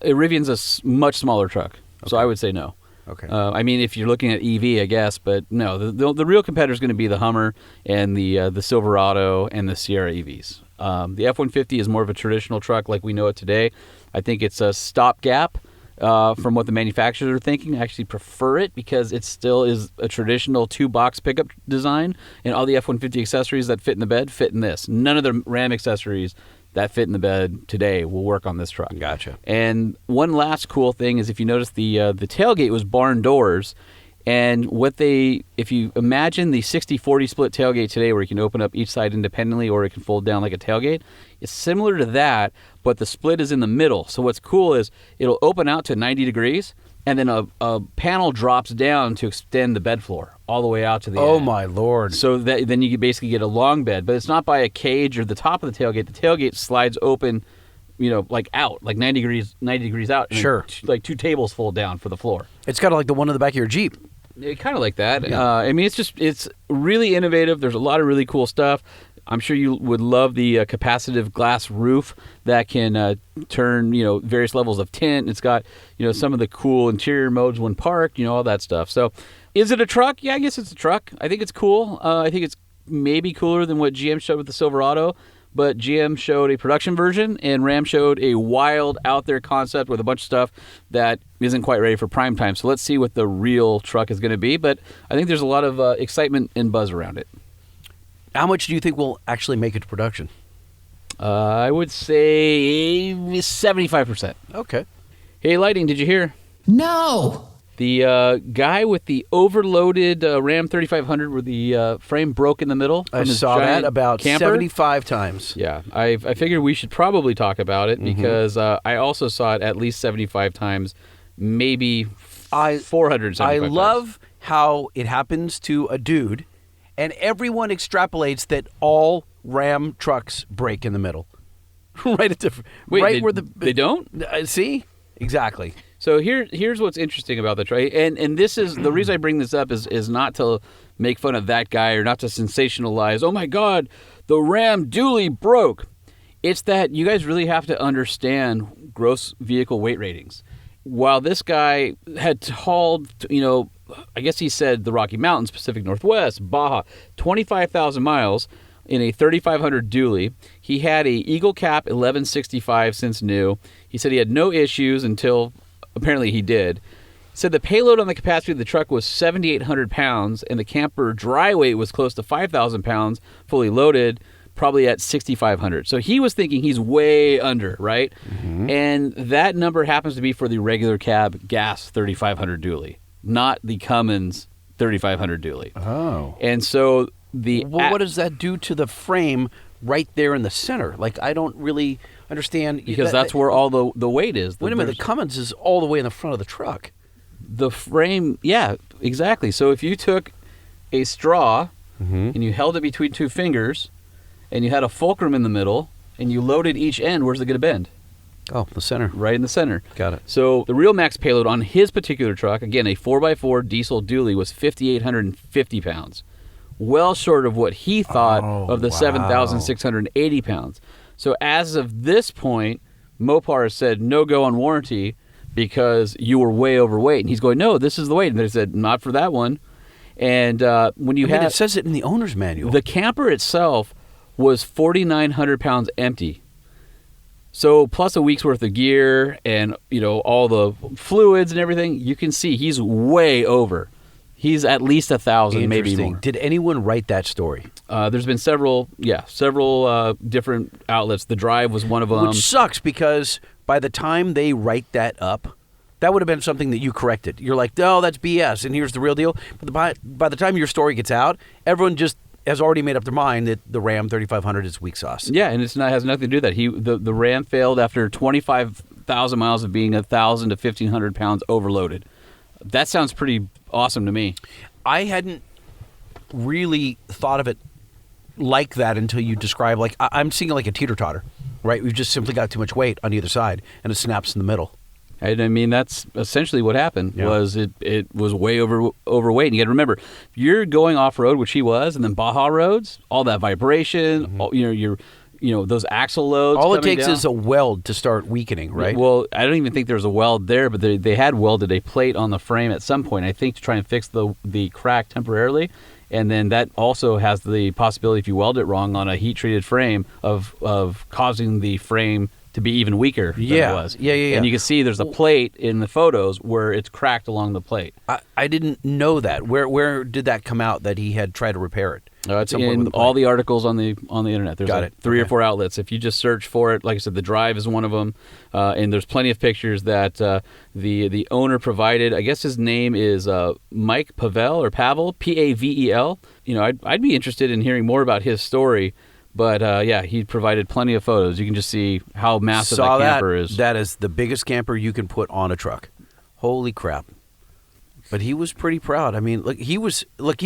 Speaker 1: Rivian's a much smaller truck, so I would say no.
Speaker 2: Okay.
Speaker 1: I mean, if you're looking at EV, I guess, but no, the real competitor is going to be the Hummer and the Silverado and the Sierra EVs. The F-150 is more of a traditional truck like we know it today. I think it's a stopgap from what the manufacturers are thinking. I actually prefer it because it still is a traditional 2-box pickup design, and all the F-150 accessories that fit in the bed fit in this. None of the Ram accessories that fit in the bed today will work on this truck.
Speaker 2: Gotcha.
Speaker 1: And one last cool thing is if you notice the tailgate was barn doors, and if you imagine the 60-40 split tailgate today where you can open up each side independently or it can fold down like a tailgate, it's similar to that, but the split is in the middle. So what's cool is it'll open out to 90 degrees, and then a panel drops down to extend the bed floor all the way out to the end.
Speaker 2: Oh, my Lord.
Speaker 1: So then you basically get a long bed, but it's not by a cage or the top of the tailgate. The tailgate slides open, like out, like 90 degrees out. And
Speaker 2: sure.
Speaker 1: Like 2 tables fold down for the floor.
Speaker 2: It's kind of like the one in the back of your Jeep.
Speaker 1: Kind of like that.
Speaker 2: Yeah.
Speaker 1: I mean, it's really innovative. There's a lot of really cool stuff. I'm sure you would love the capacitive glass roof that can turn, various levels of tint. It's got, some of the cool interior modes when parked, all that stuff. So is it a truck? Yeah, I guess it's a truck. I think it's cool. I think it's maybe cooler than what GM showed with the Silverado. But GM showed a production version, and Ram showed a wild, out-there concept with a bunch of stuff that isn't quite ready for prime time. So let's see what the real truck is going to be. But I think there's a lot of excitement and buzz around it.
Speaker 2: How much do you think will actually make it to production?
Speaker 1: I would say 75%.
Speaker 2: Okay.
Speaker 1: Hey, Lighting, did you hear?
Speaker 10: No.
Speaker 1: The guy with the overloaded Ram 3500 where the frame broke in the middle.
Speaker 2: I saw that about
Speaker 1: camper.
Speaker 2: 75 times.
Speaker 1: Yeah, I figured we should probably talk about it because I also saw it at least 75 times, maybe 475
Speaker 2: I
Speaker 1: times.
Speaker 2: love how it happens to a dude, and everyone extrapolates that all Ram trucks break in the middle. Right at the
Speaker 1: Wait,
Speaker 2: right where the
Speaker 1: they don't?
Speaker 2: See? Exactly.
Speaker 1: So here's what's interesting about the truck, and this is the reason I bring this up is not to make fun of that guy or not to sensationalize. Oh my God, the Ram dually broke. It's that you guys really have to understand gross vehicle weight ratings. While this guy had hauled, I guess he said the Rocky Mountains, Pacific Northwest, Baja, 25,000 miles in a 3500 dually. He had a Eagle Cap 1165 since new. He said he had no issues until apparently he did. He said the payload on the capacity of the truck was 7,800 pounds, and the camper dry weight was close to 5,000 pounds, fully loaded, probably at 6,500. So he was thinking he's way under, right? Mm-hmm. And that number happens to be for the regular cab gas 3,500 dually, not the Cummins 3,500 dually.
Speaker 2: Oh.
Speaker 1: And so
Speaker 2: what does that do to the frame right there in the center? Like, I don't really understand.
Speaker 1: Because that's where all the weight is.
Speaker 2: Wait a minute, the Cummins is all the way in the front of the truck.
Speaker 1: The frame, yeah, exactly. So if you took a straw and you held it between two fingers and you had a fulcrum in the middle and you loaded each end, where's it going to bend?
Speaker 2: Oh, the center.
Speaker 1: Right in the center.
Speaker 2: Got it.
Speaker 1: So the real max payload on his particular truck, again, a 4x4 diesel dually, was 5,850 pounds. Well short of what he thought of the 7,680 pounds. So as of this point, Mopar has said no go on warranty because you were way overweight. And he's going, no, this is the weight. And they said, not for that one. And when you
Speaker 2: it says it in the owner's manual.
Speaker 1: The camper itself was 4,900 pounds empty. So plus a week's worth of gear and, all the fluids and everything, you can see he's way over. He's at least 1,000, maybe more.
Speaker 2: Did anyone write that story?
Speaker 1: There's been several different outlets. The Drive was one of them.
Speaker 2: Which sucks because by the time they write that up, that would have been something that you corrected. You're like, no, that's BS, and here's the real deal. But by the time your story gets out, everyone just has already made up their mind that the Ram 3500 is weak sauce.
Speaker 1: Yeah, and has nothing to do with that. The Ram failed after 25,000 miles of being 1,000 to 1,500 pounds overloaded. That sounds pretty awesome to me.
Speaker 2: I hadn't really thought of it like that until you describe, like, I'm seeing it like a teeter-totter, right? We've just simply got too much weight on either side, and it snaps in the middle.
Speaker 1: I mean, that's essentially what happened.
Speaker 2: Yeah.
Speaker 1: Was it was way overweight. And you got to remember, if you're going off-road, which he was, and then Baja roads, all that vibration, all, those axle loads.
Speaker 2: All it takes
Speaker 1: down.
Speaker 2: is a weld to start weakening, right?
Speaker 1: Well, I don't even think there's a weld there, but they had welded a plate on the frame at some point, I think, to try and fix the crack temporarily. And then that also has the possibility, if you weld it wrong on a heat-treated frame, of causing the frame to be even weaker than it was.
Speaker 2: Yeah.
Speaker 1: And you can see there's a plate in the photos where it's cracked along the plate.
Speaker 2: I didn't know that. Where did that come out that he had tried to repair it?
Speaker 1: It's in all the articles on the internet. There's
Speaker 2: Got it.
Speaker 1: three or
Speaker 2: Okay.
Speaker 1: four outlets. If you just search for it, like I said, the Drive is one of them, and there's plenty of pictures that the owner provided. I guess his name is Mike Pavel, Pavel. I'd be interested in hearing more about his story. But he provided plenty of photos. You can just see how massive that camper is.
Speaker 2: That is the biggest camper you can put on a truck. Holy crap! But he was pretty proud. I mean, he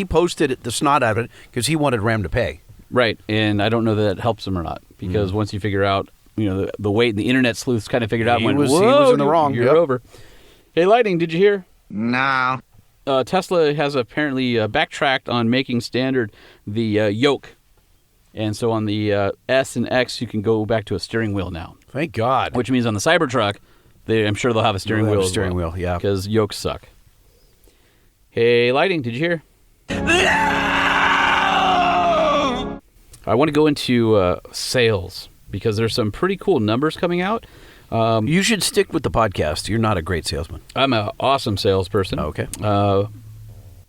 Speaker 2: posted the snot out of it because he wanted Ram to pay.
Speaker 1: Right, and I don't know that it helps him or not because once you figure out, the weight, and the internet sleuths kind of figured out.
Speaker 2: He was in the wrong.
Speaker 1: You're over. Hey, Lighting, did you hear?
Speaker 6: No.
Speaker 1: Tesla has apparently backtracked on making standard the yoke. And so on the S and X, you can go back to a steering wheel now.
Speaker 2: Thank God.
Speaker 1: Which means on the Cybertruck, I'm sure they'll have a steering wheel.
Speaker 2: Wheel, yeah.
Speaker 1: Because yokes suck. Hey, Lighting, did you hear? I want to go into sales because there's some pretty cool numbers coming out.
Speaker 2: You should stick with the podcast. You're not a great salesman.
Speaker 1: I'm an awesome salesperson.
Speaker 2: Okay.
Speaker 1: All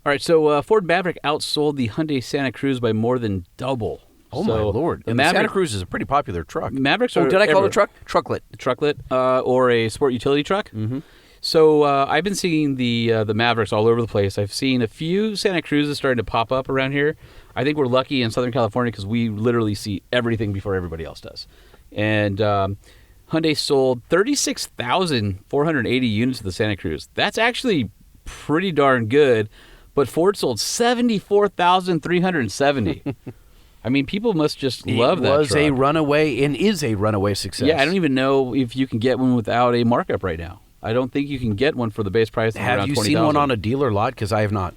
Speaker 1: right, so Ford Maverick outsold the Hyundai Santa Cruz by more than double.
Speaker 2: Oh, my Lord.
Speaker 1: The
Speaker 2: And
Speaker 1: Maverick,
Speaker 2: Santa Cruz is a pretty popular truck.
Speaker 1: Mavericks are
Speaker 2: did I call it
Speaker 1: everywhere.
Speaker 2: a truck? Trucklet.
Speaker 1: Or a sport utility truck. Mm-hmm. So I've been seeing the Mavericks all over the place. I've seen a few Santa Cruzes starting to pop up around here. I think we're lucky in Southern California because we literally see everything before everybody else does. And Hyundai sold 36,480 units of the Santa Cruz. That's actually pretty darn good. But Ford sold 74,370. I mean, people must just love that truck.
Speaker 2: It was a runaway and is a runaway success.
Speaker 1: Yeah, I don't even know if you can get one without a markup right now. I don't think you can get one for the base price of
Speaker 2: Have
Speaker 1: around
Speaker 2: you
Speaker 1: $20,000.
Speaker 2: seen one on a dealer lot? Because I have not.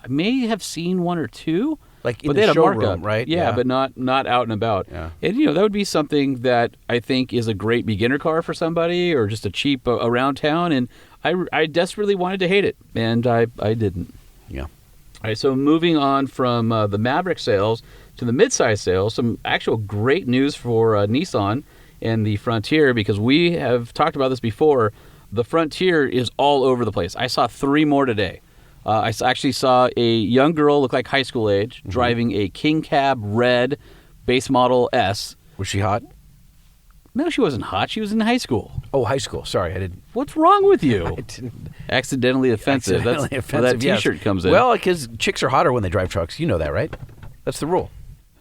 Speaker 1: I may have seen one or two.
Speaker 2: Like in
Speaker 1: but
Speaker 2: the
Speaker 1: they had a
Speaker 2: showroom,
Speaker 1: markup,
Speaker 2: right?
Speaker 1: Yeah, but not out and about.
Speaker 2: Yeah.
Speaker 1: And that would be something that I think is a great beginner car for somebody, or just a cheap around town. And I desperately wanted to hate it, and I didn't.
Speaker 2: Yeah.
Speaker 1: All right, so moving on from the Maverick sales to the midsize sales, some actual great news for Nissan and the Frontier, because we have talked about this before. The Frontier is all over the place. I saw 3 more today. I actually saw a young girl, look like high school age, driving a King Cab red base model S.
Speaker 2: Was she hot?
Speaker 1: No, she wasn't hot. She was in high school.
Speaker 2: Oh, high school. Sorry, I didn't.
Speaker 1: What's wrong with you?
Speaker 2: I didn't.
Speaker 1: Accidentally offensive.
Speaker 2: Accidentally
Speaker 1: That's where
Speaker 2: offensive,
Speaker 1: that
Speaker 2: yes.
Speaker 1: T-shirt comes in.
Speaker 2: Well, because chicks are hotter when they drive trucks. You know that, right? That's the rule.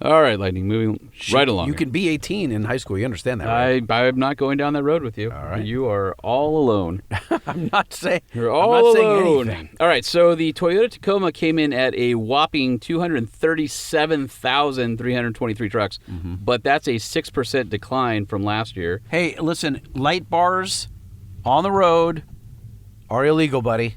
Speaker 1: All right, Lightning, moving right along.
Speaker 2: You can be 18 in high school. You understand that, right?
Speaker 1: I'm not going down that road with you.
Speaker 2: All right.
Speaker 1: You are all alone.
Speaker 2: I'm not saying.
Speaker 1: You're
Speaker 2: I'm
Speaker 1: all
Speaker 2: not saying
Speaker 1: alone.
Speaker 2: anything.
Speaker 1: All right, so the Toyota Tacoma came in at a whopping 237,323 trucks, but that's a 6% decline from last year.
Speaker 2: Hey, listen, light bars on the road are illegal, buddy.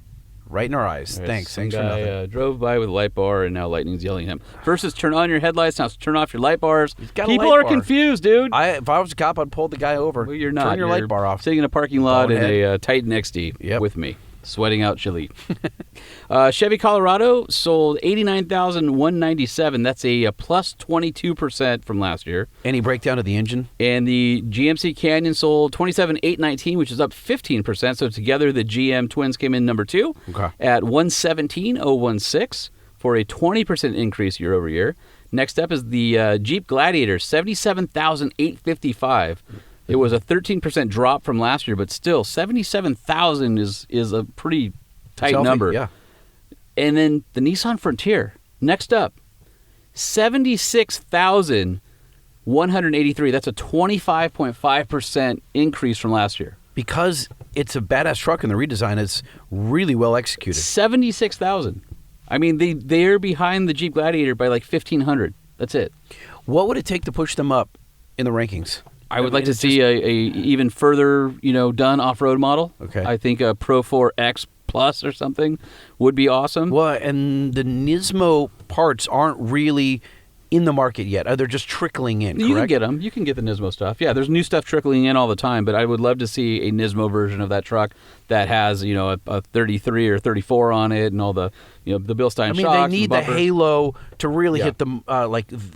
Speaker 2: Right in our eyes.
Speaker 1: All right,
Speaker 2: Thanks.
Speaker 1: some
Speaker 2: Thanks for
Speaker 1: guy,
Speaker 2: nothing.
Speaker 1: drove by with a light bar, and now Lightning's yelling at him. First is turn on your headlights, now it's turn off your light bars.
Speaker 2: got a
Speaker 1: People
Speaker 2: light
Speaker 1: are
Speaker 2: bar.
Speaker 1: confused, dude.
Speaker 2: If I was a cop, I'd pull the guy over.
Speaker 1: Well, you're not.
Speaker 2: Turn your
Speaker 1: You're
Speaker 2: light bar off.
Speaker 1: Sitting in a parking lot in
Speaker 2: Bonehead.
Speaker 1: a Titan XD with me, sweating out chili. Chevy Colorado sold 89,197. That's a plus 22% from last year.
Speaker 2: Any breakdown of the engine?
Speaker 1: And the GMC Canyon sold 27,819, which is up 15%. So together, the GM Twins came in number 2 at 117,016 for a 20% increase year over year. Next up is the Jeep Gladiator, 77,855. It was a 13% drop from last year, but still 77,000 is a pretty tight number.
Speaker 2: Yeah.
Speaker 1: And then the Nissan Frontier, next up, 76,183. That's a 25.5% increase from last year.
Speaker 2: Because it's a badass truck and the redesign is really well executed.
Speaker 1: 76,000. I mean, they're behind the Jeep Gladiator by like 1,500. That's it.
Speaker 2: What would it take to push them up in the rankings?
Speaker 1: I would like to see a even further, done off-road model.
Speaker 2: Okay.
Speaker 1: I think a Pro 4X Plus or something would be awesome.
Speaker 2: Well, and the Nismo parts aren't really in the market yet. They're just trickling in, correct?
Speaker 1: You can get them. You can get the Nismo stuff. Yeah, there's new stuff trickling in all the time, but I would love to see a Nismo version of that truck that has, a 33 or 34 on it and all the, the Bilstein shocks.
Speaker 2: I mean, they need the
Speaker 1: bumpers.
Speaker 2: halo to really hit the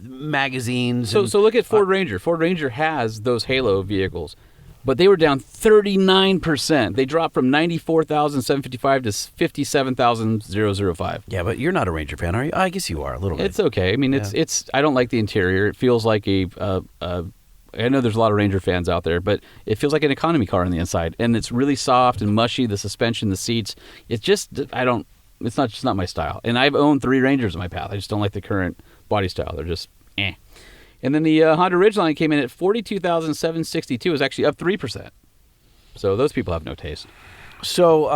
Speaker 2: magazines.
Speaker 1: So look at Ford Ranger. Ford Ranger has those halo vehicles, but they were down 39%. They dropped from 94,755 to 57,005.
Speaker 2: Yeah, but you're not a Ranger fan, are you? I guess you are a little bit.
Speaker 1: It's okay. I mean, it's. I don't like the interior. It feels like I know there's a lot of Ranger fans out there, but it feels like an economy car on the inside, and it's really soft and mushy. The suspension, the seats. It's just It's not my style. And I've owned 3 Rangers in my path. I just don't like the current body style. They're just eh. And then the Honda Ridgeline came in at 42,762. It was actually up 3%. So those people have no taste.
Speaker 2: So,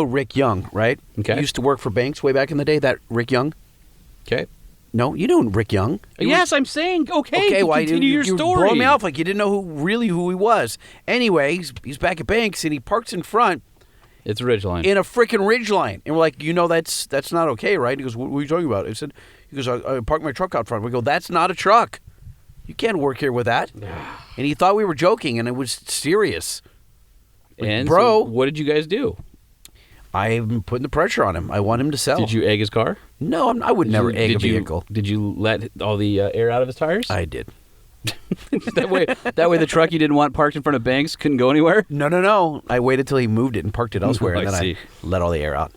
Speaker 2: Rick Young, right?
Speaker 1: Okay.
Speaker 2: He used to work for Banks way back in the day, that Rick Young?
Speaker 1: Okay.
Speaker 2: No, you know Rick Young.
Speaker 1: Yes, I'm saying, okay,
Speaker 2: why
Speaker 1: continue your
Speaker 2: you
Speaker 1: story.
Speaker 2: blowing me off like you didn't know who he was. Anyway, he's back at Banks, and he parks in front.
Speaker 1: It's a Ridgeline.
Speaker 2: In a freaking Ridgeline. And we're like, that's not okay, right? He goes, what are you talking about? He goes, I parked my truck out front. We go, that's not a truck. You can't work here with that. And he thought we were joking, and it was serious. Like,
Speaker 1: and
Speaker 2: bro,
Speaker 1: so what did you guys do?
Speaker 2: I'm putting the pressure on him. I want him to sell.
Speaker 1: Did you egg his car?
Speaker 2: No, I would never egg a vehicle.
Speaker 1: Did you let all the air out of his tires?
Speaker 2: I did.
Speaker 1: that way the truck you didn't want parked in front of Banks couldn't go anywhere?
Speaker 2: No. I waited till he moved it and parked it elsewhere, and then
Speaker 1: I
Speaker 2: let all the air out.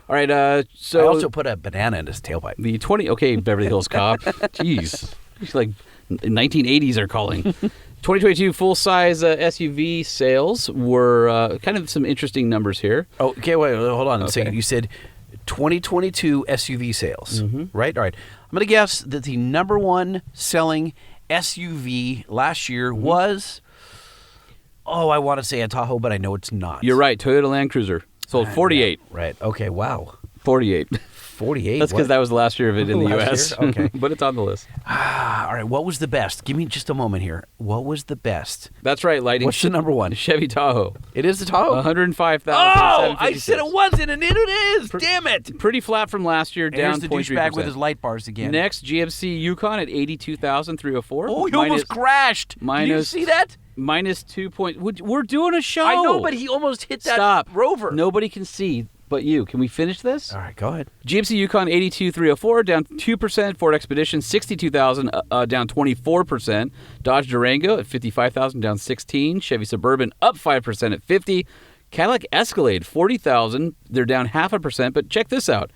Speaker 1: All right, so
Speaker 2: I also put a banana in his tailpipe.
Speaker 1: The Beverly Hills Cop. Jeez. It's like 1980s are calling. 2022 full-size SUV sales were kind of some interesting numbers here.
Speaker 2: Oh, okay, wait, hold on a second. You said 2022 SUV sales, right? All right. I'm going to guess that the number one selling SUV last year was, I want to say a Tahoe, but I know it's not.
Speaker 1: You're right. Toyota Land Cruiser sold 48.
Speaker 2: Yeah, right. Okay, wow.
Speaker 1: 48.
Speaker 2: 48.
Speaker 1: That's because that was the last year of it in the
Speaker 2: Last
Speaker 1: U.S.
Speaker 2: year? Okay.
Speaker 1: But it's on the list.
Speaker 2: All right. What was the best? Give me just a moment here. What was the best?
Speaker 1: That's right, Lightning.
Speaker 2: What's the number one?
Speaker 1: Chevy Tahoe.
Speaker 2: It is the Tahoe.
Speaker 1: 105,000.
Speaker 2: Oh, I said it wasn't, and it is. Damn it.
Speaker 1: Pretty flat from last year,
Speaker 2: And
Speaker 1: down
Speaker 2: here's the
Speaker 1: 0.3%.
Speaker 2: douchebag with his light bars again.
Speaker 1: Next, GMC Yukon at 82,304.
Speaker 2: Oh, he almost crashed. Did you see that?
Speaker 1: Minus 2 point. We're doing a show.
Speaker 2: I know, but he almost hit that
Speaker 1: Stop.
Speaker 2: Rover.
Speaker 1: Nobody can see but you. Can we finish this?
Speaker 2: All right, go ahead.
Speaker 1: GMC Yukon 82,304, down 2%. Ford Expedition 62,000, down 24%. Dodge Durango at 55,000, down 16. Chevy Suburban up 5% at 50. Cadillac Escalade 40,000, they're down 0.5%. But check this out: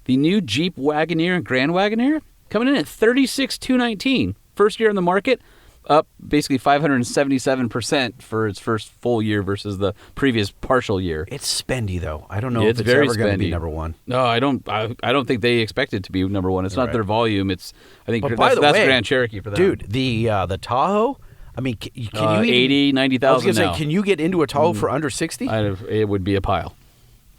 Speaker 1: the new Jeep Wagoneer and Grand Wagoneer coming in at 36,219. First year on the market, up basically 577% for its first full year versus the previous partial year.
Speaker 2: It's spendy, though. I don't know
Speaker 1: It's
Speaker 2: if it's
Speaker 1: very
Speaker 2: ever going to be
Speaker 1: spendy.
Speaker 2: number one.
Speaker 1: No, I don't. I don't think they expect it to be number one. It's not
Speaker 2: Right.
Speaker 1: their volume. It's I think
Speaker 2: But by the
Speaker 1: that's
Speaker 2: way,
Speaker 1: Grand Cherokee for that.
Speaker 2: Dude, the Tahoe, I mean, can you even,
Speaker 1: 80,
Speaker 2: I was
Speaker 1: 90,000
Speaker 2: going to
Speaker 1: now.
Speaker 2: say, can you get into a Tahoe for under 60?
Speaker 1: It would be a pile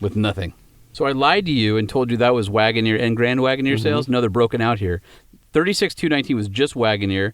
Speaker 1: with nothing. So I lied to you and told you that was Wagoneer and Grand Wagoneer sales. No, they're broken out here. 36,219 was just Wagoneer.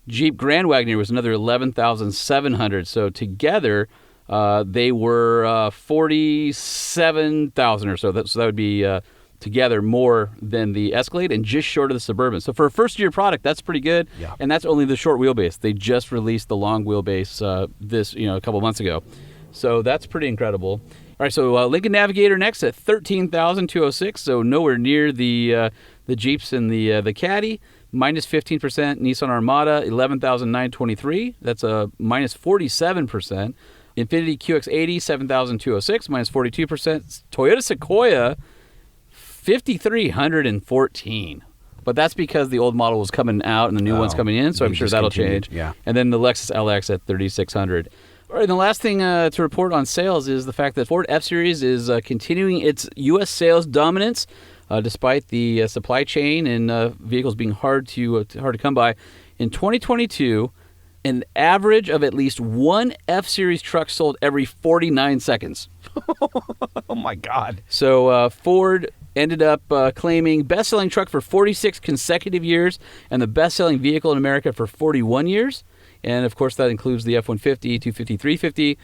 Speaker 1: Jeep Grand Wagoneer was another 11,700. So together, they were 47,000 or so. So that would be together more than the Escalade and just short of the Suburban. So for a first-year product, that's pretty good.
Speaker 2: Yeah.
Speaker 1: And that's only the short wheelbase. They just released the long wheelbase a couple months ago. So that's pretty incredible. All right, so Lincoln Navigator next at 13,206. So nowhere near the Jeeps and the Caddy. Minus 15%. Nissan Armada 11,923. That's a minus 47%. Infiniti QX80 7,206. Minus 42%. Toyota Sequoia 5,314. But that's because the old model was coming out and the new one's coming in, so
Speaker 2: they
Speaker 1: I'm sure that'll
Speaker 2: discontinued,
Speaker 1: change.
Speaker 2: yeah.
Speaker 1: And then the Lexus LX at 3,600. All right, and the last thing to report on sales is the fact that Ford F-Series is continuing its U.S. sales dominance, despite the supply chain and vehicles being hard to come by. In 2022, an average of at least one F-Series truck sold every 49 seconds.
Speaker 2: Oh, my God.
Speaker 1: So Ford ended up claiming best-selling truck for 46 consecutive years and the best-selling vehicle in America for 41 years. And, of course, that includes the F-150, 250, 350.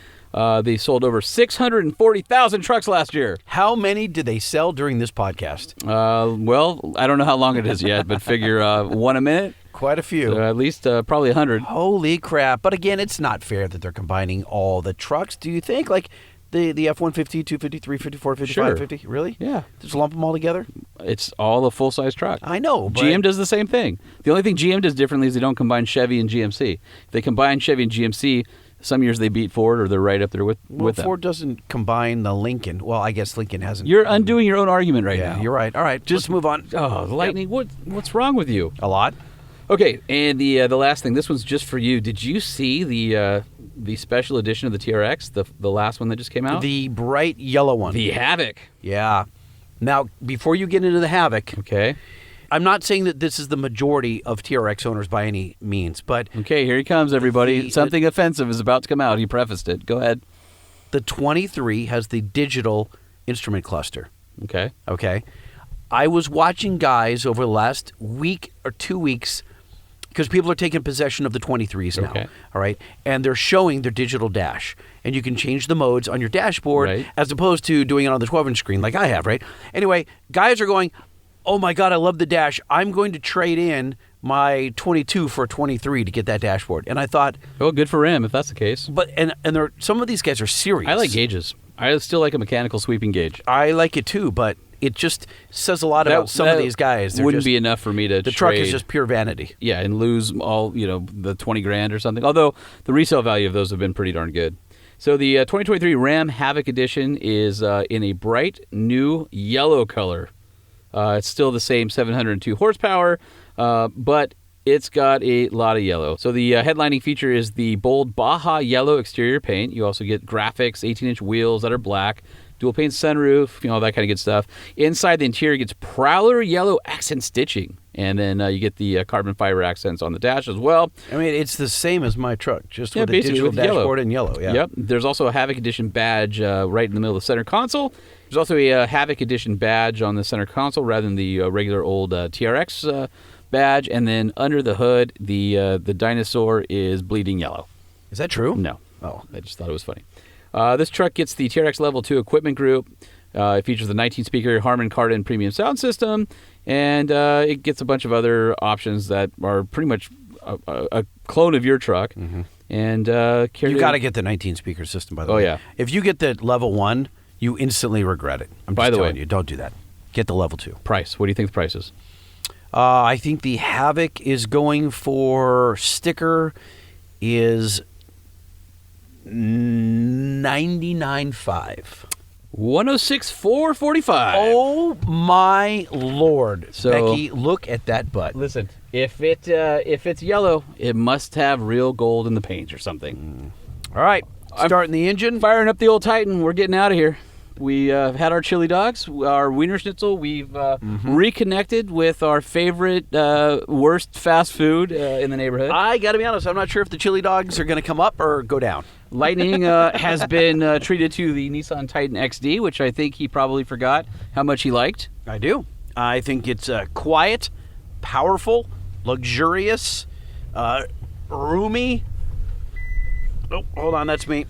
Speaker 1: They sold over 640,000 trucks last year.
Speaker 2: How many did they sell during this podcast?
Speaker 1: Well, I don't know how long it is yet, but figure one a minute.
Speaker 2: Quite a few.
Speaker 1: So at least probably 100.
Speaker 2: Holy crap. But again, it's not fair that they're combining all the trucks. Do you think? Like the F-150, 250, 350, 450,
Speaker 1: Sure.
Speaker 2: 550? Really?
Speaker 1: Yeah.
Speaker 2: Just lump them all together?
Speaker 1: It's all a full-size truck.
Speaker 2: I know, but
Speaker 1: GM does the same thing. The only thing GM does differently is they don't combine Chevy and GMC. If they combine Chevy and GMC, some years they beat Ford or they're right up there with them.
Speaker 2: Ford doesn't combine the Lincoln. Well, I guess Lincoln hasn't.
Speaker 1: You're undoing your own argument right
Speaker 2: Yeah,
Speaker 1: now.
Speaker 2: you're right. All right, just move on.
Speaker 1: Oh, Lightning, what's wrong with you?
Speaker 2: A lot.
Speaker 1: Okay, and the last thing, this one's just for you. Did you see the special edition of the TRX, the last one that just came out?
Speaker 2: The bright yellow one.
Speaker 1: The Havoc.
Speaker 2: Yeah. Now, before you get into the Havoc,
Speaker 1: Okay.
Speaker 2: I'm not saying that this is the majority of TRX owners by any means, but
Speaker 1: Okay, here he comes, everybody.
Speaker 2: The-
Speaker 1: Something offensive is about to come out. He prefaced it. Go ahead.
Speaker 2: the 23 has the digital instrument cluster.
Speaker 1: Okay.
Speaker 2: Okay. I was watching guys over the last week or 2 weeks because people are taking possession of the 23s now.
Speaker 1: Okay.
Speaker 2: All right. And they're showing their digital dash. And you can change the modes on your dashboard
Speaker 1: Right.
Speaker 2: as opposed to doing it on the 12-inch screen like I have, right? Anyway, guys are going, oh my God, I love the dash. I'm going to trade in my 22 for a 23 to get that dashboard. And I thought,
Speaker 1: Well, good for him if that's the case.
Speaker 2: but and there, some of these guys are serious.
Speaker 1: I like gauges. I still like a mechanical sweeping gauge.
Speaker 2: I like it too, but it just says a lot about some of these guys. They're
Speaker 1: wouldn't
Speaker 2: just-
Speaker 1: be enough for me to
Speaker 2: The truck is
Speaker 1: trade.
Speaker 2: just pure vanity.
Speaker 1: Yeah, and lose all, the 20 grand or something. Although the resale value of those have been pretty darn good. So the 2023 Ram Havoc Edition is in a bright new yellow color. It's still the same 702 horsepower, but it's got a lot of yellow. So the headlining feature is the bold Baja yellow exterior paint. You also get graphics, 18-inch wheels that are black, dual pane sunroof, all that kind of good stuff. Inside, the interior gets Prowler yellow accent stitching And then you get the carbon fiber accents on the dash as well.
Speaker 2: I mean, it's the same as my truck, just with a
Speaker 1: basically
Speaker 2: digital
Speaker 1: with yellow.
Speaker 2: dashboard in yellow. Yeah.
Speaker 1: Yep. There's also a Havoc Edition badge right in the middle of the center console. There's also a Havoc Edition badge on the center console rather than the regular old TRX badge. And then under the hood, the dinosaur is bleeding yellow.
Speaker 2: Is that true?
Speaker 1: No. Oh, I just thought it was funny. This truck gets the TRX Level 2 equipment group. It features the 19-speaker Harman Kardon premium sound system, and it gets a bunch of other options that are pretty much a clone of your truck.
Speaker 2: Mm-hmm.
Speaker 1: And
Speaker 2: you got to get the 19-speaker system, by the way.
Speaker 1: Oh, yeah.
Speaker 2: If you get the Level 1, you instantly regret it. I'm just telling you, don't do that. Get the Level 2.
Speaker 1: Price. What do you think the price is?
Speaker 2: I think the Havoc is going for sticker is $99.5.
Speaker 1: 106,445.
Speaker 2: Oh my Lord!
Speaker 1: So,
Speaker 2: Becky, look at that butt.
Speaker 1: Listen, if it's yellow, it must have real gold in the paint or something.
Speaker 2: All right, starting the engine,
Speaker 1: firing up the old Titan. We're getting out of here. We had our chili dogs, our Wiener Schnitzel. We've reconnected with our favorite worst fast food in the neighborhood.
Speaker 2: I got to be honest, I'm not sure if the chili dogs are going to come up or go down.
Speaker 1: Lightning has been treated to the Nissan Titan XD, which I think he probably forgot how much he liked.
Speaker 2: I do. I think it's quiet, powerful, luxurious, roomy. Oh, hold on, that's me.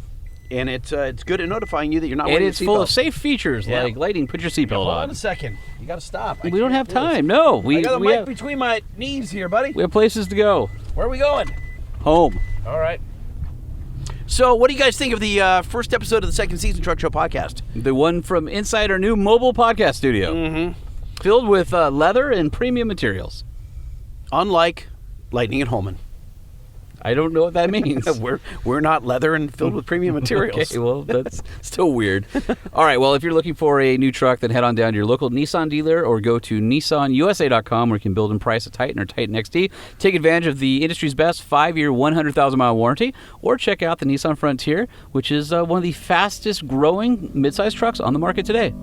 Speaker 2: And it's good at notifying you that you're not wearing your seatbelt.
Speaker 1: And it's full of safe features like lighting. Put your seatbelt
Speaker 2: Hold
Speaker 1: on.
Speaker 2: on a second. You got to stop.
Speaker 1: We don't have time. No,
Speaker 2: I got the mic between my knees here, buddy.
Speaker 1: We have places to go.
Speaker 2: Where are we going?
Speaker 1: Home.
Speaker 2: All right. So, what do you guys think of the first episode of the second season Truck Show podcast?
Speaker 1: The one from inside our new mobile podcast studio, filled with leather and premium materials.
Speaker 2: Unlike Lightning and Holman.
Speaker 1: I don't know what that means.
Speaker 2: we're not leather and filled with premium materials.
Speaker 1: Okay, well, that's still weird. All right, well, if you're looking for a new truck, then head on down to your local Nissan dealer or go to nissanusa.com where you can build and price a Titan or Titan XD. Take advantage of the industry's best 5-year, 100,000-mile warranty, or check out the Nissan Frontier, which is one of the fastest growing midsize trucks on the market today.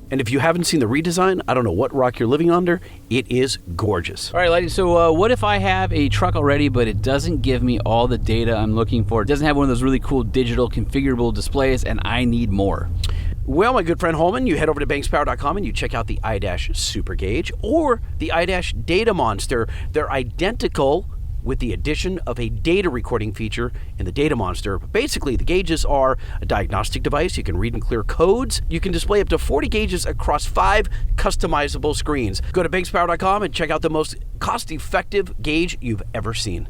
Speaker 2: And if you haven't seen the redesign, I don't know what rock you're living under. It is gorgeous.
Speaker 1: All right, Lighty, so what if I have a truck already, but it doesn't give me all the data I'm looking for? It doesn't have one of those really cool digital configurable displays, and I need more.
Speaker 2: Well, my good friend Holman, you head over to bankspower.com and you check out the iDash Super Gauge or the iDash Data Monster. They're identical with the addition of a data recording feature in the Data Monster. Basically, the gauges are a diagnostic device. You can read and clear codes. You can display up to 40 gauges across 5 customizable screens. Go to bankspower.com and check out the most cost-effective gauge you've ever seen.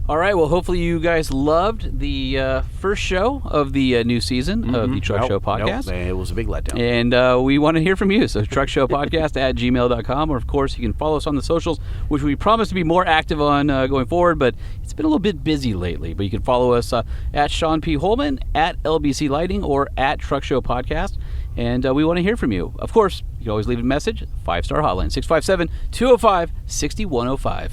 Speaker 1: All right, well, hopefully you guys loved the first show of the new season of the Truck Show Podcast.
Speaker 2: Nope, it was a big letdown.
Speaker 1: And we want to hear from you. So truckshowpodcast@gmail.com, or of course you can follow us on the socials, which we promise to be more active on going forward, but it's been a little bit busy lately. But you can follow us at Sean P. Holman, at LBC Lighting, or at Truck Show Podcast. And we want to hear from you. Of course, you can always leave a message, 5-star hotline, 657-205-6105.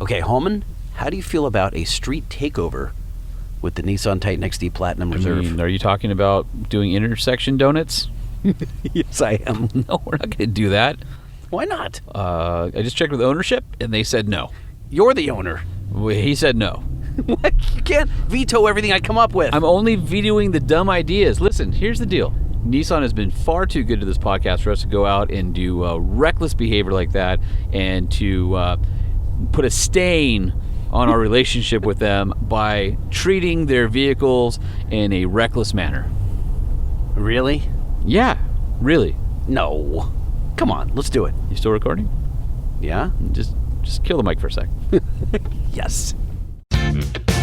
Speaker 2: Okay, Holman, how do you feel about a street takeover with the Nissan Titan XD Platinum Reserve?
Speaker 1: Are you talking about doing intersection donuts?
Speaker 2: Yes, I am.
Speaker 1: No, we're not going to do that.
Speaker 2: Why not?
Speaker 1: I just checked with ownership, and they said no.
Speaker 2: You're the owner.
Speaker 1: He said no.
Speaker 2: What? You can't veto everything I come up with.
Speaker 1: I'm only vetoing the dumb ideas. Listen, here's the deal. Nissan has been far too good to this podcast for us to go out and do reckless behavior like that and to put a stain on our relationship with them by treating their vehicles in a reckless manner.
Speaker 2: Really?
Speaker 1: Yeah, really.
Speaker 2: No. Come on, let's do it.
Speaker 1: You still recording?
Speaker 2: Yeah?
Speaker 1: Just kill the mic for a sec.
Speaker 2: Yes.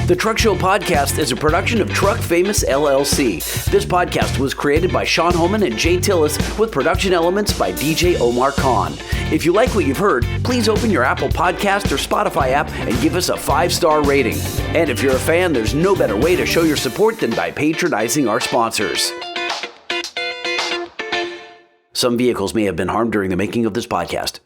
Speaker 2: The Truck Show Podcast is a production of Truck Famous LLC. This podcast was created by Sean Holman and Jay Tillis with production elements by DJ Omar Khan. If you like what you've heard, please open your Apple Podcast or Spotify app and give us a 5-star rating. And if you're a fan, there's no better way to show your support than by patronizing our sponsors. Some vehicles may have been harmed during the making of this podcast.